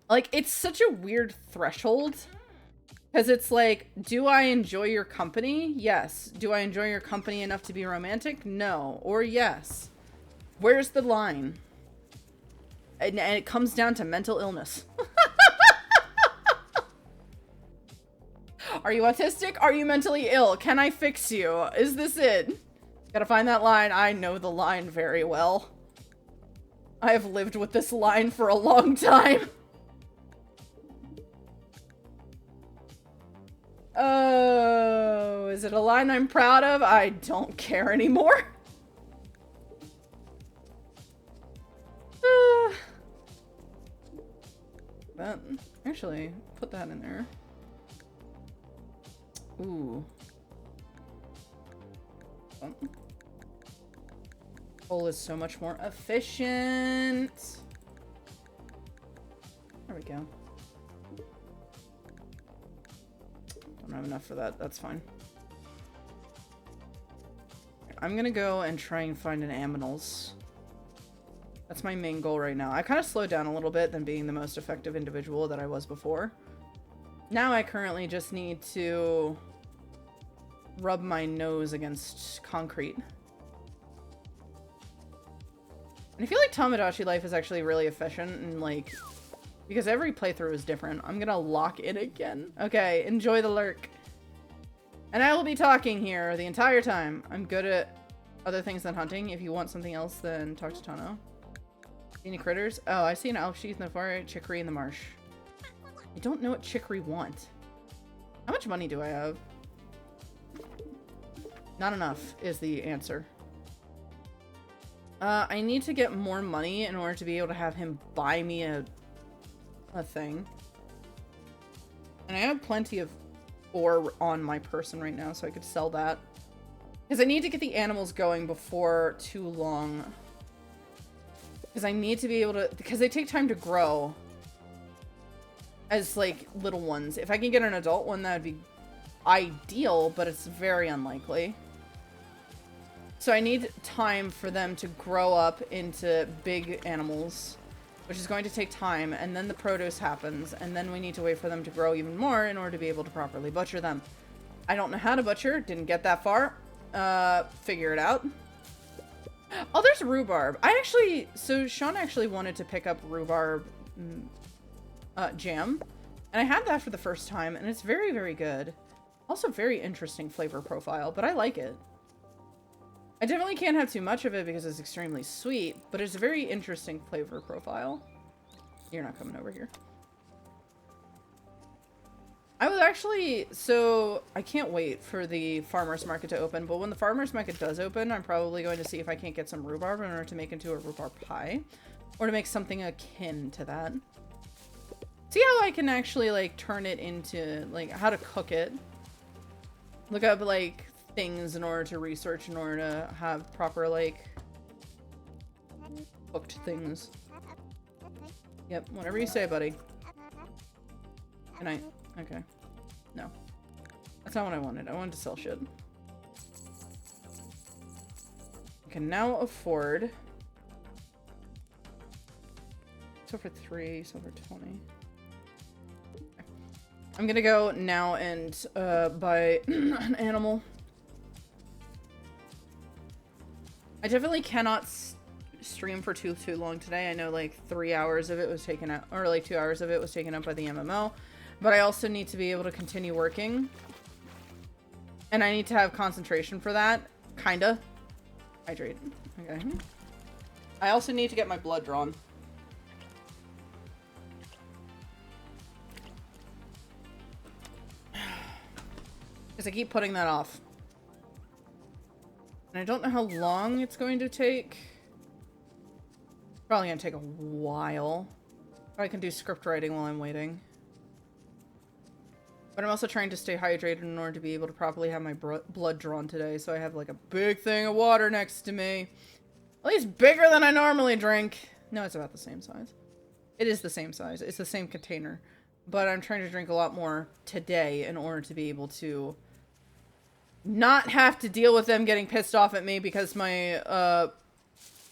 Speaker 1: Like, it's such a weird threshold. Because it's like, do I enjoy your company? Yes. Do I enjoy your company enough to be romantic? No. Or yes. Where's the line? And it comes down to mental illness. Are you autistic? Are you mentally ill? Can I fix you? Is this it? Gotta find that line. I know the line very well. I have lived with this line for a long time. Oh, is it a line I'm proud of? I don't care anymore. But, actually, put that in there. Ooh. Oh. Coal is so much more efficient. There we go. Don't don't have enough for that. That's fine. I'm gonna go and try and find an aminals. That's my main goal right now. I kind of slowed down a little bit than being the most effective individual that I was before. Now I currently just need to rub my nose against concrete. And I feel like Tomodachi Life is actually really efficient and like, because every playthrough is different. I'm gonna lock in again. Okay, enjoy the lurk. And I will be talking here the entire time. I'm good at other things than hunting. If you want something else, then talk to Tano. Any critters? Oh, I see an elf sheath in the forest, chicory in the marsh. I don't know what chicory want. How much money do I have? Not enough is the answer. I need to get more money in order to be able to have him buy me a thing. And I have plenty of ore on my person right now, so I could sell that. Because I need to get the animals going before too long. Because I need to be able to... Because they take time to grow. As, like, little ones. If I can get an adult one, that would be ideal, but it's very unlikely. So I need time for them to grow up into big animals, which is going to take time, and then the produce happens, and then we need to wait for them to grow even more in order to be able to properly butcher them. I don't know how to butcher, didn't get that far. Figure it out. Oh, there's rhubarb. So Sean actually wanted to pick up rhubarb jam, and I had that for the first time, and it's very, very good. Also very interesting flavor profile, but I like it. I definitely can't have too much of it because it's extremely sweet, but it's a very interesting flavor profile. You're not coming over here. I was actually, so I can't wait for the farmer's market to open, but when the farmer's market does open, I'm probably going to see if I can't get some rhubarb in order to make into a rhubarb pie, or to make something akin to that. See how I can actually, like, turn it into, like, how to cook it. Look up, like, things in order to research, in order to have proper, like, cooked things. Yep, whatever you say, buddy. Good night. Okay. No. That's not what I wanted. I wanted to sell shit. I can now afford... So for 3, so for 20. Okay. I'm gonna go now and buy an animal. I definitely cannot stream for too long today. I know like 3 hours of it was taken out, or like 2 hours of it was taken up by the MMO. But I also need to be able to continue working. And I need to have concentration for that. Kinda. Hydrate. Okay. I also need to get my blood drawn. Because I keep putting that off. And I don't know how long it's going to take. Probably gonna take a while. But I can do script writing while I'm waiting. But I'm also trying to stay hydrated in order to be able to properly have my blood drawn today. So I have like a big thing of water next to me. At least bigger than I normally drink. No, it's about the same size. It is the same size. It's the same container. But I'm trying to drink a lot more today in order to be able to not have to deal with them getting pissed off at me because my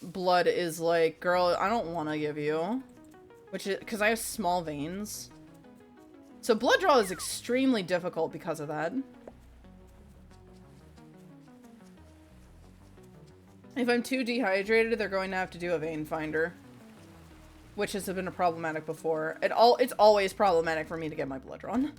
Speaker 1: blood is like, girl, I don't want to give you. Which is because I have small veins. So blood draw is extremely difficult because of that. If I'm too dehydrated, they're going to have to do a vein finder. Which has been a problematic before. It's always problematic for me to get my blood drawn.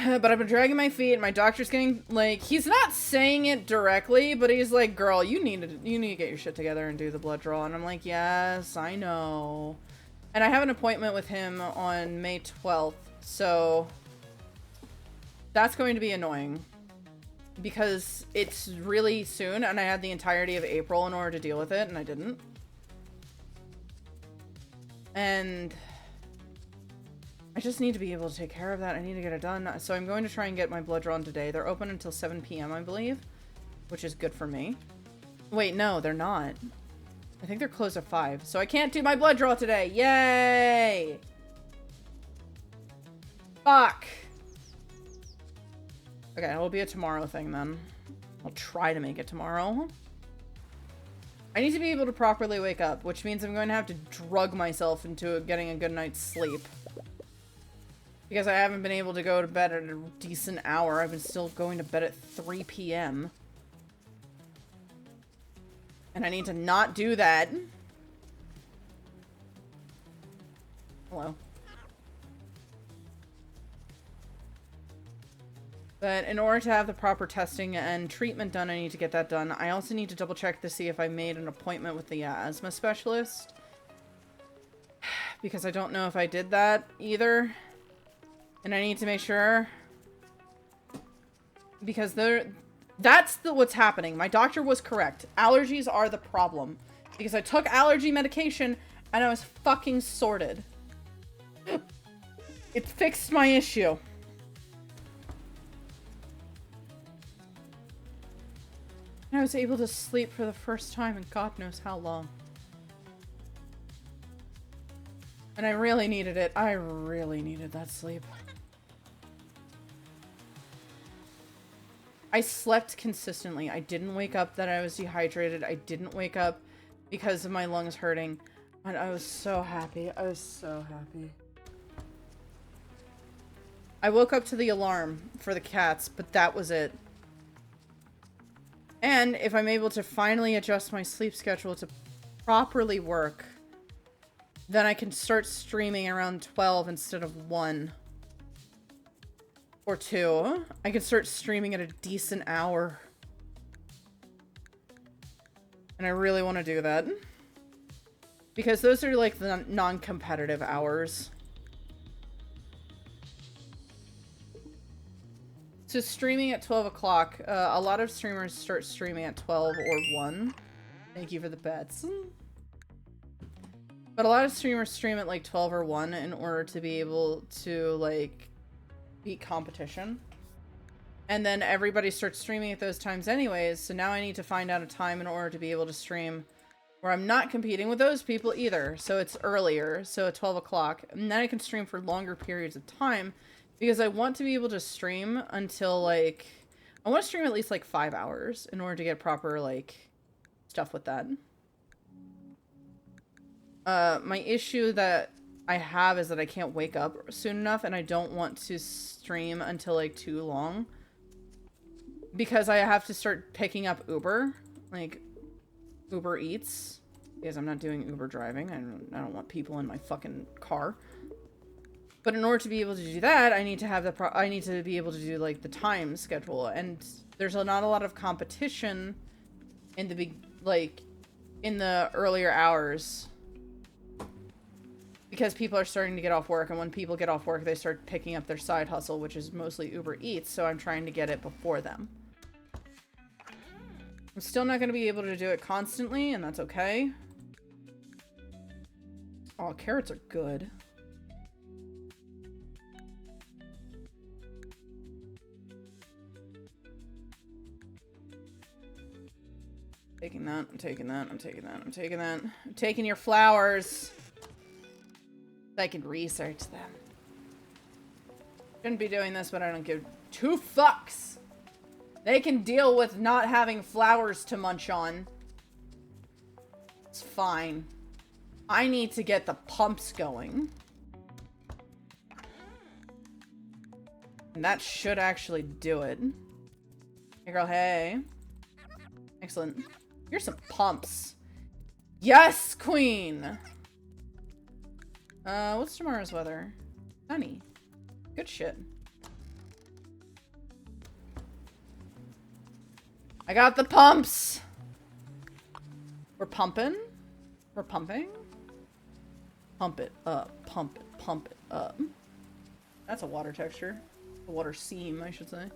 Speaker 1: But I've been dragging my feet, and my doctor's getting, like, he's not saying it directly, but he's like, girl, you need to get your shit together and do the blood draw. And I'm like, yes, I know. And I have an appointment with him on May 12th, so that's going to be annoying. Because it's really soon, and I had the entirety of April in order to deal with it, and I didn't. And I just need to be able to take care of that. I need to get it done. So I'm going to try and get my blood drawn today. They're open until 7 p.m., I believe, which is good for me. Wait, no, they're not. I think they're closed at 5, so I can't do my blood draw today. Yay! Fuck! Okay, it'll be a tomorrow thing then. I'll try to make it tomorrow. I need to be able to properly wake up, which means I'm going to have to drug myself into getting a good night's sleep. Because I haven't been able to go to bed at a decent hour. I've been still going to bed at 3 p.m. And I need to not do that. Hello. But in order to have the proper testing and treatment done, I need to get that done. I also need to double check to see if I made an appointment with the asthma specialist. Because I don't know if I did that either. And I need to make sure. Because that's what's happening. My doctor was correct. Allergies are the problem. Because I took allergy medication and I was fucking sorted. It fixed my issue. I was able to sleep for the first time in God knows how long. And I really needed it. I really needed that sleep. I slept consistently. I didn't wake up that I was dehydrated. I didn't wake up because of my lungs hurting. And I was so happy. I was so happy. I woke up to the alarm for the cats, but that was it. And if I'm able to finally adjust my sleep schedule to properly work, then I can start streaming around 12 instead of 1. Or 2. I can start streaming at a decent hour. And I really want to do that. Because those are like the non-competitive hours. So streaming at 12 o'clock, a lot of streamers start streaming at 12 or 1. Thank you for the bets. But a lot of streamers stream at like 12 or 1 in order to be able to like beat competition. And then everybody starts streaming at those times anyways, so now I need to find out a time in order to be able to stream where I'm not competing with those people either. So it's earlier, so at 12 o'clock. And then I can stream for longer periods of time. Because I want to be able to stream until, like... I want to stream at least, like, 5 hours in order to get proper, like, stuff with that. My issue that I have is that I can't wake up soon enough, and I don't want to stream until, like, too long. Because I have to start picking up Uber. Like, Uber Eats. Because I'm not doing Uber driving. I don't want people in my fucking car. But in order to be able to do that, I need to have I need to be able to do like the time schedule, and there's not a lot of competition in the in the earlier hours because people are starting to get off work, and when people get off work, they start picking up their side hustle, which is mostly Uber Eats. So I'm trying to get it before them. I'm still not going to be able to do it constantly, and that's okay. Oh, carrots are good. Taking that, I'm taking that, I'm taking that, I'm taking that. I'm taking your flowers. I can research them. Shouldn't be doing this, but I don't give 2 fucks. They can deal with not having flowers to munch on. It's fine. I need to get the pumps going. And that should actually do it. Hey girl, hey. Excellent. Here's some pumps. Yes, queen! What's tomorrow's weather? Sunny. Good shit. I got the pumps! We're pumping? We're pumping? Pump it up, pump it up. That's a water texture. A water seam, I should say.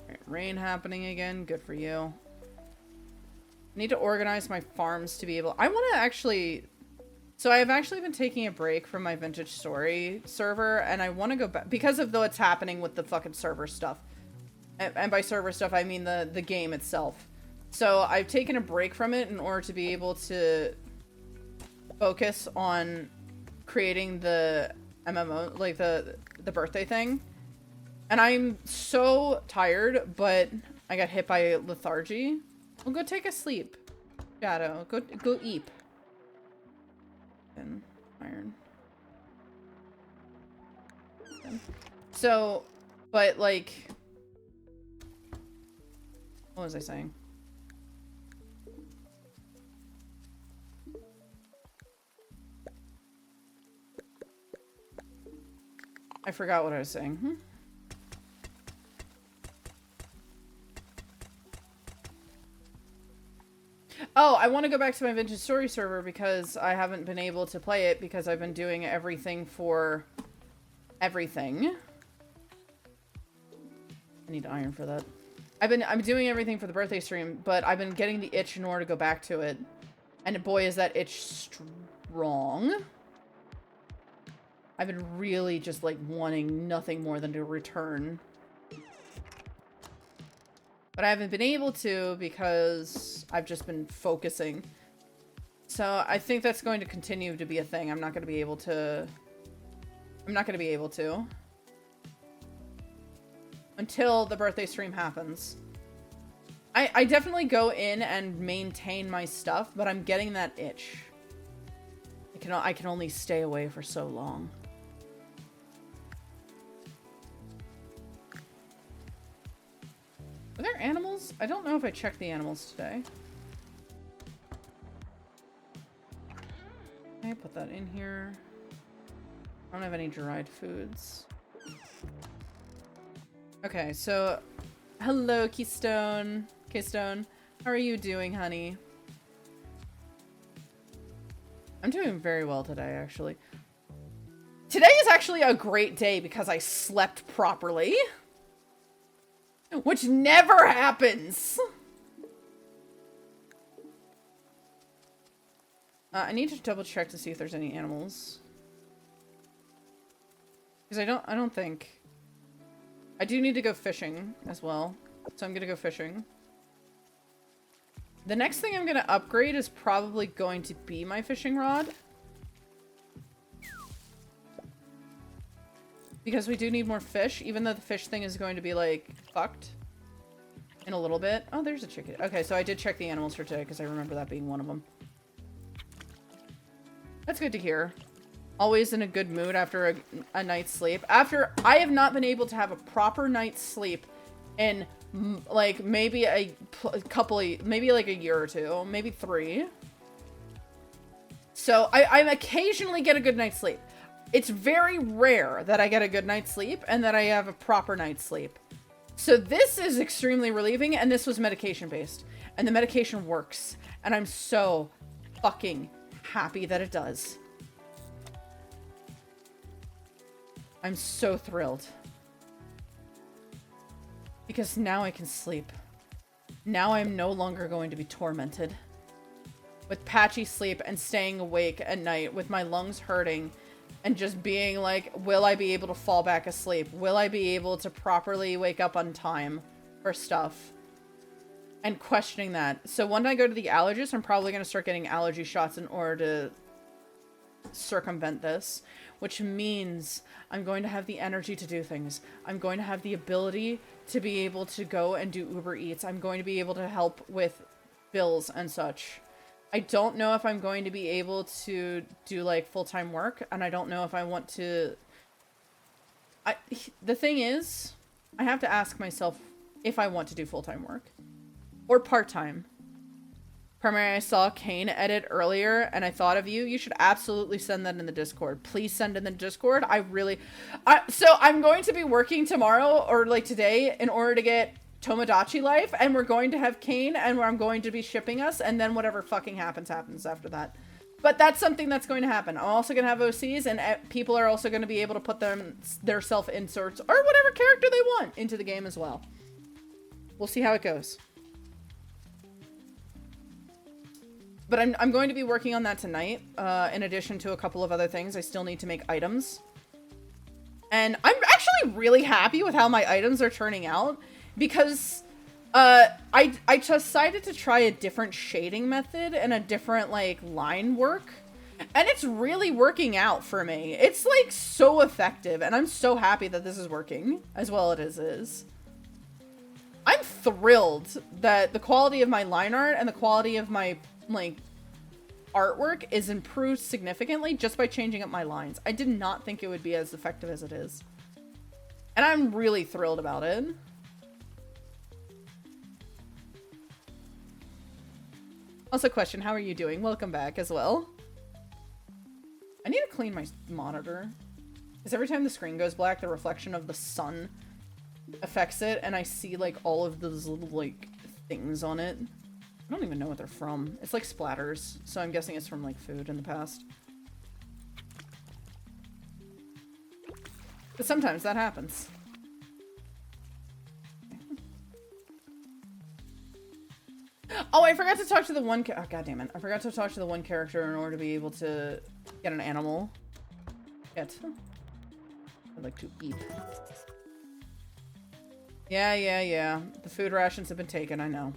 Speaker 1: Alright, rain happening again. Good for you. I need to organize my farms to be able... I want to actually... So I've actually been taking a break from my Vintage Story server, and I want to go back... Because of what's happening with the fucking server stuff. And by server stuff, I mean the game itself. So I've taken a break from it in order to be able to focus on creating the MMO, like the birthday thing. And I'm so tired, but I got hit by lethargy. Well, go take a sleep. Shadow, go eat. And iron. So, but like, what was I saying? I forgot what I was saying. Oh, I want to go back to my Vintage Story server because I haven't been able to play it because I've been doing everything for everything. I need iron for that. I'm doing everything for the birthday stream, but I've been getting the itch in order to go back to it. And boy, is that itch strong. I've been really just like wanting nothing more than to return. But I haven't been able to because I've just been focusing. So I think that's going to continue to be a thing. I'm not going to be able to until the birthday stream happens. I definitely go in and maintain my stuff, but I'm getting that itch. I can only stay away for so long. Are there animals? I don't know if I checked the animals today. Okay, put that in here. I don't have any dried foods. Okay, so hello, Keystone. Keystone, how are you doing, honey? I'm doing very well today, actually. Today is actually a great day because I slept properly. Which never happens. I need to double check to see if there's any animals. Because I don't think. I do need to go fishing as well. So I'm gonna go fishing. The next thing I'm gonna upgrade is probably going to be my fishing rod. Because we do need more fish, even though the fish thing is going to be, like, fucked in a little bit. Oh, there's a chicken. Okay, so I did check the animals for today, because I remember that being one of them. That's good to hear. Always in a good mood after a night's sleep. After I have not been able to have a proper night's sleep in, like, maybe a couple of, maybe like a year or two, maybe 3. So I occasionally get a good night's sleep. It's very rare that I get a good night's sleep and that I have a proper night's sleep. So this is extremely relieving, and this was medication based. And the medication works. And I'm so fucking happy that it does. I'm so thrilled. Because now I can sleep. Now I'm no longer going to be tormented with patchy sleep and staying awake at night with my lungs hurting. And just being like, will I be able to fall back asleep? Will I be able to properly wake up on time for stuff? And questioning that. So when I go to the allergist, I'm probably going to start getting allergy shots in order to circumvent this. Which means I'm going to have the energy to do things. I'm going to have the ability to be able to go and do Uber Eats. I'm going to be able to help with bills and such. I don't know if I'm going to be able to do, like, full-time work, and I don't know if I want to... The thing is, I have to ask myself if I want to do full-time work. Or part-time. Primarily, I saw Kane edit earlier, and I thought of you. You should absolutely send that in the Discord. Please send in the Discord. So I'm going to be working tomorrow, or, like, today, in order to get Tomodachi Life, and we're going to have Kane, and I'm going to be shipping us, and then whatever fucking happens after that. But that's something that's going to happen. I'm also going to have OCs, and people are also going to be able to put their self-inserts, or whatever character they want, into the game as well. We'll see how it goes. But I'm going to be working on that tonight, in addition to a couple of other things. I still need to make items. And I'm actually really happy with how my items are turning out. Because I decided to try a different shading method and a different, like, line work. And it's really working out for me. It's, like, so effective. And I'm so happy that this is working as well as it is. I'm thrilled that the quality of my line art and the quality of my, like, artwork is improved significantly just by changing up my lines. I did not think it would be as effective as it is. And I'm really thrilled about it. Also, question, how are you doing? Welcome back as well. I need to clean my monitor. Because every time the screen goes black, the reflection of the sun affects it, and I see, like, all of those little, like, things on it. I don't even know what they're from. It's like splatters, so I'm guessing it's from, like, food in the past. But sometimes that happens. Oh, I forgot to talk to the one oh, God damn it. I forgot to talk to the one character in order to be able to get an animal. I'd like to eat. Yeah. The food rations have been taken, I know.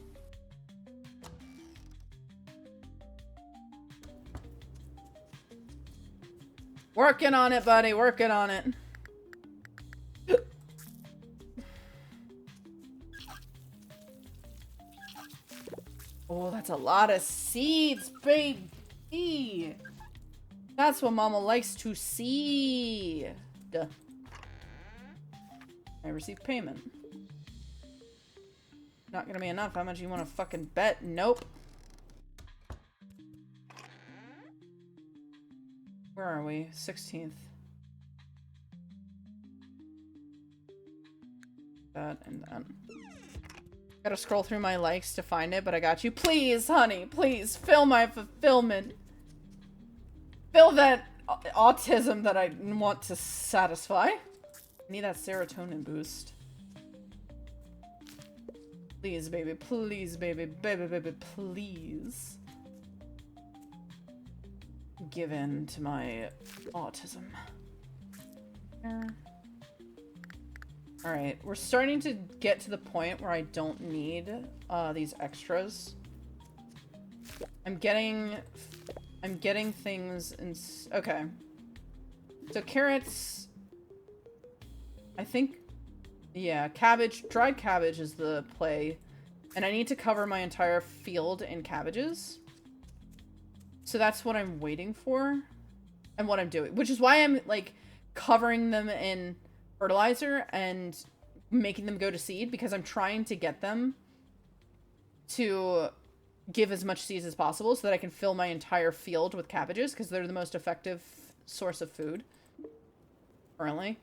Speaker 1: Working on it, buddy. Working on it. Oh, that's a lot of seeds, baby. That's what Mama likes to see. Duh. I received payment. Not gonna be enough. How much you want to fucking bet? Nope. Where are we? 16th. That and that. Gotta scroll through my likes to find it, but I got you. Please, honey, please, fill my fulfillment. Fill that autism that I want to satisfy. I need that serotonin boost. Please, baby, please, baby, baby, please. Give in to my autism. Alright, we're starting to get to the point where I don't need these extras. I'm getting things in... Okay. So carrots... I think... Yeah, cabbage. Dried cabbage is the play. And I need to cover my entire field in cabbages. So that's what I'm waiting for. And what I'm doing. Which is why I'm, like, covering them in fertilizer and making them go to seed. Because I'm trying to get them to give as much seeds as possible so that I can fill my entire field with cabbages. Because they're the most effective source of food. Currently.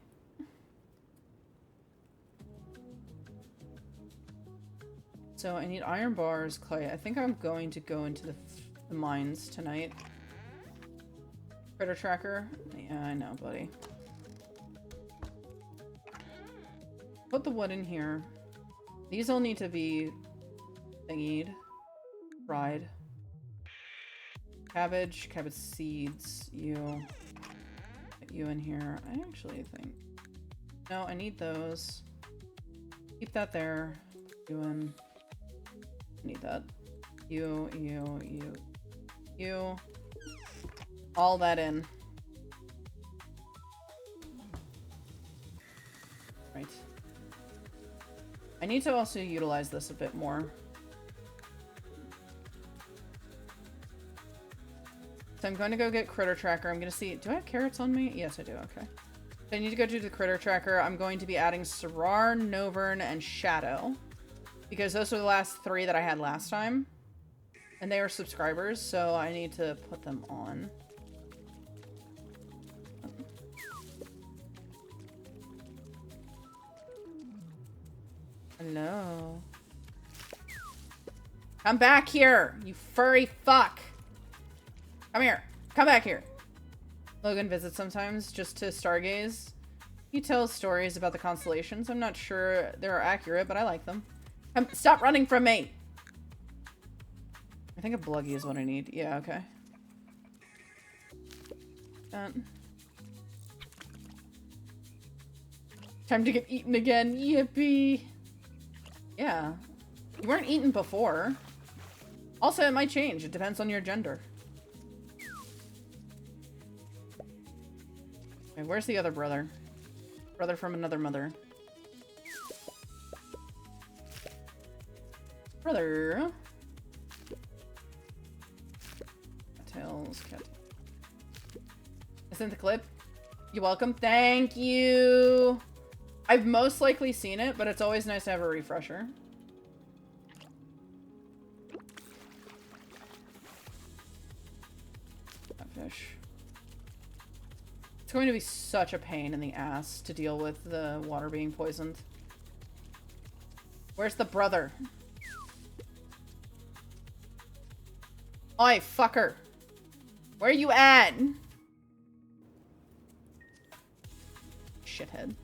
Speaker 1: So I need iron bars, clay. I think I'm going to go into the mines tonight. Critter tracker. Yeah, I know, buddy. Put the wood in here. These all need to be thingied. Fried. Cabbage, cabbage seeds, you. Put you in here. I actually think... No, I need those. Keep that there. You in. Need that. You. All that in. Right. I need to also utilize this a bit more. So I'm going to go get Critter Tracker. I'm going to see... Do I have carrots on me? Yes, I do. Okay. So I need to go do the Critter Tracker. I'm going to be adding Sarar, Novern, and Shadow. Because those are the last 3 that I had last time. And they were subscribers, so I need to put them on. Hello. Come back here, you furry fuck. Come here. Come back here. Logan visits sometimes just to stargaze. He tells stories about the constellations. I'm not sure they're accurate, but I like them. Stop running from me! I think a bluggy is what I need. Yeah, okay. Time to get eaten again. Yippee! Yeah. You weren't eaten before. Also, it might change. It depends on your gender. Okay, where's the other brother? Brother from another mother. Brother. Tails, cat. Isn't the clip? You're welcome. Thank you. I've most likely seen it, but it's always nice to have a refresher. That fish. It's going to be such a pain in the ass to deal with the water being poisoned. Where's the brother? Oi, fucker. Where you at? Shithead.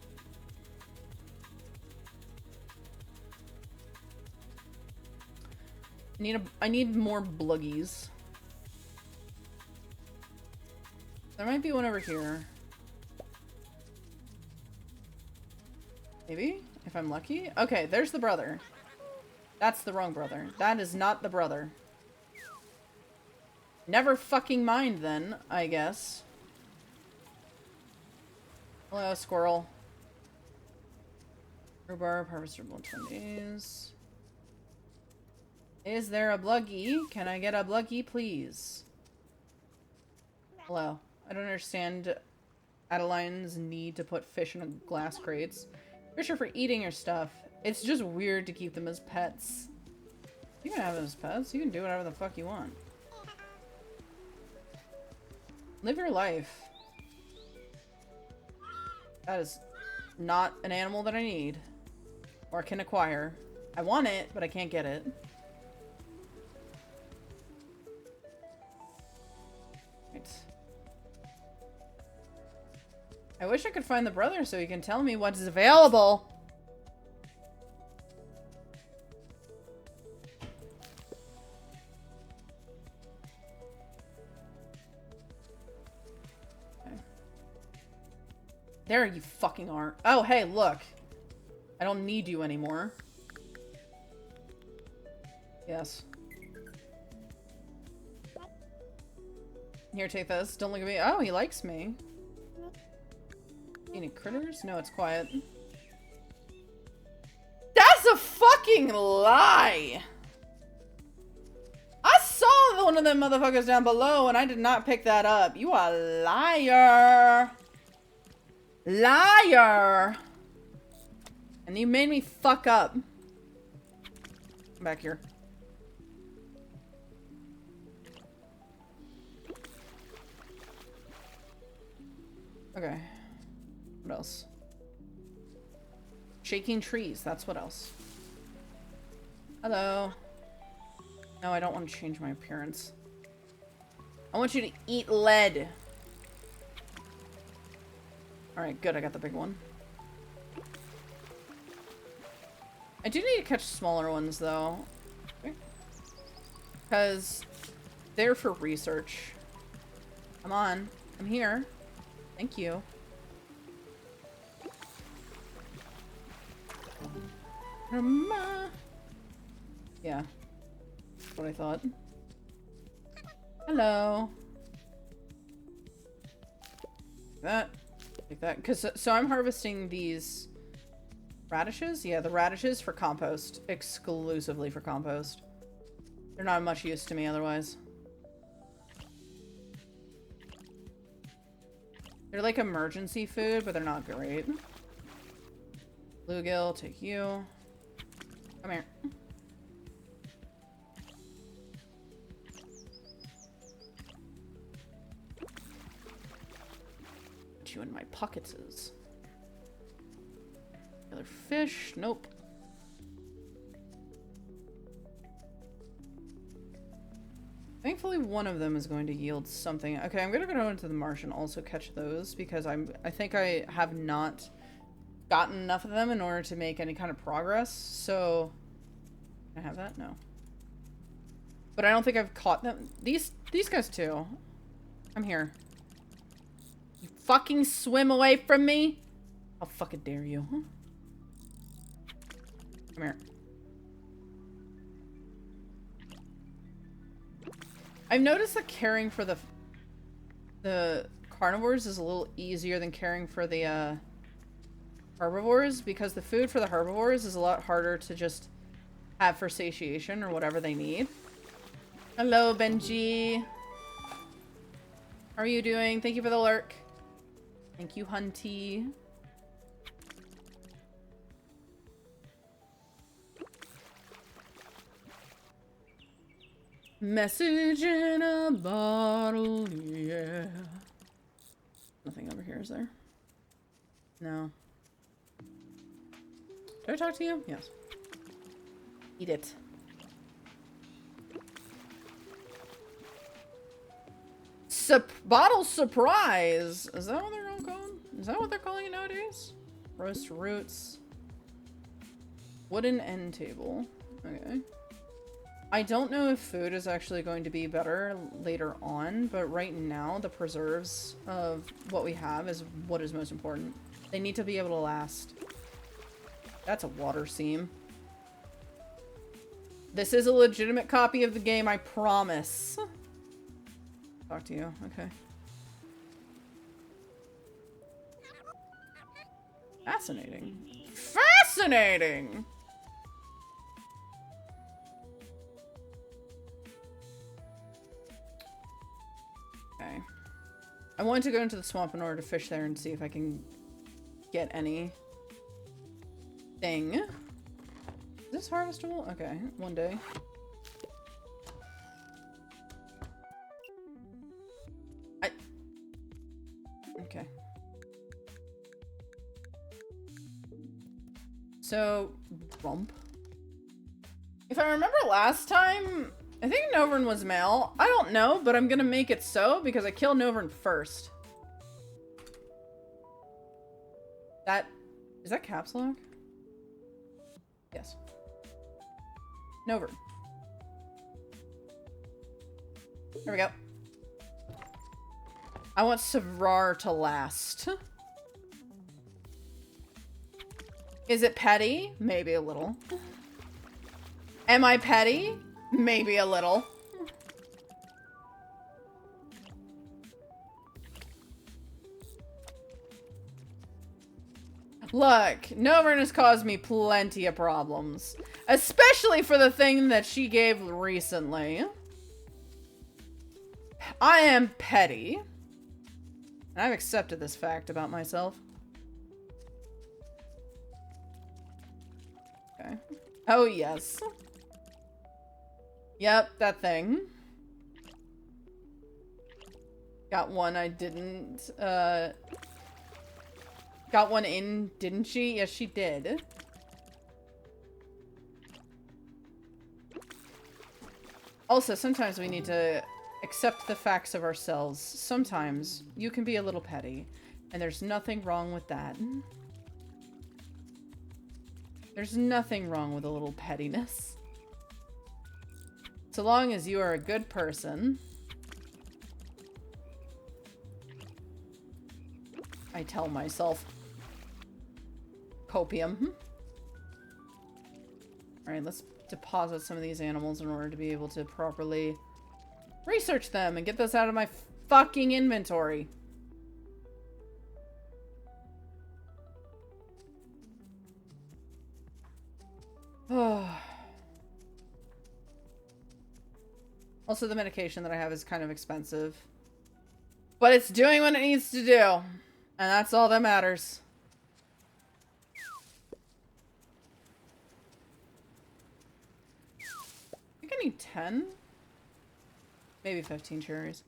Speaker 1: I need more bluggies. There might be one over here. Maybe? If I'm lucky? Okay, there's the brother. That's the wrong brother. That is not the brother. Never fucking mind then, I guess. Hello, squirrel. Rhubarb, harvestable 20s. Is there a bluggy? Can I get a bluggy, please? Hello. I don't understand Adeline's need to put fish in glass crates. Fish are for eating your stuff. It's just weird to keep them as pets. You can have them as pets. You can do whatever the fuck you want. Live your life. That is not an animal that I need. Or can acquire. I want it, but I can't get it. Right. I wish I could find the brother so he can tell me what's available. There you fucking are. Oh, hey, look. I don't need you anymore. Yes. Here, take this. Don't look at me. Oh, he likes me. Any critters? No, it's quiet. That's a fucking lie! I saw one of them motherfuckers down below and I did not pick that up. You are a liar. Liar! And you made me fuck up. Come back here. Okay. What else? Shaking trees. That's what else. Hello. No, I don't want to change my appearance. I want you to eat lead. Alright, good. I got the big one. I do need to catch smaller ones, though. Because they're for research. Come on. I'm here. Thank you. Yeah. That's what I thought. Hello. That. Like that. Because, so I'm harvesting these radishes? Yeah, the radishes for compost. Exclusively for compost. They're not much use to me otherwise. They're like emergency food, but they're not great. Bluegill, take you. Come here. Put you in my pockets. Another fish. Nope. Thankfully, one of them is going to yield something. Okay, I'm gonna go into the marsh and also catch those because I think I have not gotten enough of them in order to make any kind of progress. So, can I have that? No. But I don't think I've caught them. These guys too. I'm here. You fucking swim away from me? How fucking dare you? Huh? Come here. I've noticed that caring for the carnivores is a little easier than caring for the herbivores, because the food for the herbivores is a lot harder to just have for satiation or whatever they need. Hello, Benji. How are you doing? Thank you for the lurk. Thank you, Hunty. Message in a bottle, yeah. Nothing over here, is there? No. Did I talk to you? Yes. Eat it. Bottle surprise! Is that what they're all calling? Is that what they're calling it nowadays? Roast roots. Wooden end table. Okay. I don't know if food is actually going to be better later on, but right now the preserves of what we have is what is most important. They need to be able to last. That's a water seam. This is a legitimate copy of the game, I promise. Talk to you, okay. Fascinating. Fascinating! Okay. I wanted to go into the swamp in order to fish there and see if I can get any thing. Is this harvestable? Okay, one day. Okay. So, rump. If I remember last time, I think Novern was male. I don't know, but I'm gonna make it so because I killed Novern first. Is that caps lock? Yes. Novern. There we go. I want Savrar to last. Is it petty? Maybe a little. Am I petty? Maybe a little. Look, Novern has caused me plenty of problems. Especially for the thing that she gave recently. I am petty. And I've accepted this fact about myself. Okay. Oh, yes. Yep, that thing. Got one I didn't, got one in, didn't she? Yes, she did. Also, sometimes we need to accept the facts of ourselves. Sometimes you can be a little petty, and there's nothing wrong with that. There's nothing wrong with a little pettiness. So long as you are a good person. I tell myself. Copium. Alright, let's deposit some of these animals in order to be able to properly research them and get this out of my fucking inventory. Also, the medication that I have is kind of expensive. But it's doing what it needs to do. And that's all that matters. I think I need 10? Maybe 15 cherries.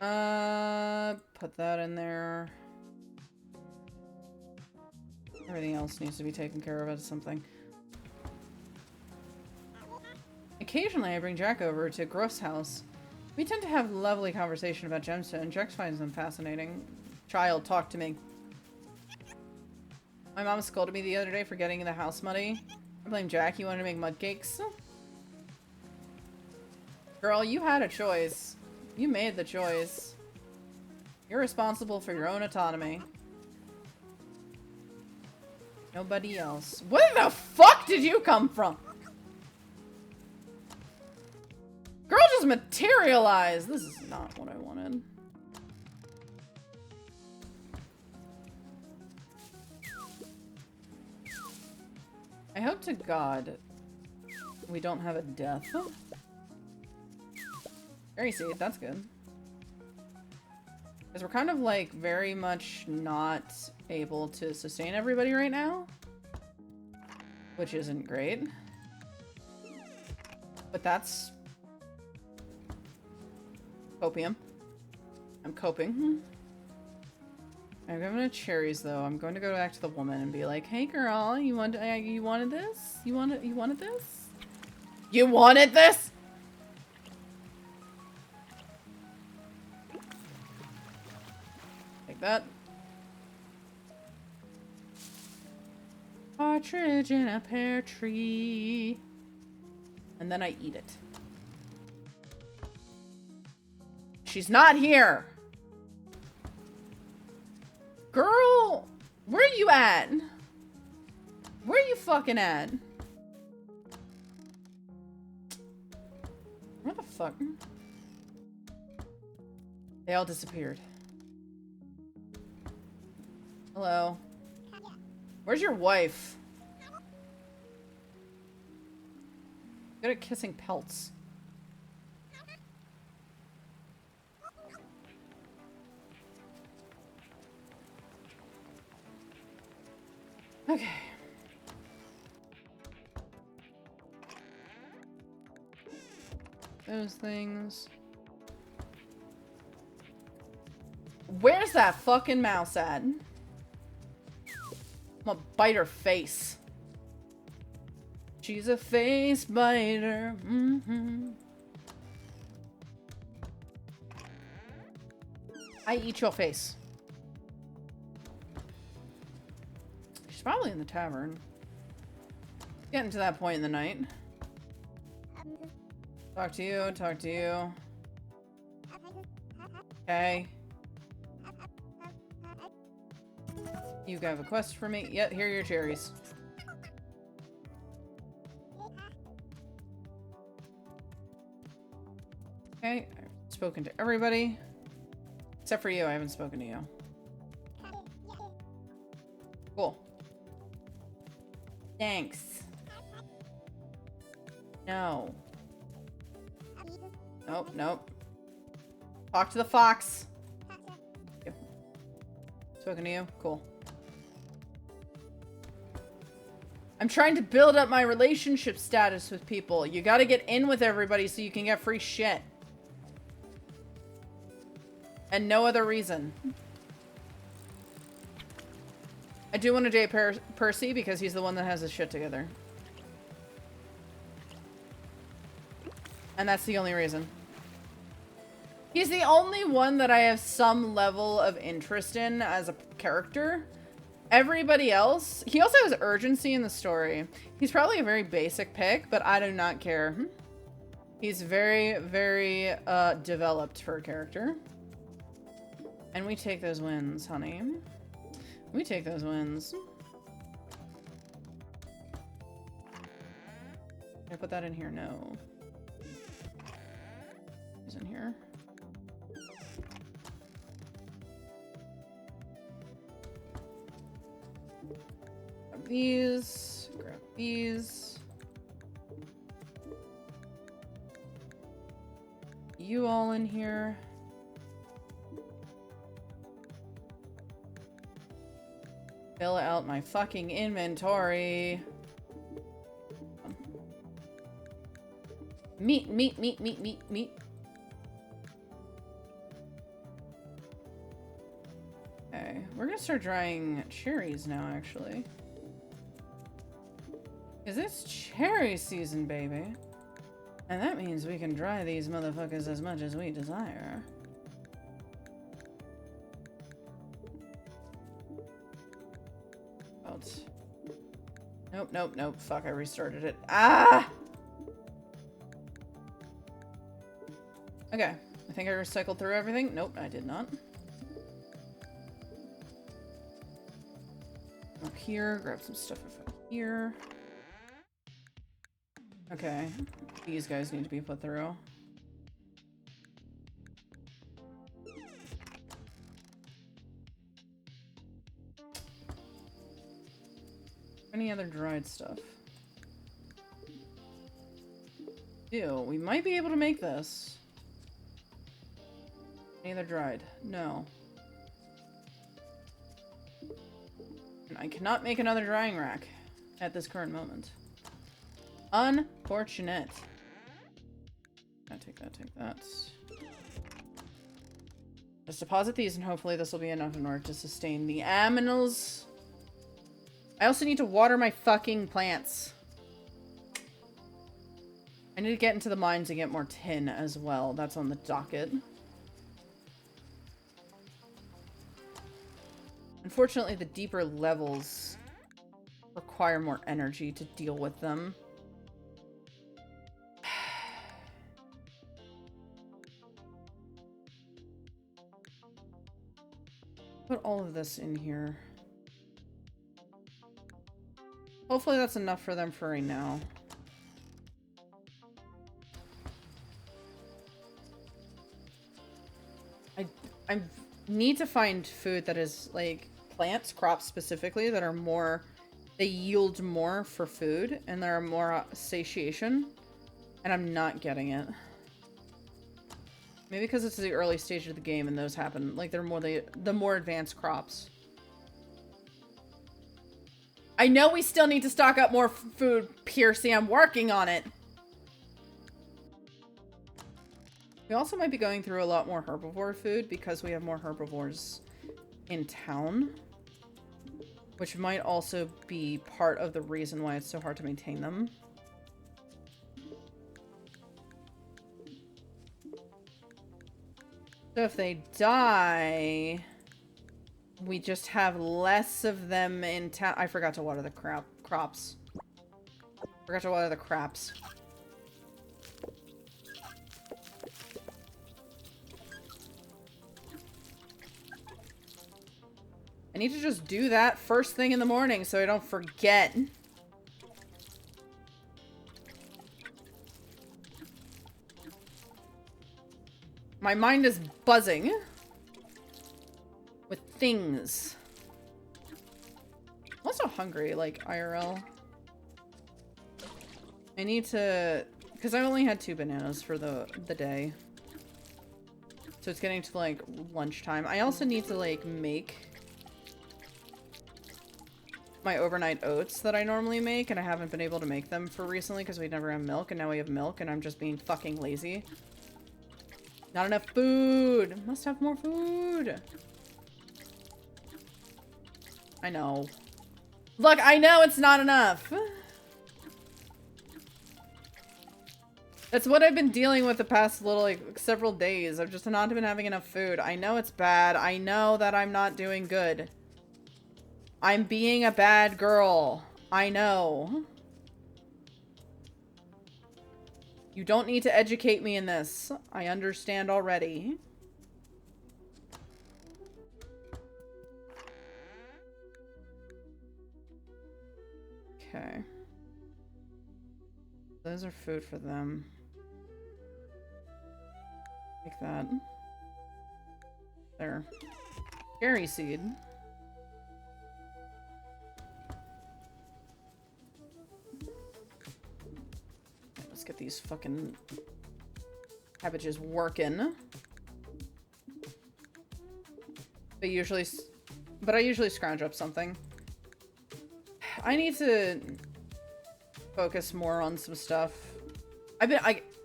Speaker 1: Put that in there. Everything else needs to be taken care of as something. Occasionally, I bring Jack over to Groff's house. We tend to have lovely conversation about gemstone. Jack finds them fascinating. Child, talk to me. My mom scolded me the other day for getting the house muddy. I blame Jack. He wanted to make mud cakes. Girl, you had a choice. You made the choice. You're responsible for your own autonomy. Nobody else. Where the fuck did you come from? Girl just Girls materialize! This is not what I wanted. I hope to God we don't have a death. Fairy seed, that's good. Because we're kind of like very much not able to sustain everybody right now. Which isn't great. But that's copium. I'm coping. I'm giving it cherries though. I'm going to go back to the woman and be like, "Hey girl, you wanted this? You wanted this? You wanted this?" Like that. Partridge in a pear tree. And then I eat it. She's not here. Girl, where you at? Where you fucking at? Where the fuck? They all disappeared. Hello. Where's your wife? Good at kissing pelts. Okay. Those things. Where's that fucking mouse at? I'm gonna bite her face. She's a face biter. I eat your face. She's probably in the tavern. Getting to that point in the night. Talk to you, talk to you. Okay. You have a quest for me? Yep, here are your cherries. Okay, I've spoken to everybody. Except for you, I haven't spoken to you. Cool. Thanks. No. Nope, nope. Talk to the fox. Yep. Spoken to you? Cool. I'm trying to build up my relationship status with people. You gotta get in with everybody so you can get free shit. And no other reason. I do want to date Percy because he's the one that has his shit together. And that's the only reason. He's the only one that I have some level of interest in as a character. Everybody else, he also has urgency in the story. He's probably a very basic pick, but I do not care. He's very, very developed for a character. And we take those wins, honey. We take those wins. Can I put that in here? No. He's in here. Grab these. Grab these. You all in here. Fill out my fucking inventory. Meat, meat, meat, meat, meat, meat. Okay, we're gonna start drying cherries now, actually. Because it's cherry season, baby. And that means we can dry these motherfuckers as much as we desire. Nope, nope, nope. Fuck, I restarted it. Ah! Okay. I think I recycled through everything. Nope, I did not. Up here. Grab some stuff up here. Okay. These guys need to be put through. Any other dried stuff? Ew, we might be able to make this. Any other dried? No. And I cannot make another drying rack at this current moment. Unfortunate. Take that, take that. Just deposit these and hopefully this will be enough in order to sustain the aminals. I also need to water my fucking plants. I need to get into the mines and get more tin as well. That's on the docket. Unfortunately, the deeper levels require more energy to deal with them. Put all of this in here. Hopefully that's enough for them for right now. I need to find food that is like plants, crops specifically, that are more, they yield more for food and there are more satiation, and I'm not getting it. Maybe because it's the early stage of the game and those happen, like they're more the more advanced crops. I know we still need to stock up more food, Piercy. I'm working on it. We also might be going through a lot more herbivore food because we have more herbivores in town. Which might also be part of the reason why it's so hard to maintain them. So if they die, we just have less of them in town. I forgot to water the crops. Forgot to water the craps. I need to just do that first thing in the morning so I don't forget. My mind is buzzing with things. I'm also hungry, like IRL. I need to, because I only had 2 bananas for the day. So it's getting to like lunchtime. I also need to like make my overnight oats that I normally make, and I haven't been able to make them for recently because we never have milk, and now we have milk, and I'm just being fucking lazy. Not enough food! Must have more food! I know. Look, I know it's not enough! That's what I've been dealing with the past little, like, several days. I've just not been having enough food. I know it's bad. I know that I'm not doing good. I'm being a bad girl. I know. You don't need to educate me in this. I understand already. Okay. Those are food for them. Like that. There. Cherry seed. Let's get these fucking cabbages working. But I usually scrounge up something. I need to focus more on some stuff.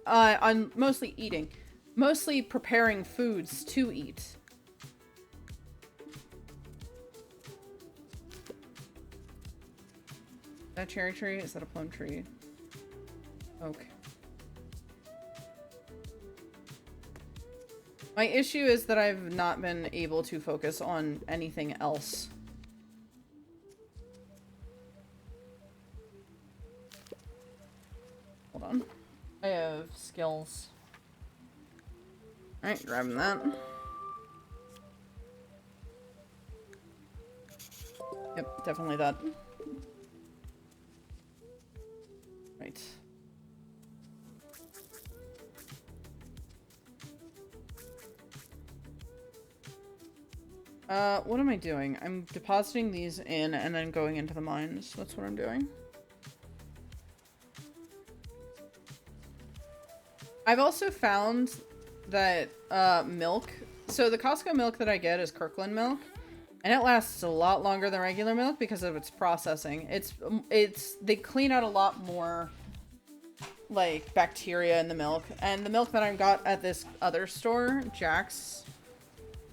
Speaker 1: On mostly eating. Mostly preparing foods to eat. Is that a cherry tree? Is that a plum tree? Okay. My issue is that I've not been able to focus on anything else. Hold on. I have skills. Alright, grabbing that. Yep, definitely that. Right. What am I doing? I'm depositing these in and then going into the mines. That's what I'm doing. I've also found that, milk. So the Costco milk that I get is Kirkland milk. And it lasts a lot longer than regular milk because of its processing. They clean out a lot more, like, bacteria in the milk. And the milk that I got at this other store, Jack's,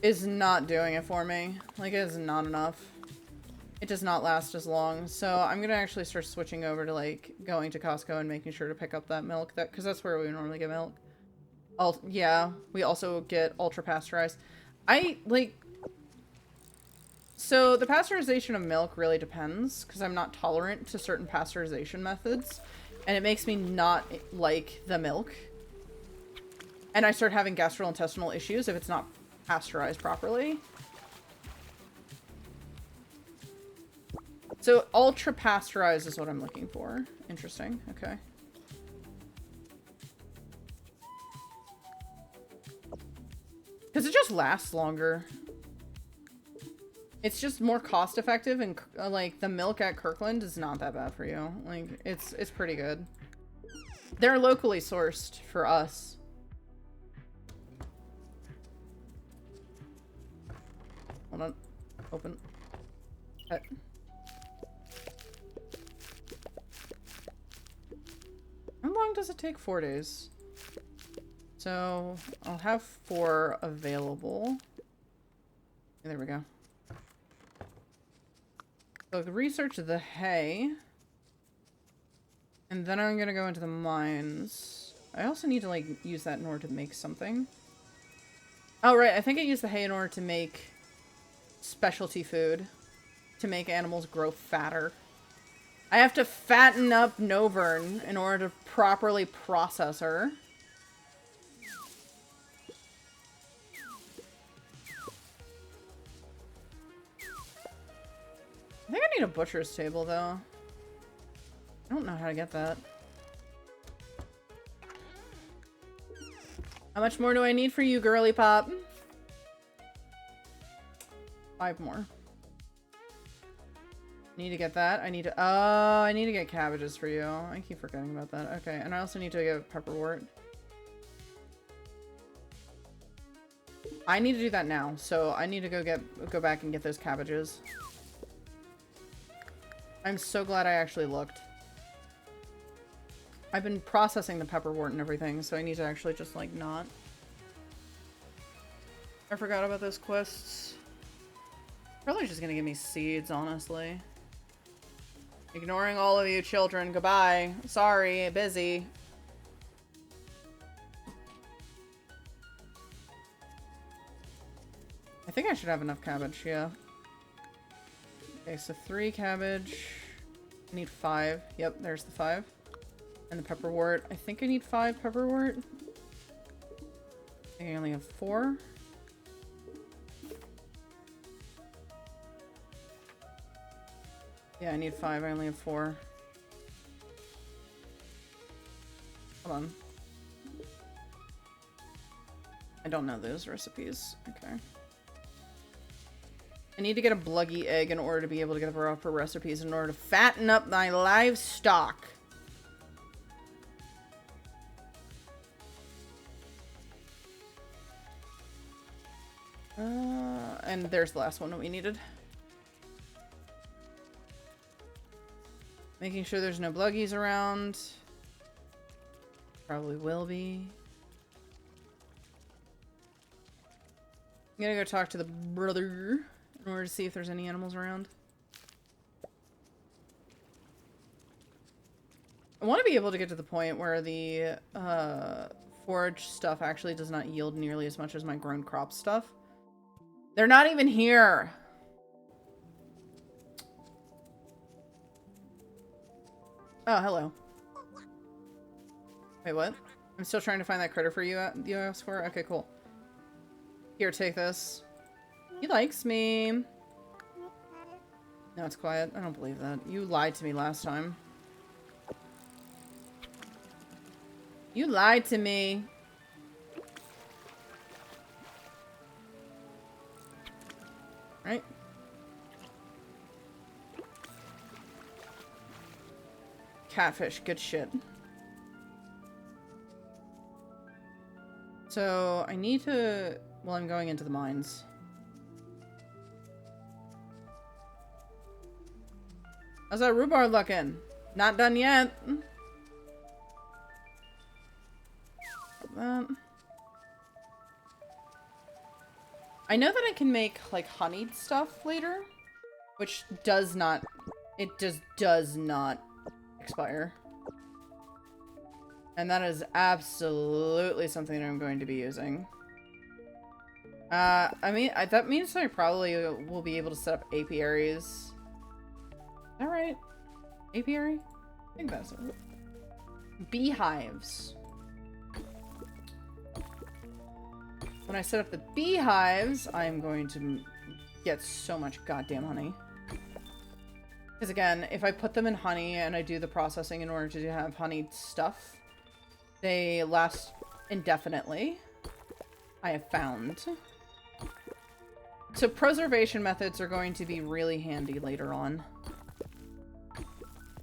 Speaker 1: is not doing it for me. Like, it is not enough. It does not last as long. So I'm gonna actually start switching over to, like, going to Costco and making sure to pick up that milk. Because that's where we normally get milk. Yeah, we also get ultra pasteurized. So the pasteurization of milk really depends, because I'm not tolerant to certain pasteurization methods, and it makes me not like the milk. And I start having gastrointestinal issues if it's not pasteurized properly. So ultra pasteurized is what I'm looking for. Interesting. Okay. Because it just lasts longer. It's just more cost effective, and like the milk at Kirkland is not that bad for you. Like it's pretty good. They're locally sourced for us. Hold on. Open. Cut. How long does it take? 4 days. So I'll have 4 available. There we go. So research the hay. And then I'm gonna go into the mines. I also need to, like, use that in order to make something. Oh, right. I think I used the hay in order to make specialty food. To make animals grow fatter. I have to fatten up Novern in order to properly process her. I think I need a butcher's table, though. I don't know how to get that. How much more do I need for you, girly pop? 5 more. Need to get that. I need to... Oh, I need to get cabbages for you. I keep forgetting about that. Okay, and I also need to get pepperwort. I need to do that now, so I need to go back and get those cabbages. I'm so glad I actually looked. I've been processing the pepperwort and everything, so I need to actually just, like, not. I forgot about those quests. Probably just gonna give me seeds, honestly. Ignoring all of you children. Goodbye. Sorry, busy. I think I should have enough cabbage, yeah. Okay, so 3 cabbage. I need 5. Yep, there's the 5. And the pepperwort. I think I need 5 pepperwort. I think I only have 4. Yeah, I need 5. I only have 4. Hold on. I don't know those recipes. Okay. I need to get a bluggy egg in order to be able to get the proper recipes in order to fatten up my livestock. And there's the last one that we needed. Making sure there's no bluggies around. Probably will be. I'm gonna go talk to the brother in order to see if there's any animals around. I want to be able to get to the point where the forage stuff actually does not yield nearly as much as my grown crop stuff. They're not even here. Oh, hello. Wait, what? I'm still trying to find that critter for you, you asked for? Okay, cool. Here, take this. He likes me. No, it's quiet. I don't believe that. You lied to me last time. You lied to me. Right? Catfish, good shit. So, I need to... Well, I'm going into the mines. How's that rhubarb looking? Not done yet. That. I know that I can make, like, honeyed stuff later. Which does not... It just does not expire. And that is absolutely something I'm going to be using. I mean, that means I probably will be able to set up apiaries. Is that right? Apiary? I think that's it. Beehives. When I set up the beehives, I'm going to get so much goddamn honey. Because again, if I put them in honey and I do the processing in order to have honeyed stuff, they last indefinitely, I have found. So preservation methods are going to be really handy later on.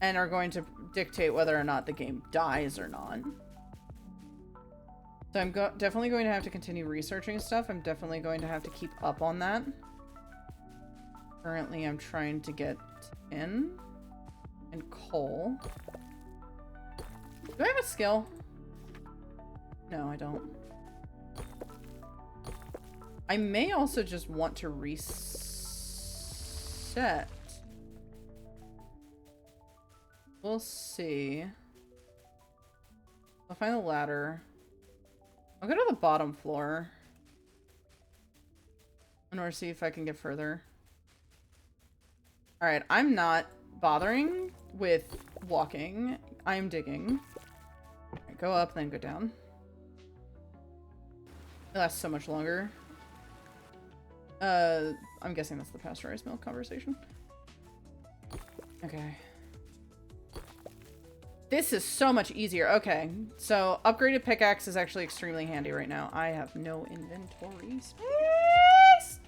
Speaker 1: And are going to dictate whether or not the game dies or not. So I'm definitely going to have to continue researching stuff. I'm definitely going to have to keep up on that. Currently, I'm trying to get tin and coal. Do I have a skill? No, I don't. I may also just want to reset. We'll see. I'll find the ladder. I'll go to the bottom floor in order to see if I can get further. Alright, I'm not bothering with walking. I'm digging. Right, go up, then go down. It lasts so much longer. I'm guessing that's the pasteurized milk conversation. Okay. This is so much easier. Okay, so upgraded pickaxe is actually extremely handy right now. I have no inventory space.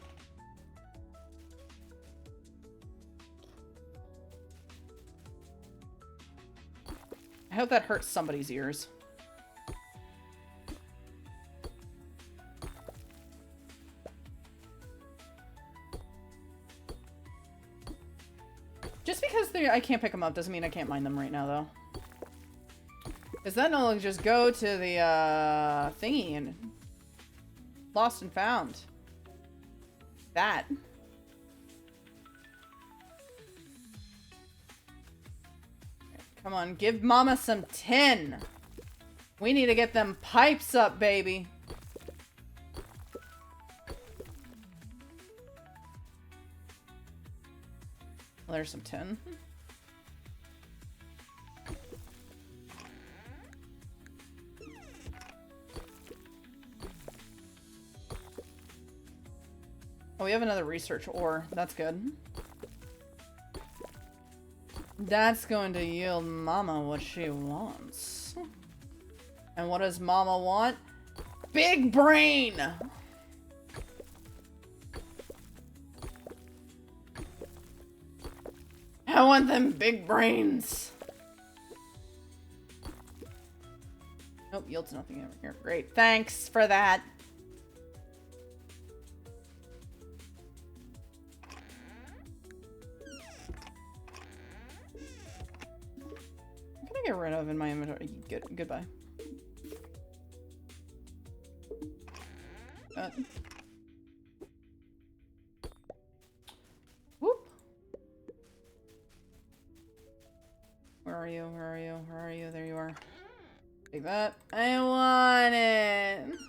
Speaker 1: I hope that hurts somebody's ears. Just because I can't pick them up doesn't mean I can't mine them right now, though. Because then I'll just go to the thingy and lost and found. That. Come on, give mama some tin. We need to get them pipes up, baby. Well, there's some tin. Oh, we have another research ore. That's good. That's going to yield Mama what she wants. And what does Mama want? Big brain! I want them big brains. Nope, yields nothing over here. Great. Thanks for that. Get rid of in my inventory. Goodbye. Whoop. Where are you? Where are you? Where are you? There you are. Take that. I want it.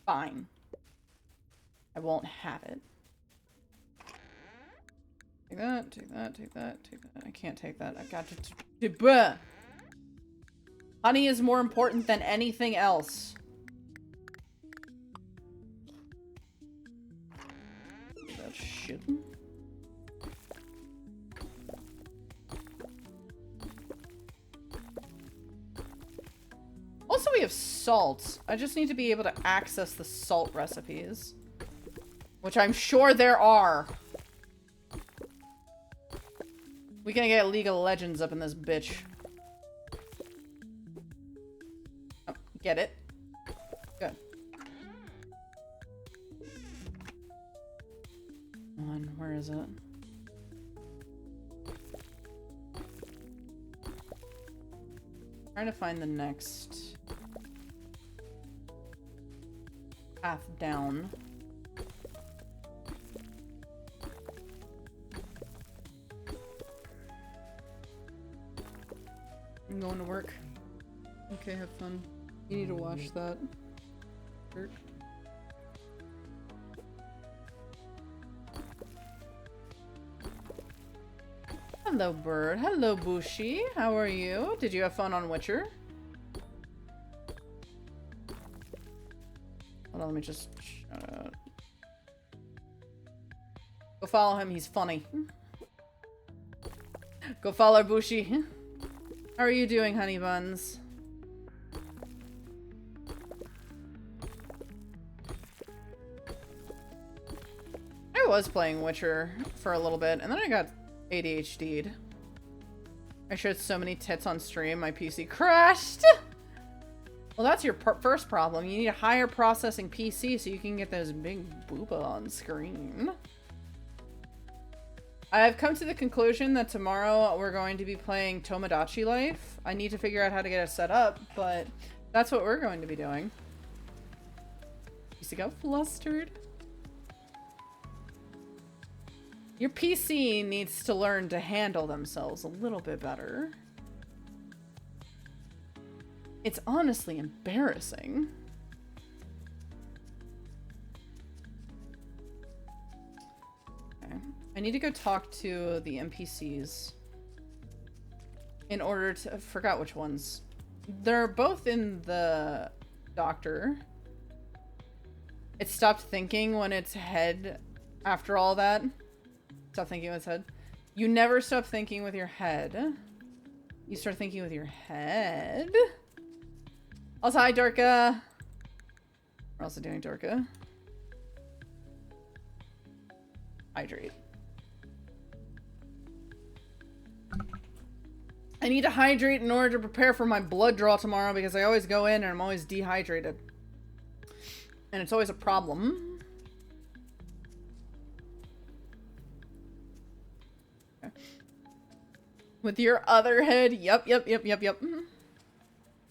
Speaker 1: Fine. I won't have it. Take that, take that, take that, take that. I can't take that. I got to bruh. Honey is more important than anything else. That shit. Also, we have salt. I just need to be able to access the salt recipes. Which I'm sure there are. We can get League of Legends up in this bitch. Oh, get it? Good. Come on, where is it? Trying to find the next path down. I'm going to work. Okay, have fun. You need to wash that. Dirt. Hello, bird. Hello, Bushi. How are you? Did you have fun on Witcher? Hold on, let me just... Go follow him, he's funny. Go follow Bushi. How are you doing, honey buns? I was playing Witcher for a little bit, and then I got ADHD'd. I showed so many tits on stream, my PC crashed! Well, that's your first problem. You need a higher processing PC so you can get those big booba on screen. I've come to the conclusion that tomorrow we're going to be playing Tomodachi Life. I need to figure out how to get it set up, but that's what we're going to be doing. Used to go flustered. Your PC needs to learn to handle themselves a little bit better. It's honestly embarrassing. Okay. I need to go talk to the NPCs in order to... I forgot which ones. They're both in the doctor. It stopped thinking when its head... After all that... Stop thinking with its head. You never stop thinking with your head. You start thinking with your head. Also, hi, Dorka. We're also doing Dorka. Hydrate. I need to hydrate in order to prepare for my blood draw tomorrow because I always go in and I'm always dehydrated. And it's always a problem. Okay. With your other head. Yep.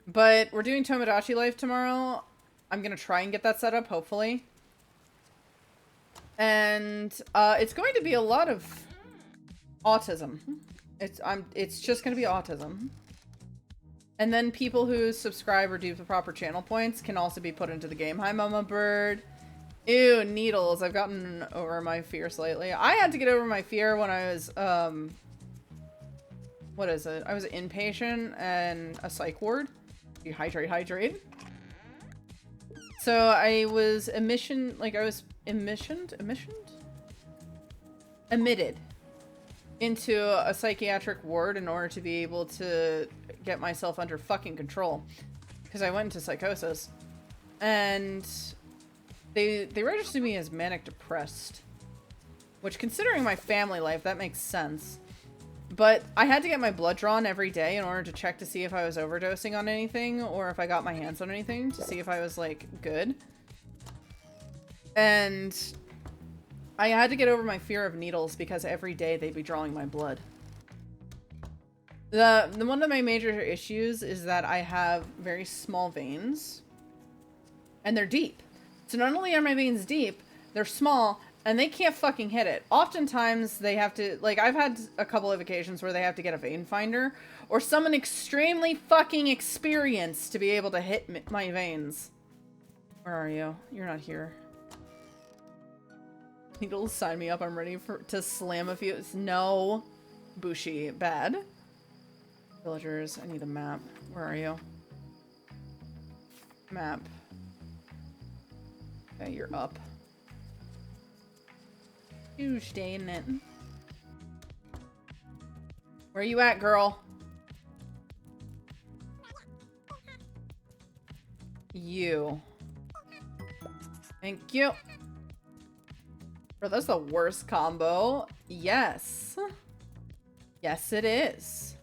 Speaker 1: But we're doing Tomodachi Life tomorrow. I'm gonna try and get that set up, hopefully. And it's going to be a lot of autism. It's just gonna be autism. And then people who subscribe or do the proper channel points can also be put into the game. Hi, Mama Bird. Ew, needles. I've gotten over my fear slightly. I had to get over my fear when I was, what is it? I was inpatient and a psych ward. You hydrate. So I was admitted into a psychiatric ward in order to be able to get myself under fucking control. Because I went into psychosis. And they registered me as manic depressed. Which, considering my family life, that makes sense. But I had to get my blood drawn every day in order to check to see if I was overdosing on anything or if I got my hands on anything to see if I was, like, good. And I had to get over my fear of needles because every day they'd be drawing my blood. The one of my major issues is that I have very small veins and they're deep. So not only are my veins deep, they're small and they can't fucking hit it. Oftentimes they have to, like, I've had a couple of occasions where they have to get a vein finder or someone extremely fucking experienced to be able to hit my veins. Where are you? You're not here. Needles, sign me up. I'm ready to slam a few. No. Bushi. Bad. Villagers. I need a map. Where are you? Map. Okay, you're up. Huge day, isn't it? Where you at, girl? You. Thank you. Bro, that's the worst combo. Yes. Yes, it is.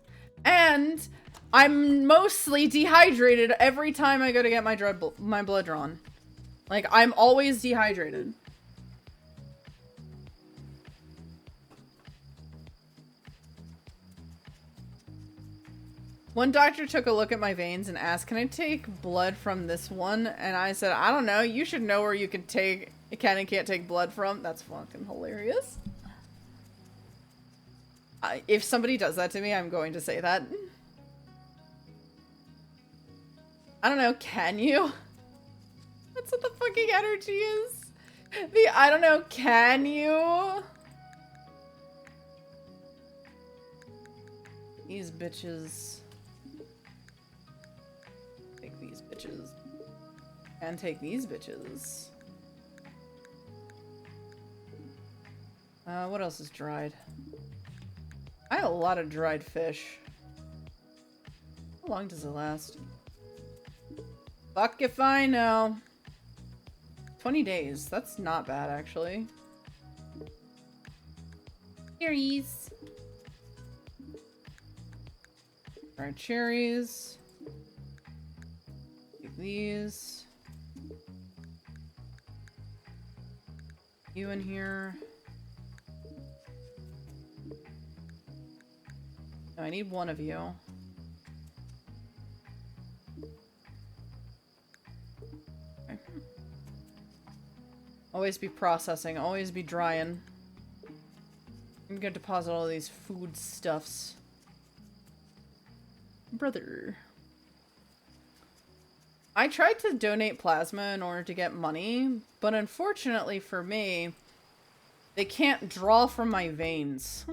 Speaker 1: And I'm mostly dehydrated every time I go to get my blood drawn. Like, I'm always dehydrated. One doctor took a look at my veins and asked, can I take blood from this one? And I said, I don't know. You should know where you can and can't take blood from. That's fucking hilarious. If somebody does that to me, I'm going to say that. I don't know. Can you? That's what the fucking energy is. I don't know. Can you? These bitches. Take these bitches. And take these bitches. What else is dried? I have a lot of dried fish. How long does it last? Fuck if I know. 20 days. That's not bad, actually. Cherries. Dried cherries. Take these. You in here. No, I need one of you. Okay. Always be processing, always be drying. I'm gonna deposit all these food stuffs. Brother. I tried to donate plasma in order to get money, but unfortunately for me, they can't draw from my veins.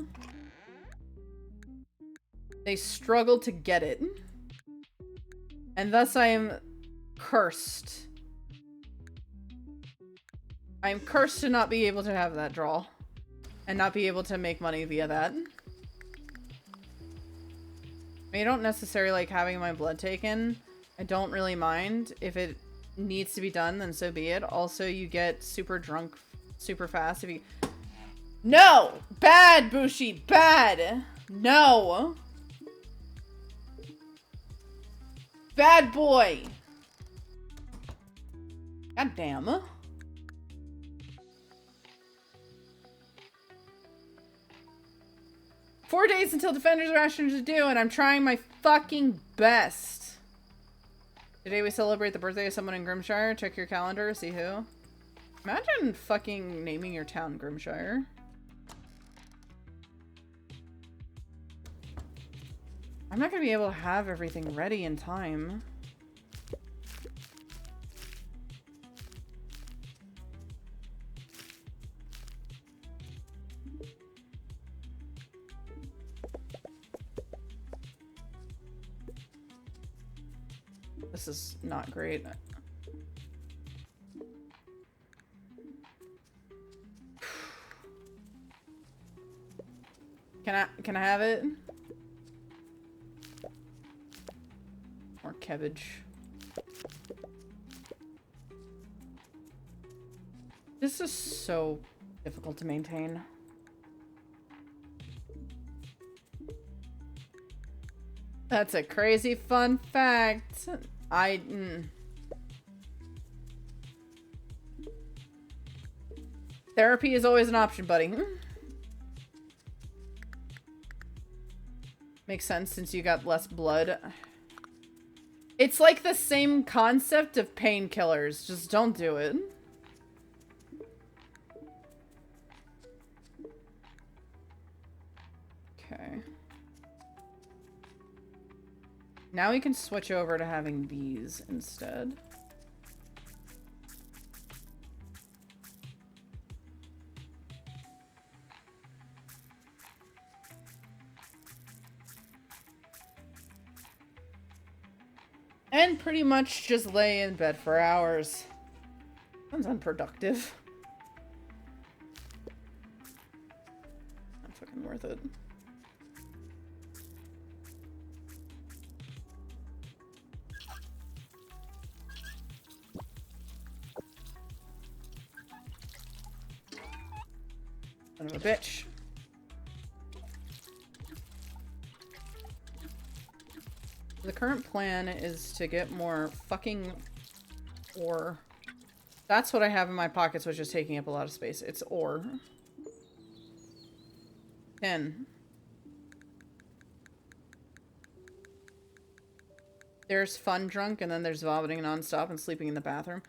Speaker 1: They struggle to get it. And thus I am cursed. I am cursed to not be able to have that draw. And not be able to make money via that. I mean, I don't necessarily like having my blood taken. I don't really mind. If it needs to be done, then so be it. Also, you get super drunk super fast if you... No! Bad, Bushi! Bad! No! Bad boy! God damn. Four days until Defender's rations are due, and I'm trying my fucking best. Today we celebrate the birthday of someone in Grimshire. Check your calendar, see who. Imagine fucking naming your town Grimshire. I'm not gonna be able to have everything ready in time. This is not great. Can I have it? More cabbage. This is so difficult to maintain. That's a crazy fun fact. Therapy is always an option, buddy. Makes sense since you got less blood. It's like the same concept of painkillers. Just don't do it. Okay. Now we can switch over to having these instead. And pretty much just lay in bed for hours. Sounds unproductive. Not fucking worth it. Son of a bitch. The current plan is to get more fucking ore. That's what I have in my pockets, which is taking up a lot of space. It's ore. 10. There's fun drunk, and then there's vomiting nonstop and sleeping in the bathroom.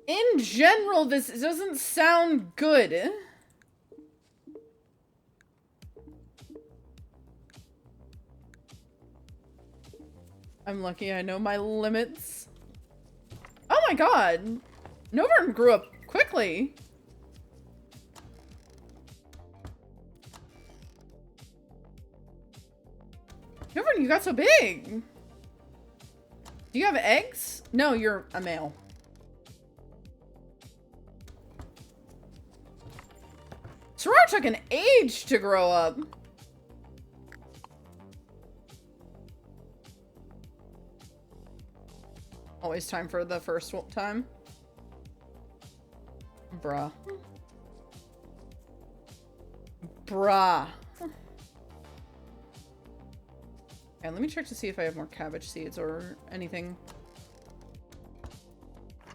Speaker 1: In general, this doesn't sound good. I'm lucky I know my limits. Oh my god! Novern grew up quickly. Novern, you got so big. Do you have eggs? No, you're a male. Soror took an age to grow up. Always time for the first time. Bruh. Bruh. And let me check to see if I have more cabbage seeds or anything. I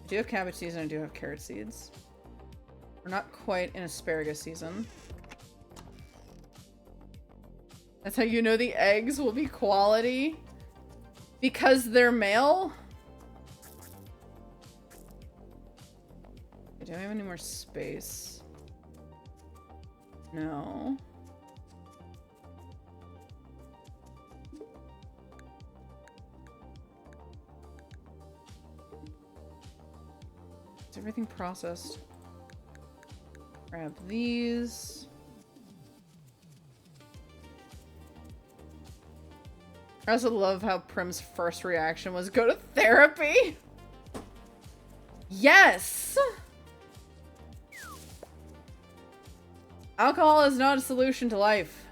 Speaker 1: do have cabbage seeds and I do have carrot seeds. We're not quite in asparagus season. That's how you know the eggs will be quality? Because they're male? Do I have any more space? No. Is everything processed? Grab these. I also love how Prim's first reaction was go to therapy. Yes! Alcohol is not a solution to life.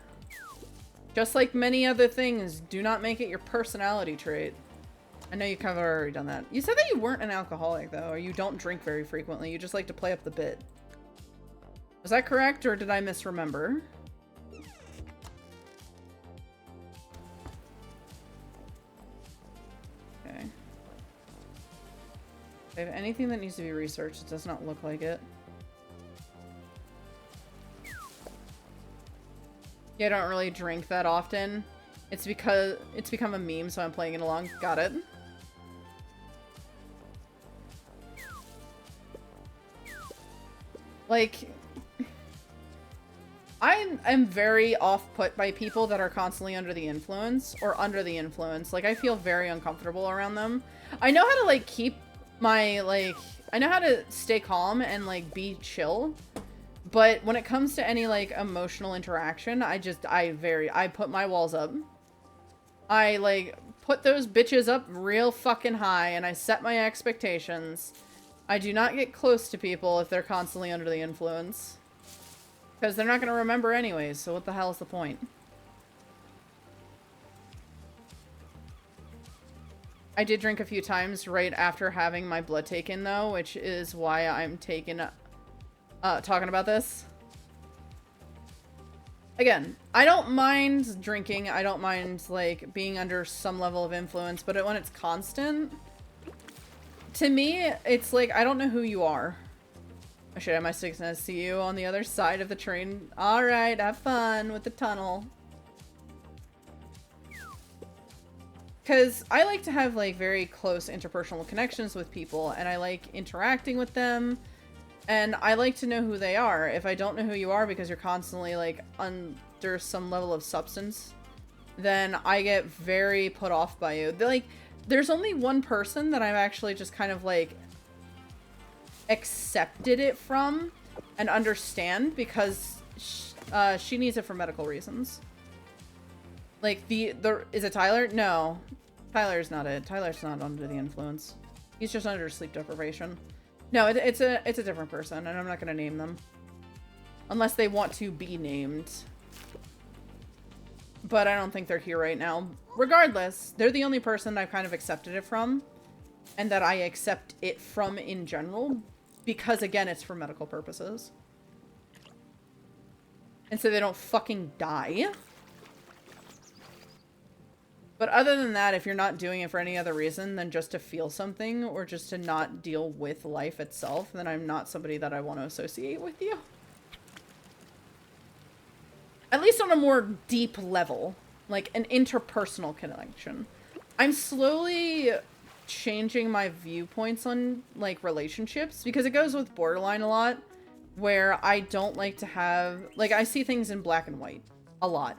Speaker 1: Just like many other things, do not make it your personality trait. I know you kind of already done that. You said that you weren't an alcoholic, though, or you don't drink very frequently. You just like to play up the bit. Was that correct, or did I misremember? Okay. If I have anything that needs to be researched, it does not look like it. Yeah, I don't really drink that often. It's because it's become a meme, so I'm playing it along. Got it. Like, I am very off-put by people that are constantly under the influence, or under the influence. Like, I feel very uncomfortable around them. I know how to, like, keep my, like, I know how to stay calm and, like, be chill. But when it comes to any, like, emotional interaction, I put my walls up. I, like, put those bitches up real fucking high, and I set my expectations. I do not get close to people if they're constantly under the influence. Because they're not going to remember anyways, so what the hell is the point? I did drink a few times right after having my blood taken, though, which is why I'm talking about this. Again, I don't mind drinking. I don't mind, like, being under some level of influence, but when it's constant, to me, it's like, I don't know who you are. Oh shit, am I still gonna see you on the other side of the train? Alright, have fun with the tunnel. Because I like to have, like, very close interpersonal connections with people, and I like interacting with them, and I like to know who they are. If I don't know who you are because you're constantly, like, under some level of substance, then I get very put off by you. Like, there's only one person that I've actually just kind of, like, accepted it from and understand because she needs it for medical reasons. Like, is it Tyler? No. Tyler's not it. Tyler's not under the influence. He's just under sleep deprivation. No, it's a different person, and I'm not gonna name them. Unless they want to be named. But I don't think they're here right now. Regardless, they're the only person I've kind of accepted it from. And that I accept it from in general. because again, it's for medical purposes. And so they don't fucking die. But other than that, if you're not doing it for any other reason than just to feel something or just to not deal with life itself, then I'm not somebody that I want to associate with you. At least on a more deep level, like an interpersonal connection. I'm slowly changing my viewpoints on like relationships because it goes with borderline a lot, where I don't like to have, like, I see things in black and white a lot.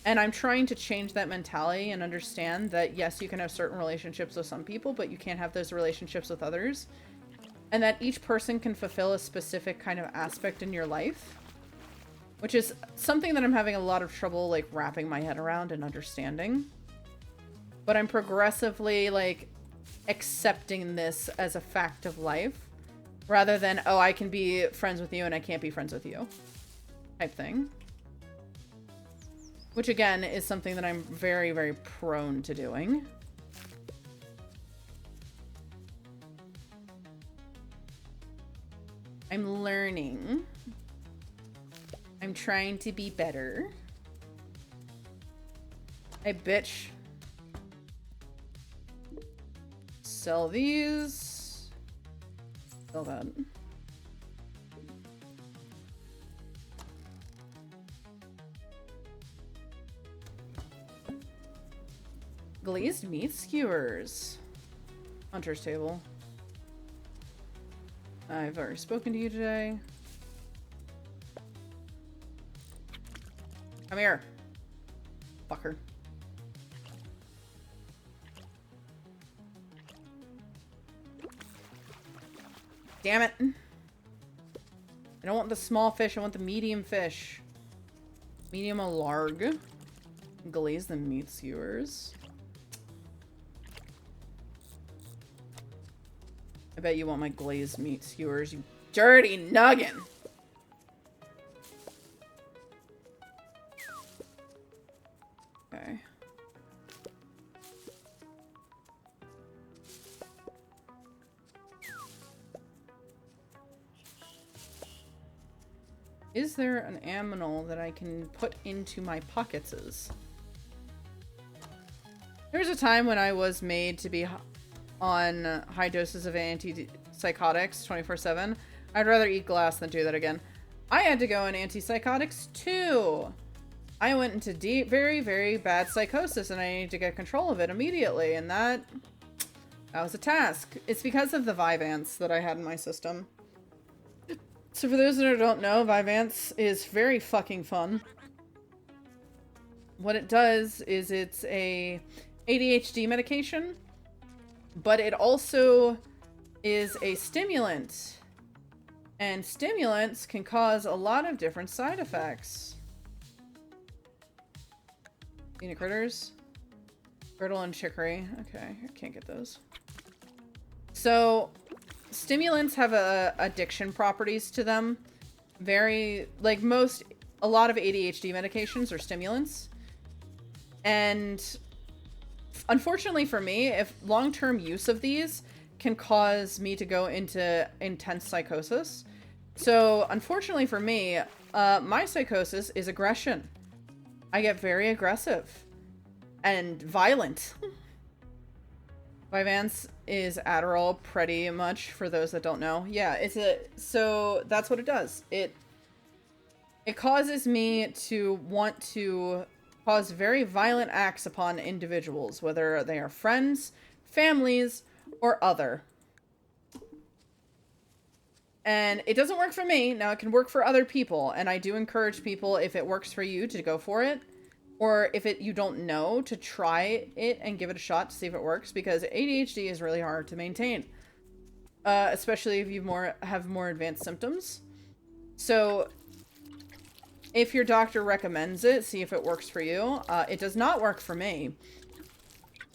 Speaker 1: And I'm trying to change that mentality and understand that, yes, you can have certain relationships with some people, but you can't have those relationships with others. And that each person can fulfill a specific kind of aspect in your life. Which is something that I'm having a lot of trouble, like, wrapping my head around and understanding. But I'm progressively, like, accepting this as a fact of life. Rather than, oh, I can be friends with you and I can't be friends with you. Type thing. Which, again, is something that I'm very, very prone to doing. I'm learning. I'm trying to be better. Hey, bitch. Sell these. Sell that. Glazed meat skewers. Hunter's table. I've already spoken to you today. Come here. Fucker. Damn it. I don't want the small fish, I want the medium fish. Medium a larg. Glaze the meat skewers. I bet you want my glazed meat skewers, you dirty noggin! Okay. Is there an aminal that I can put into my pockets? There was a time when I was made to be on high doses of antipsychotics 24/7. I'd rather eat glass than do that again. I had to go on antipsychotics too. I went into deep, very, very bad psychosis and I needed to get control of it immediately, and that was a task. It's because of the Vyvanse that I had in my system. So for those that don't know, Vyvanse is very fucking fun. What it does is it's a ADHD medication, but it also is a stimulant. And stimulants can cause a lot of different side effects. Peanut critters. Brittle and chicory. Okay, I can't get those. So, stimulants have addiction properties to them. Very, like a lot of ADHD medications are stimulants. And unfortunately for me, if long-term use of these can cause me to go into intense psychosis. So, unfortunately for me, my psychosis is aggression. I get very aggressive and violent. Vyvanse is Adderall pretty much, for those that don't know. Yeah, so that's what it does. It causes me to want to cause very violent acts upon individuals, whether they are friends, families, or other. And it doesn't work for me. Now, it can work for other people, and I do encourage people, if it works for you, to go for it. Or if you don't know, to try it and give it a shot to see if it works, because ADHD is really hard to maintain. Especially if you have more advanced symptoms. So, if your doctor recommends it, see if it works for you. It does not work for me.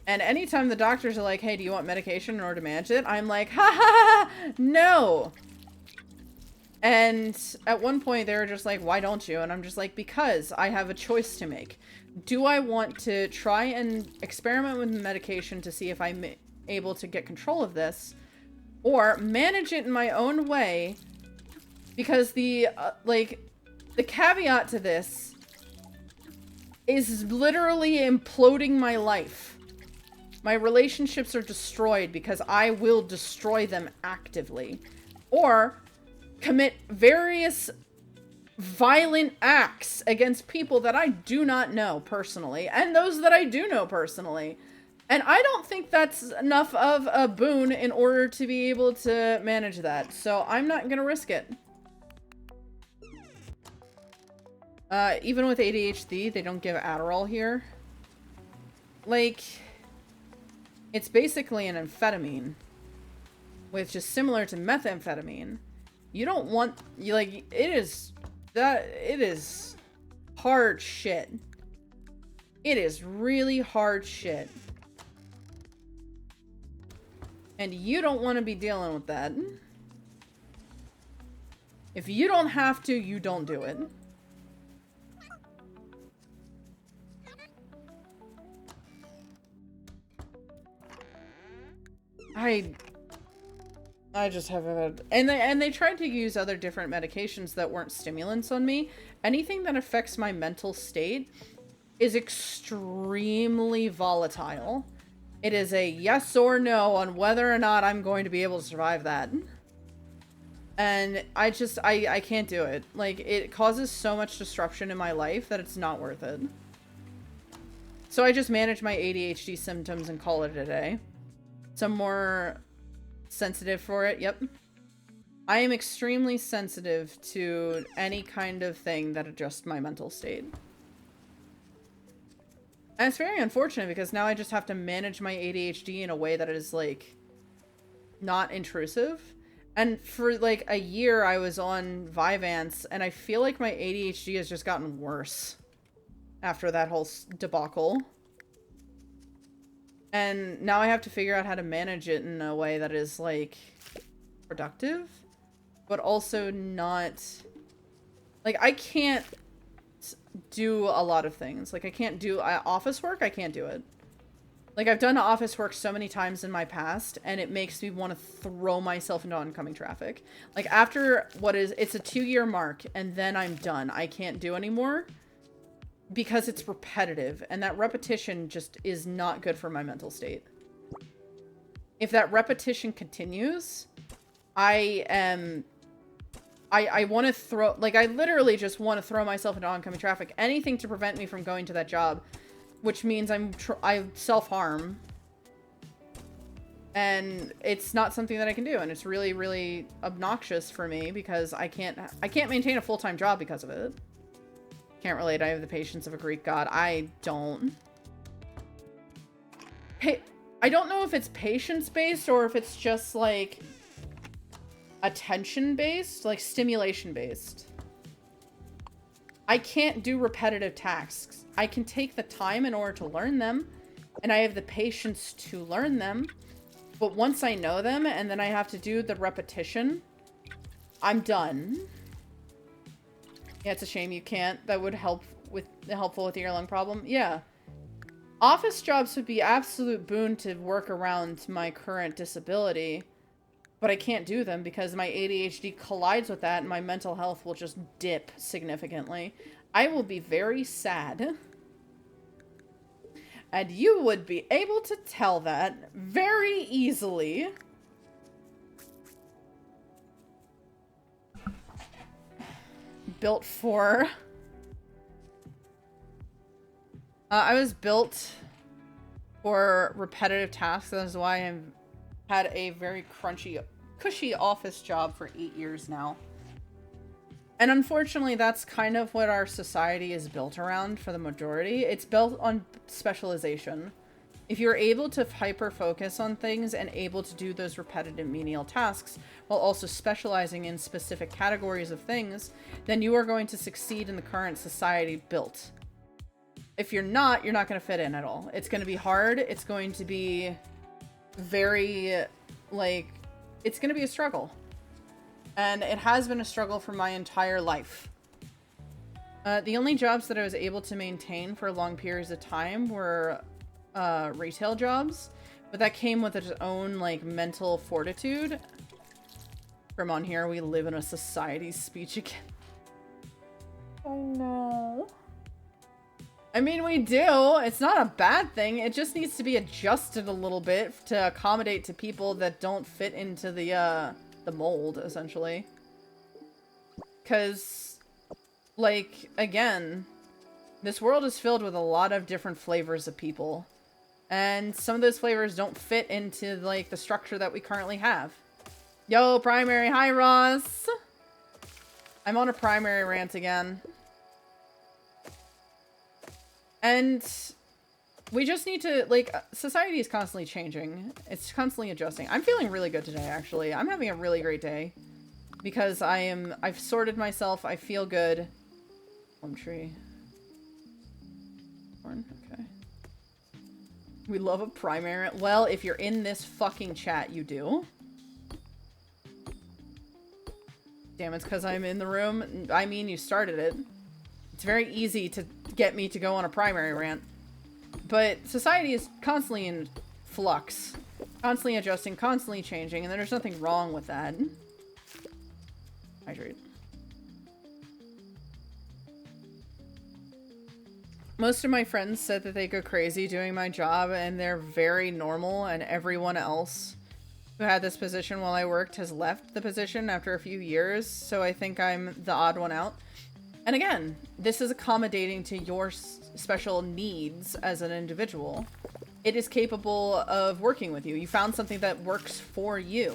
Speaker 1: And anytime the doctors are like, hey, do you want medication in order to manage it? I'm like, ha ha ha, no! And at one point they were just like, why don't you? And I'm just like, because I have a choice to make. Do I want to try and experiment with the medication to see if I'm able to get control of this? or manage it in my own way, because the caveat to this is literally imploding my life. My relationships are destroyed because I will destroy them actively, or commit various violent acts against people that I do not know personally, and those that I do know personally. And I don't think that's enough of a boon in order to be able to manage that. So I'm not gonna risk it. Even with ADHD, they don't give Adderall here. Like, it's basically an amphetamine, which is similar to methamphetamine. You don't want, it is hard shit. It is really hard shit. And you don't want to be dealing with that. If you don't have to, you don't do it. I just haven't had, and they tried to use other different medications that weren't stimulants on me. Anything that affects my mental state is extremely volatile. It is a yes or no on whether or not I'm going to be able to survive that. And I can't do it. Like, it causes so much disruption in my life that it's not worth it. So I just manage my ADHD symptoms and call it a day. Some more sensitive for it. Yep. I am extremely sensitive to any kind of thing that adjusts my mental state. And it's very unfortunate because now I just have to manage my ADHD in a way that is, like, not intrusive. And for, like, a year I was on Vyvanse, and I feel like my ADHD has just gotten worse after that whole debacle. And now I have to figure out how to manage it in a way that is, like, productive, but also not... Like, I can't do a lot of things. Like, I can't do office work. I can't do it. Like, I've done office work so many times in my past, and it makes me want to throw myself into oncoming traffic. Like, after it's a 2-year mark, and then I'm done. I can't do anymore because it's repetitive, and that repetition just is not good for my mental state. If that repetition continues, I want to throw, like, I literally just want to throw myself into oncoming traffic. Anything to prevent me from going to that job, which means I self-harm. And it's not something that I can do, and it's really, really obnoxious for me because I can't maintain a full-time job because of it. Can't relate. I have the patience of a Greek god. I don't. Hey, I don't know if it's patience-based or if it's just, like, attention-based, like stimulation-based. I can't do repetitive tasks. I can take the time in order to learn them, and I have the patience to learn them, but once I know them and then I have to do the repetition, I'm done. Yeah, it's a shame you can't. That would helpful with your lung problem. Yeah. Office jobs would be absolute boon to work around my current disability. But I can't do them because my ADHD collides with that and my mental health will just dip significantly. I will be very sad. And you would be able to tell that very easily. Built for... I was built for repetitive tasks. That is why I'm... had a very cushy office job for 8 years now. And unfortunately, that's kind of what our society is built around for the majority. It's built on specialization. If you're able to hyper-focus on things and able to do those repetitive menial tasks while also specializing in specific categories of things, then you are going to succeed in the current society built. If you're not going to fit in at all. It's going to be hard. It's going to be very, like, it's going to be a struggle. And it has been a struggle for my entire life. The only jobs that I was able to maintain for long periods of time were retail jobs, But that came with its own, like, mental fortitude. From on here, we live in a society speech again. I know. I mean, we do. It's not a bad thing. It just needs to be adjusted a little bit to accommodate to people that don't fit into the mold, essentially. Because, like, again, this world is filled with a lot of different flavors of people. And some of those flavors don't fit into, like, the structure that we currently have. Yo, primary. Hi, Ross. I'm on a primary rant again. And we just need to, like, society is constantly changing. It's constantly adjusting. I'm feeling really good today, actually. I'm having a really great day. Because I've sorted myself. I feel good. Plum tree. Corn, okay. We love a primary. Well, if you're in this fucking chat, you do. Damn, it's because I'm in the room. I mean, you started it. It's very easy to get me to go on a primary rant. But society is constantly in flux. Constantly adjusting, constantly changing, and there's nothing wrong with that. Hydrate. Most of my friends said that they go crazy doing my job, and they're very normal, and everyone else who had this position while I worked has left the position after a few years, so I think I'm the odd one out. And again, this is accommodating to your special needs as an individual. It is capable of working with you. You found something that works for you.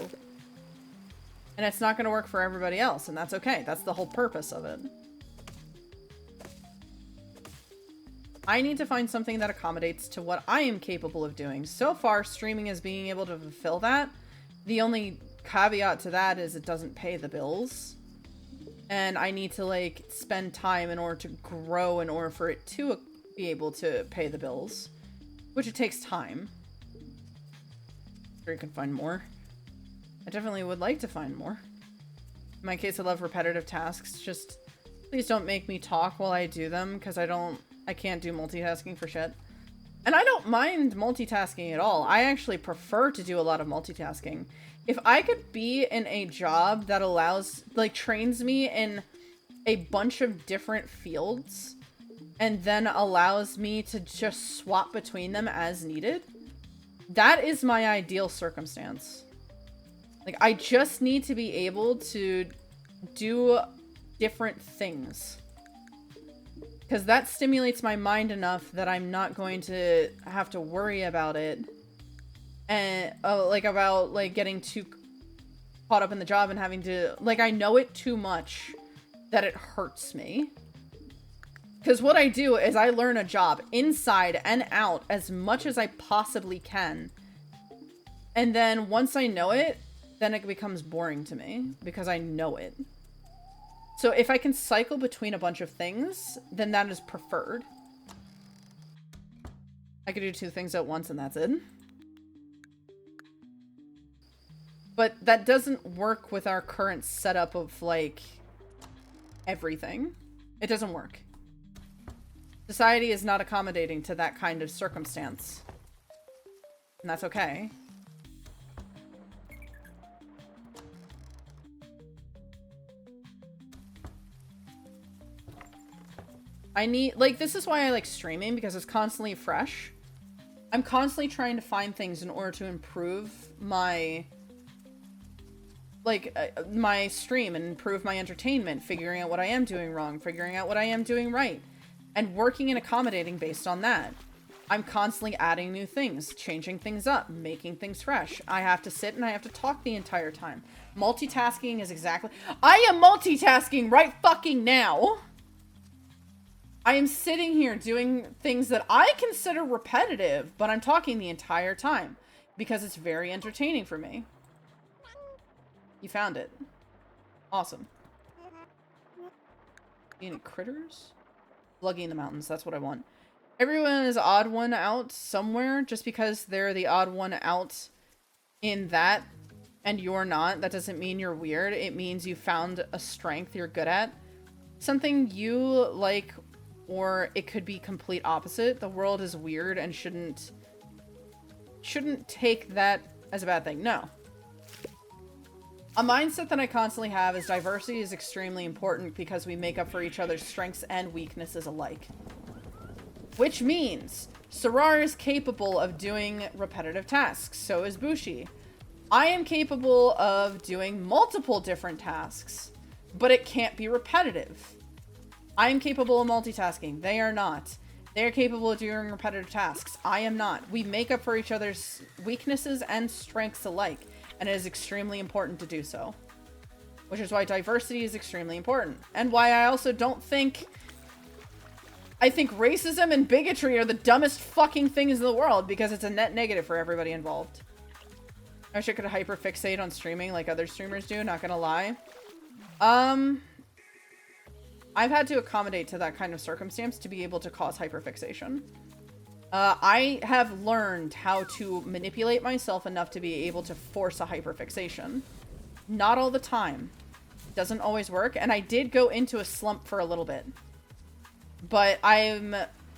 Speaker 1: And it's not going to work for everybody else, and that's okay. That's the whole purpose of it. I need to find something that accommodates to what I am capable of doing. So far, streaming is being able to fulfill that. The only caveat to that is it doesn't pay the bills. And I need to, like, spend time in order to grow in order for it to be able to pay the bills. Which it takes time. Sure, you can find more. I definitely would like to find more. In my case, I love repetitive tasks. Just please don't make me talk while I do them, because I can't do multitasking for shit. And I don't mind multitasking at all. I actually prefer to do a lot of multitasking. If I could be in a job that allows, like, trains me in a bunch of different fields and then allows me to just swap between them as needed, that is my ideal circumstance. Like, I just need to be able to do different things. Because that stimulates my mind enough that I'm not going to have to worry about it. And, about getting too caught up in the job and having to, like, I know it too much that it hurts me. Because what I do is I learn a job inside and out as much as I possibly can. And then once I know it, then it becomes boring to me because I know it. So if I can cycle between a bunch of things, then that is preferred. I could do 2 things at once and that's it. But that doesn't work with our current setup of, like, everything. It doesn't work. Society is not accommodating to that kind of circumstance. And that's okay. I need, like, this is why I like streaming, because it's constantly fresh. I'm constantly trying to find things in order to improve my, like, my stream and improve my entertainment, figuring out what I am doing wrong, figuring out what I am doing right, and working and accommodating based on that. I'm constantly adding new things, changing things up, making things fresh. I have to sit and I have to talk the entire time. Multitasking is exactly... I am multitasking right fucking now! I am sitting here doing things that I consider repetitive, but I'm talking the entire time because it's very entertaining for me. You found it. Awesome. Any critters? Bluggy in the mountains, that's what I want. Everyone is odd one out somewhere. Just because they're the odd one out in that and you're not, that doesn't mean you're weird. It means you found a strength you're good at. Something you like, or it could be complete opposite. The world is weird and shouldn't shouldn't take that as a bad thing. No. A mindset that I constantly have is diversity is extremely important because we make up for each other's strengths and weaknesses alike. Which means Sarar is capable of doing repetitive tasks. So is Bushi. I am capable of doing multiple different tasks, but it can't be repetitive. I am capable of multitasking. They are not. They are capable of doing repetitive tasks. I am not. We make up for each other's weaknesses and strengths alike, and it is extremely important to do so. Which is why diversity is extremely important. And why I also don't think... I think racism and bigotry are the dumbest fucking things in the world, because it's a net negative for everybody involved. I wish I could hyperfixate on streaming like other streamers do, not gonna lie. I've had to accommodate to that kind of circumstance to be able to cause hyperfixation. I have learned how to manipulate myself enough to be able to force a hyperfixation. Not all the time. Doesn't always work, and I did go into a slump for a little bit. But I'm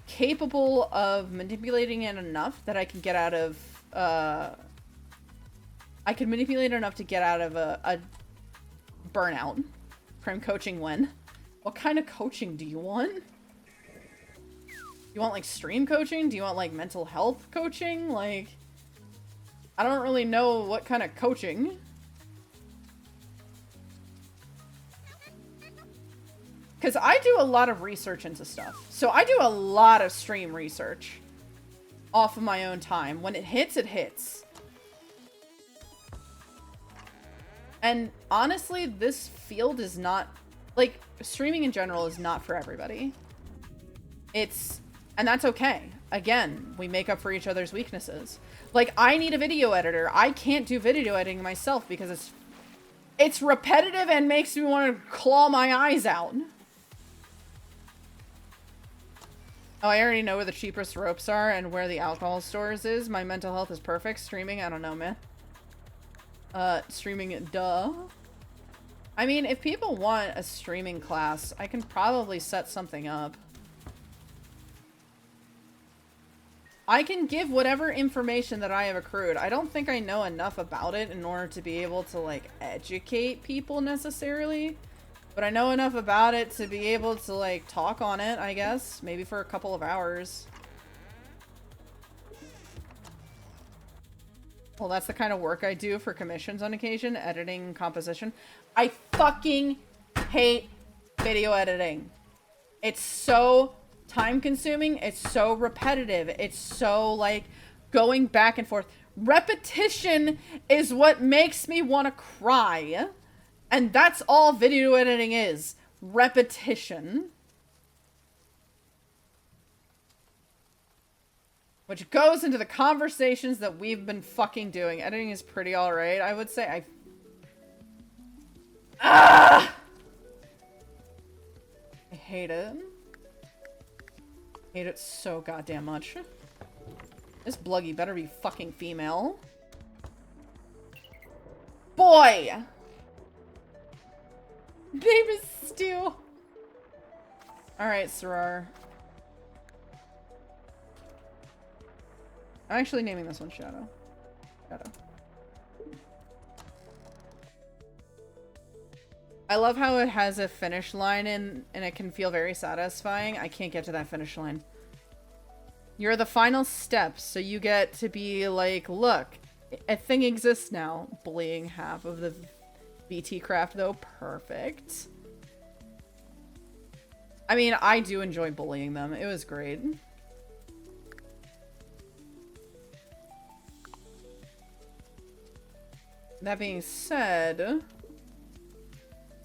Speaker 1: capable of manipulating it enough that I can get out of, I can manipulate it enough to get out of a burnout from coaching when. What kind of coaching do you want? You want, like, stream coaching? Do you want, like, mental health coaching? Like, I don't really know what kind of coaching. Because I do a lot of research into stuff. So I do a lot of stream research off of my own time. When it hits, it hits. And honestly, this field is not... Like, streaming in general is not for everybody. And that's okay. Again, we make up for each other's weaknesses. Like, I need a video editor. I can't do video editing myself because it's repetitive and makes me want to claw my eyes out. Oh, I already know where the cheapest ropes are and where the alcohol stores is. My mental health is perfect. Streaming, I don't know, man. Streaming, duh. I mean, if people want a streaming class, I can probably set something up. I can give whatever information that I have accrued. I don't think I know enough about it in order to be able to, like, educate people necessarily. But I know enough about it to be able to, like, talk on it, I guess. Maybe for a couple of hours. Well, that's the kind of work I do for commissions on occasion. Editing, composition. I fucking hate video editing. It's so time consuming. It's so repetitive. It's so, like, going back and forth. Repetition is what makes me want to cry. And that's all video editing is. Repetition. Which goes into the conversations that we've been fucking doing. Editing is pretty alright, I would say. I hate it. Hate it so goddamn much. This Bluggy better be fucking female. Boy! Name is Stu. Alright, Sarar. I'm actually naming this one Shadow. Shadow. I love how it has a finish line and it can feel very satisfying. I can't get to that finish line. You're the final step, so you get to be like, look, a thing exists now. Bullying half of the VT craft, though. Perfect. I mean, I do enjoy bullying them. It was great. That being said,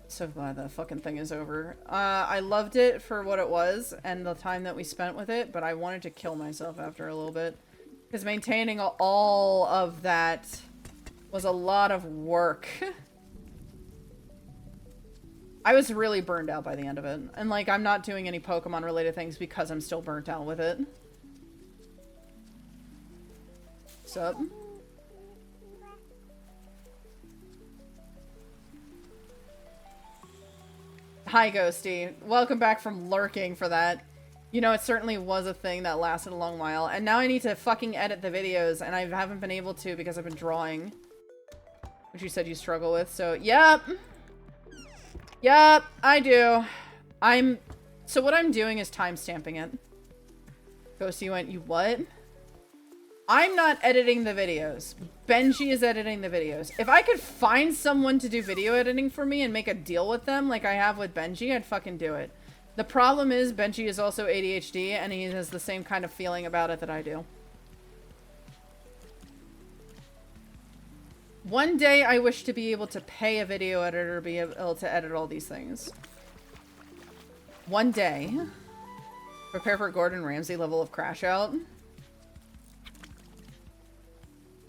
Speaker 1: so glad that fucking thing is over. I loved it for what it was and the time that we spent with it, but I wanted to kill myself after a little bit. Because maintaining all of that was a lot of work. I was really burned out by the end of it. And, like, I'm not doing any Pokemon related things because I'm still burnt out with it. Sup? Hi, Ghosty. Welcome back from lurking for that. You know, it certainly was a thing that lasted a long while. And now I need to fucking edit the videos, and I haven't been able to because I've been drawing. Which you said you struggle with, so yep. Yep, I do. So what I'm doing is timestamping it. Ghost, you went, you what? I'm not editing the videos. Benji is editing the videos. If I could find someone to do video editing for me and make a deal with them like I have with Benji, I'd fucking do it. The problem is Benji is also ADHD and he has the same kind of feeling about it that I do. One day I wish to be able to pay a video editor to be able to edit all these things. One day. Prepare for Gordon Ramsay level of crash out.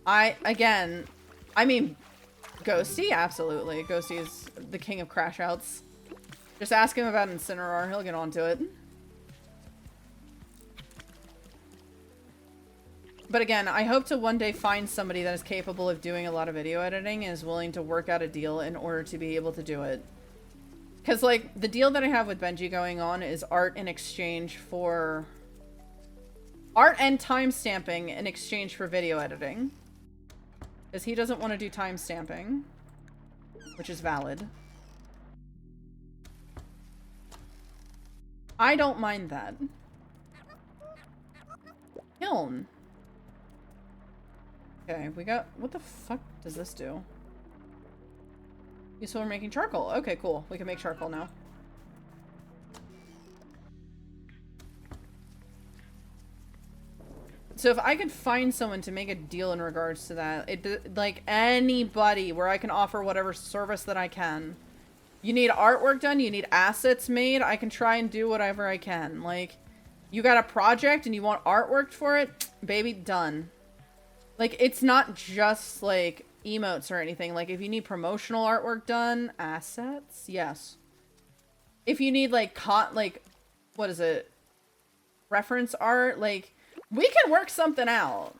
Speaker 1: I mean, Ghosty, absolutely. Ghosty is the king of crash outs. Just ask him about Incineroar, he'll get onto it. But again, I hope to one day find somebody that is capable of doing a lot of video editing and is willing to work out a deal in order to be able to do it. Because, like, the deal that I have with Benji going on is art in exchange for... art and timestamping in exchange for video editing. Because he doesn't want to do timestamping. Which is valid. I don't mind that. Kiln. Okay, we got... what the fuck does this do? Useful for making charcoal. Okay, cool. We can make charcoal now. So if I could find someone to make a deal in regards to that, like anybody where I can offer whatever service that I can. You need artwork done, you need assets made, I can try and do whatever I can. Like, you got a project and you want artwork for it, baby, done. Like, it's not just like emotes or anything. Like, if you need promotional artwork done, assets, yes. If you need like what is it? Reference art, like, we can work something out.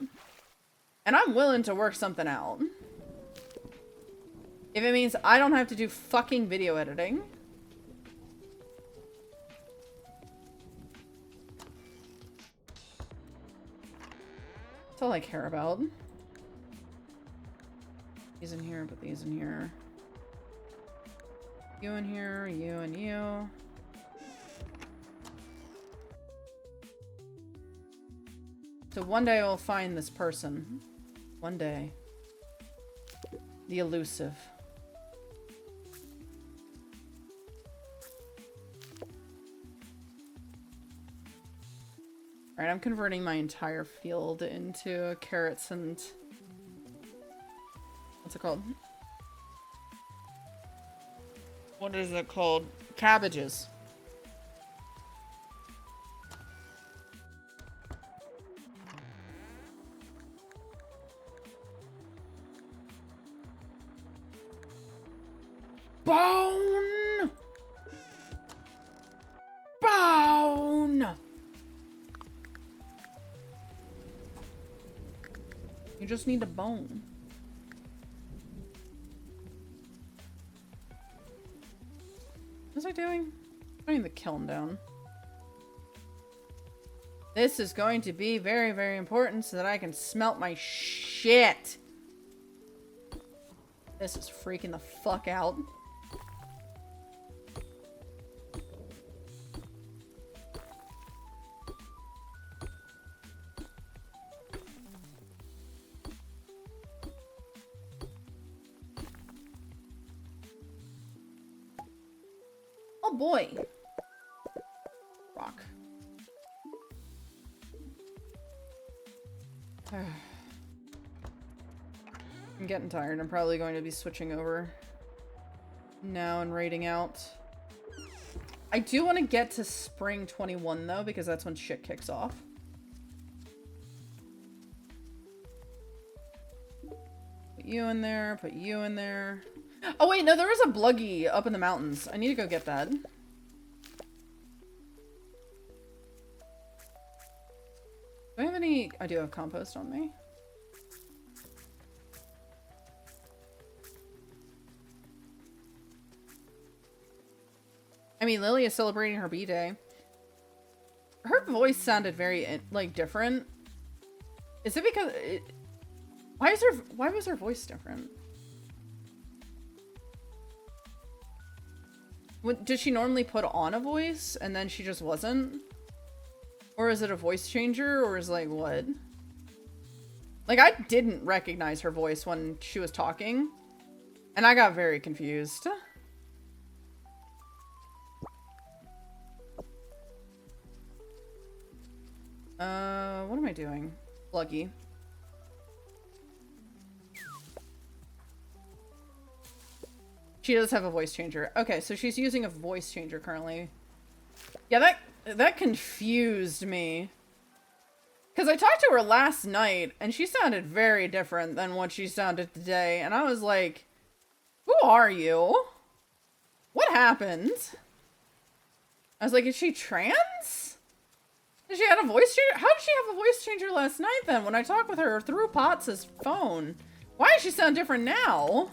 Speaker 1: And I'm willing to work something out. If it means I don't have to do fucking video editing. That's all I care about. These in here, put these in here. You in here, you and you. So one day I will find this person. One day. The elusive. Alright, I'm converting my entire field into carrots and... what's it called? What is it called? Cabbages. Bone! Bone! You just need a bone. What was I doing? Putting the kiln down. This is going to be very, very important so that I can smelt my shit. This is freaking the fuck out. Oh boy. Rock. I'm getting tired. I'm probably going to be switching over now and raiding out. I do want to get to spring 21 though, because that's when shit kicks off. Put you in there, put you in there. Oh wait, no, there was a Bluggy up in the mountains. I need to go get that. Do I have any... I do have compost on me. I mean, Lily is celebrating her B-Day. Her voice sounded very, like, different. Is it because... Why was her voice different? Did she normally put on a voice and then she just wasn't? Or is it a voice changer, or is like what? Like, I didn't recognize her voice when she was talking, and I got very confused. What am I doing? Lucky. She does have a voice changer. Okay, so she's using a voice changer currently. Yeah, that confused me. Because I talked to her last night, and she sounded very different than what she sounded today. And I was like, who are you? What happened? I was like, is she trans? Did she have a voice changer? How did she have a voice changer last night then when I talked with her through Potts' phone? Why does she sound different now?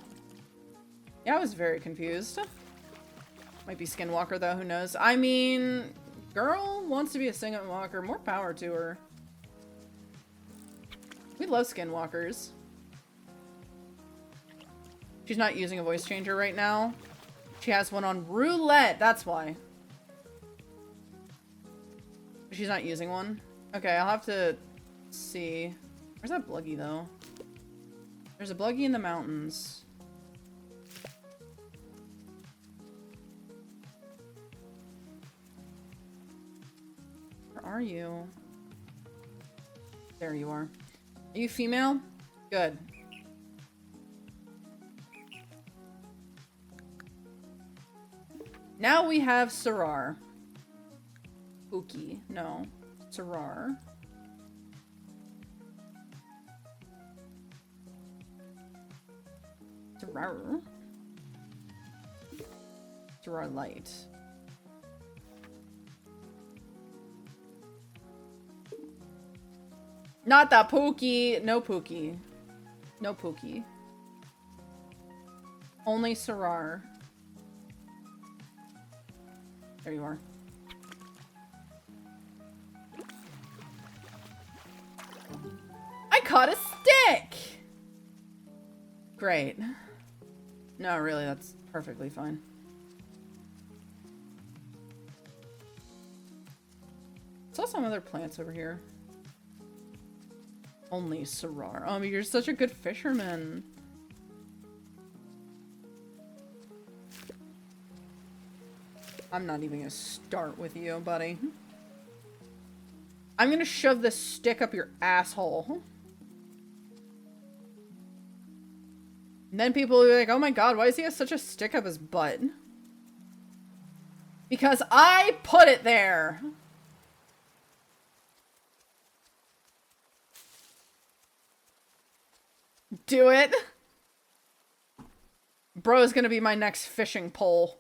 Speaker 1: Yeah, I was very confused. Might be Skinwalker though, who knows? I mean, girl wants to be a Skinwalker. More power to her. We love Skinwalkers. She's not using a voice changer right now. She has one on roulette, that's why. She's not using one. Okay, I'll have to see. Where's that Bluggy though? There's a Bluggy in the mountains. Where are you? There you are. Are you female? Good. Now we have Sarar. Pookie. No. Sarar. Sarar. Sarar Light. Not that Pookie. No Pookie. No Pookie. Only Sarar. There you are. I caught a stick! Great. No, really, that's perfectly fine. Saw some other plants over here. Only Sarar. Oh, you're such a good fisherman. I'm not even gonna start with you, buddy. I'm gonna shove this stick up your asshole. And then people will be like, oh my god, why does he have such a stick up his butt? Because I put it there! Do it! Bro's gonna be my next fishing pole.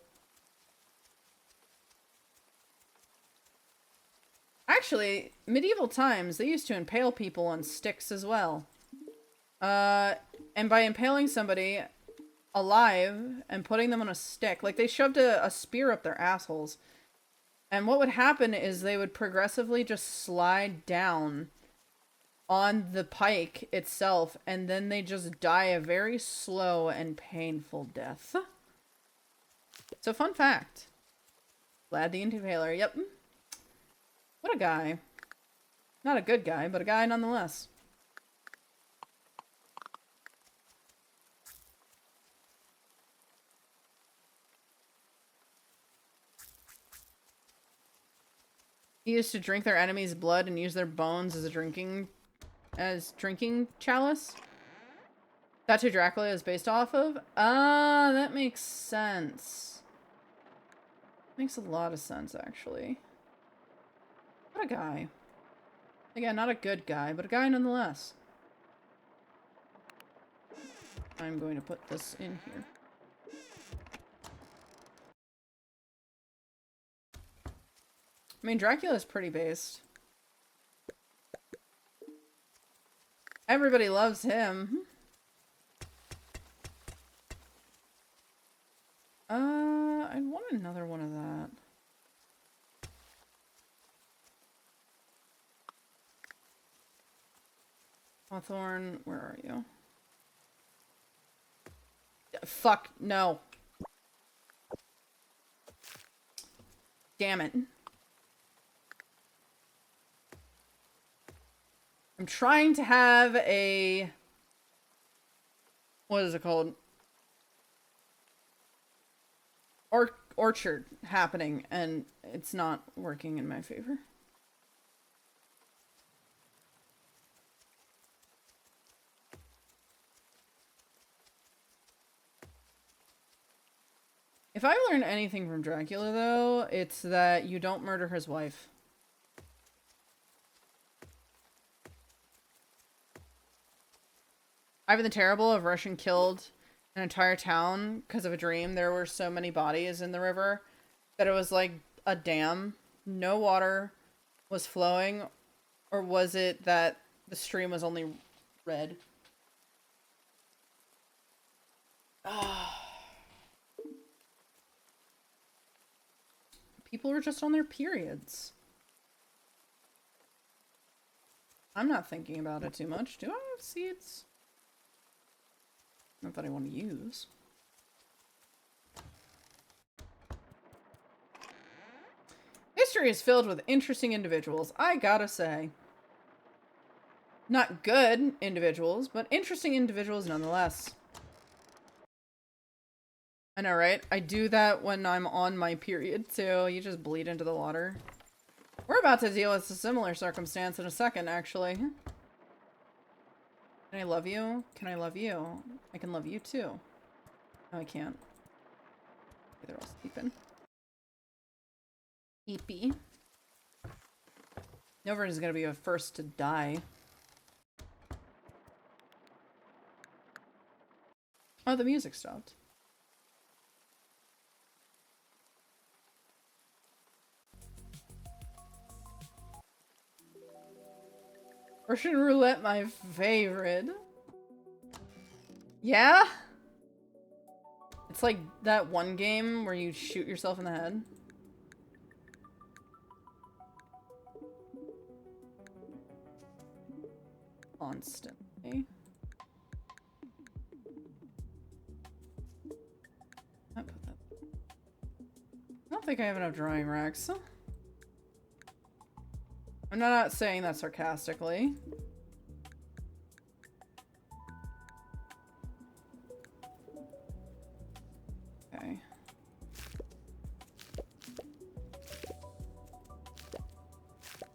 Speaker 1: Actually, medieval times, they used to impale people on sticks as well. And by impaling somebody alive and putting them on a stick, like they shoved a spear up their assholes. And what would happen is they would progressively just slide down on the pike itself, and then they just die a very slow and painful death. So fun fact. Vlad the Impaler, yep. What a guy. Not a good guy, but a guy nonetheless. He used to drink their enemies' blood and use their bones as a drinking chalice. That's who Dracula is based off of? Ah, that makes sense. Makes a lot of sense, actually. What a guy. Again, not a good guy, but a guy nonetheless. I'm going to put this in here. I mean, Dracula's pretty based. Everybody loves him. I want another one of that. Hawthorne, where are you? Fuck, no. Damn it. I'm trying to have a... What is it called? Orchard happening, and it's not working in my favor. If I learned anything from Dracula, though, it's that you don't murder his wife. Ivan the Terrible of Russian killed an entire town because of a dream. There were so many bodies in the river that it was like a dam. No water was flowing, or was it that the stream was only red? People were just on their periods. I'm not thinking about it too much. Do I have seeds? Not that I want to use. History is filled with interesting individuals, I gotta say. Not good individuals, but interesting individuals nonetheless. I know, right? I do that when I'm on my period, too. You just bleed into the water. We're about to deal with a similar circumstance in a second, actually. Can I love you? Can I love you? I can love you, too. No, I can't. They're all sleeping. Eepy. Nova is gonna be a first to die. Oh, the music stopped. Russian roulette, my favorite. Yeah? It's like that one game where you shoot yourself in the head. Constantly. I don't think I have enough drying racks. I'm not saying that sarcastically. Okay.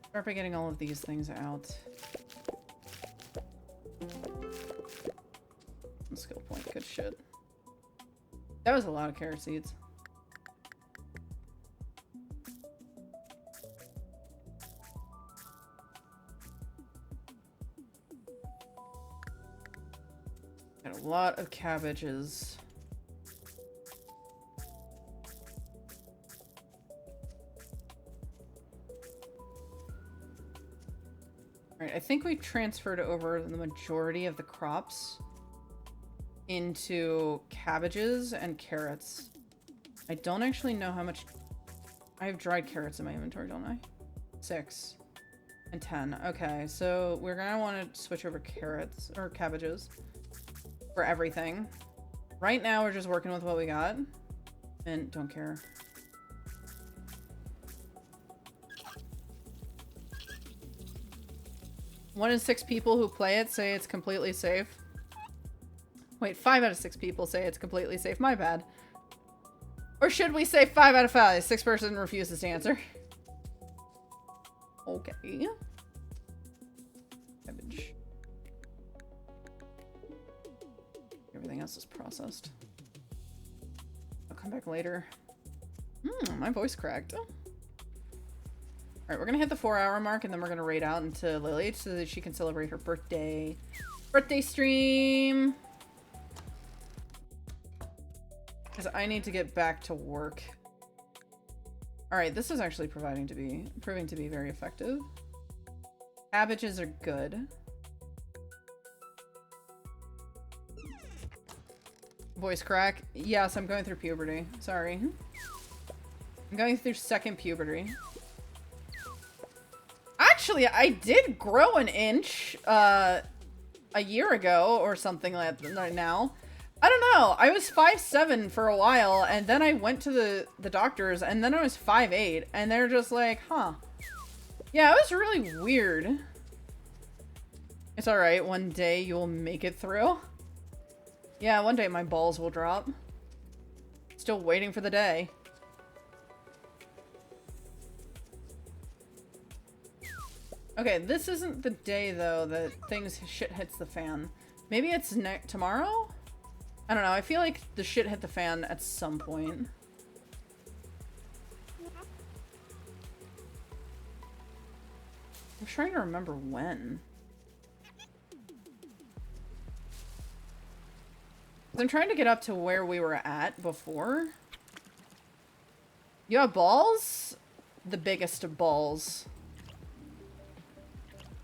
Speaker 1: Start by getting all of these things out. Skill point, good shit. That was a lot of carrot seeds. Got a lot of cabbages. Alright, I think we transferred over the majority of the crops into cabbages and carrots. I don't actually know how much... I have dried carrots in my inventory, don't I? 6 and 10. Okay, so we're gonna want to switch over carrots or cabbages for everything. Right now we're just working with what we got and don't care. One in 6 people who play it say it's completely safe. Wait, 5 out of 6 people say it's completely safe. My bad. Or should we say 5 out of 5? 6 person refuses to answer. Okay. Cabbage. Everything else is processed. I'll come back later. My voice cracked. Alright, we're gonna hit the 4-hour mark and then we're gonna raid out into Lily so that she can celebrate her birthday. Birthday stream! Because I need to get back to work. Alright, this is actually proving to be very effective. Cabbages are good. Voice crack. Yes, I'm going through puberty. Sorry. I'm going through second puberty. Actually, I did grow an inch a year ago or something like that right now. I don't know. I was 5'7" for a while, and then I went to the doctors, and then I was 5'8", and they're just like, huh. Yeah, it was really weird. It's alright, one day you'll make it through. Yeah, one day my balls will drop. Still waiting for the day. Okay, this isn't the day, though, that shit hits the fan. Maybe it's tomorrow? I don't know, I feel like the shit hit the fan at some point. I'm trying to remember when. I'm trying to get up to where we were at before. You have balls? The biggest of balls.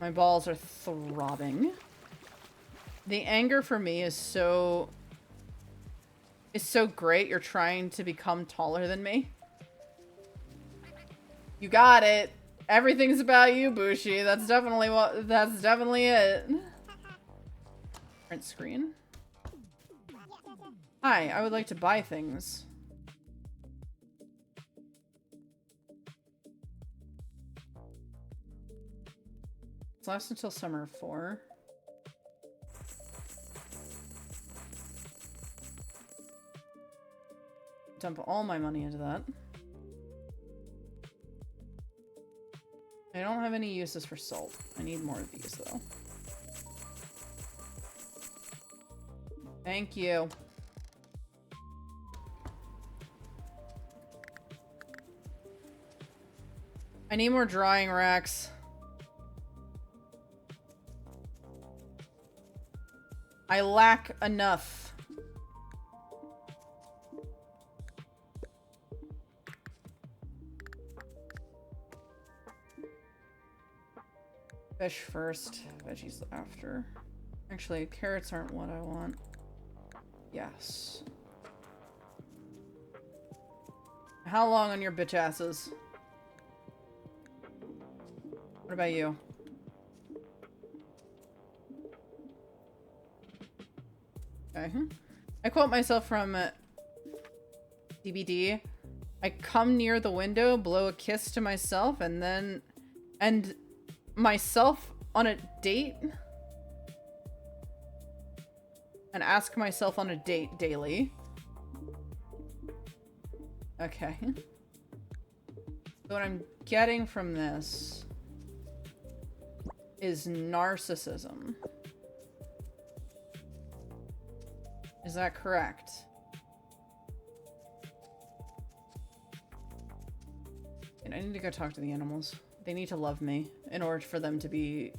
Speaker 1: My balls are throbbing. The anger for me is so great. You're trying to become taller than me. You got it. Everything's about you, Bushi. That's definitely it. Print screen. Hi, I would like to buy things. It lasts until summer 4. Dump all my money into that. I don't have any uses for salt. I need more of these, though. Thank you. I need more drying racks. I lack enough. Fish first, veggies after. Actually, carrots aren't what I want. Yes. How long on your bitch asses? What about you? Okay. I quote myself from DBD. I come near the window, blow a kiss to myself, and myself on a date. And ask myself on a date daily. Okay. So what I'm getting from this is narcissism. Is that correct? And I need to go talk to the animals. They need to love me in order for them to be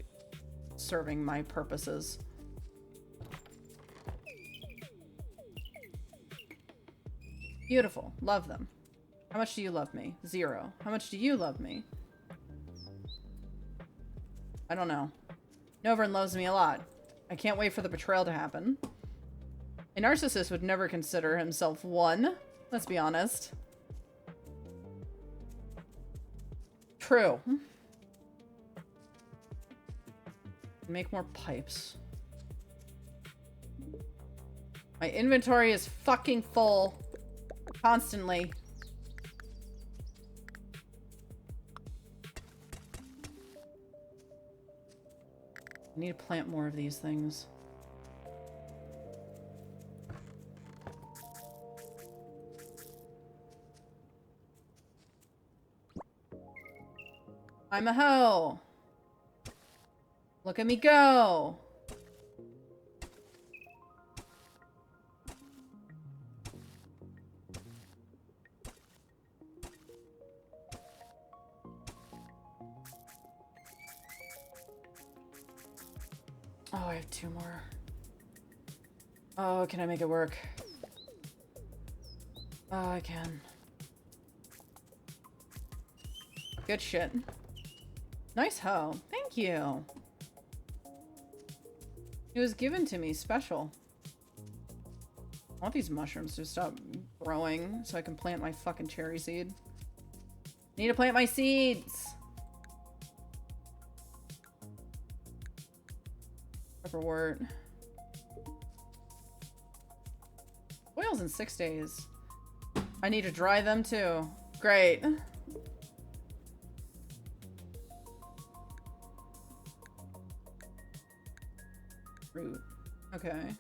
Speaker 1: serving my purposes. Beautiful. Love them. How much do you love me? 0. How much do you love me? I don't know. Novern loves me a lot. I can't wait for the betrayal to happen. A narcissist would never consider himself 1. Let's be honest. True. Make more pipes. My inventory is fucking full. Constantly. I need to plant more of these things. I'm a hoe. Look at me go. Oh, I have 2 more. Oh, can I make it work? Oh, I can. Good shit. Nice hoe. Thank you. It was given to me special. I want these mushrooms to stop growing so I can plant my fucking cherry seed. Need to plant my seeds. for wort. Oils in 6 days. I need to dry them too. Great. Fruit. Okay.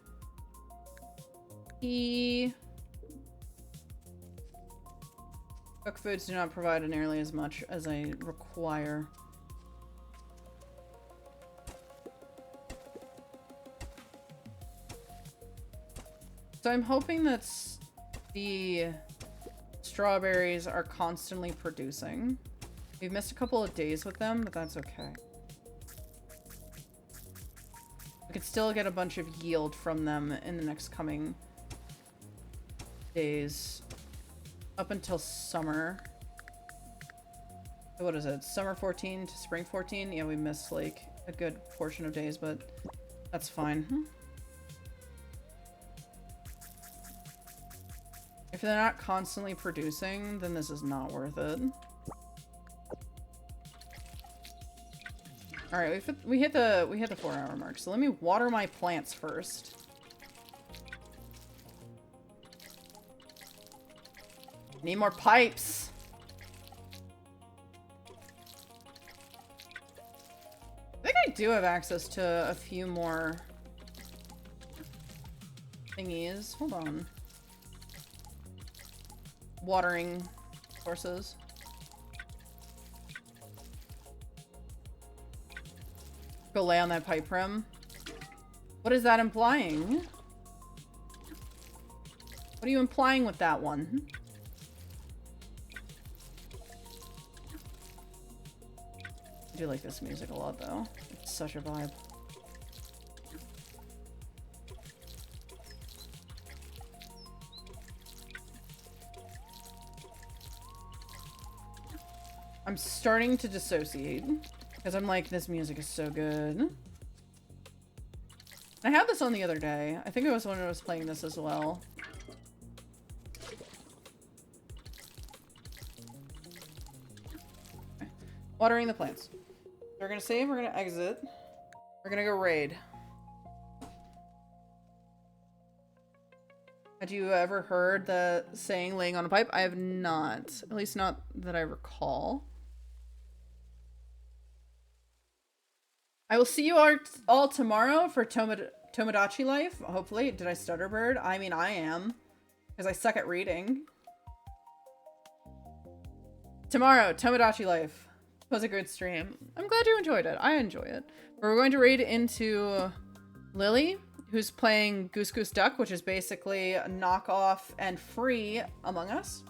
Speaker 1: Cooked foods do not provide nearly as much as I require. So I'm hoping that the strawberries are constantly producing. We've missed a couple of days with them, but that's okay. We could still get a bunch of yield from them in the next coming days. Up until summer. What is it? Summer 14 to spring 14? Yeah, we missed like a good portion of days, but that's fine. If they're not constantly producing, then this is not worth it. All right, we hit the 4-hour mark. So let me water my plants first. Need more pipes. I think I do have access to a few more thingies. Hold on. Watering sources. Go lay on that pipe rim. What is that implying? What are you implying with that one? I do like this music a lot though. It's such a vibe. I'm starting to dissociate because I'm like, this music is so good. I had this on the other day. I think it was when I was playing this as well. Okay. Watering the plants. We're gonna save, we're gonna exit. We're gonna go raid. Had you ever heard the saying laying on a pipe? I have not. At least not that I recall. I will see you all tomorrow for Tomodachi Life. Hopefully. Did I stutter bird? I mean, I am. Because I suck at reading. Tomorrow, Tomodachi Life. Was a good stream. I'm glad you enjoyed it. I enjoy it. We're going to raid into Lily, who's playing Goose Goose Duck, which is basically a knockoff and free Among Us.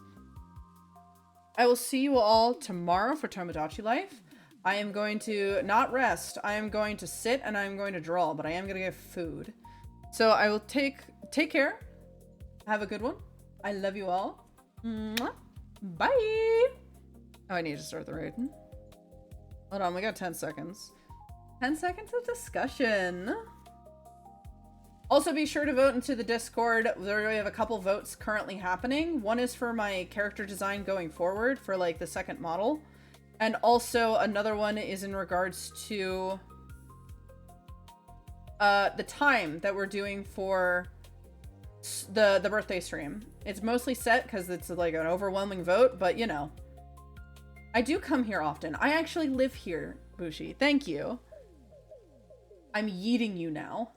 Speaker 1: I will see you all tomorrow for Tomodachi Life. I am going to not rest. I am going to sit and I'm going to draw, but I am going to get food. So I will take care. Have a good one. I love you all. Mwah. Bye. Oh, I need to start the raid. Hold on, we got 10 seconds. 10 seconds of discussion. Also, be sure to vote into the Discord. We have a couple votes currently happening. One is for my character design going forward for like the second model. And also another one is in regards to the time that we're doing for the birthday stream. It's mostly set because it's like an overwhelming vote, but you know. I do come here often. I actually live here, Bushi. Thank you. I'm yeeting you now.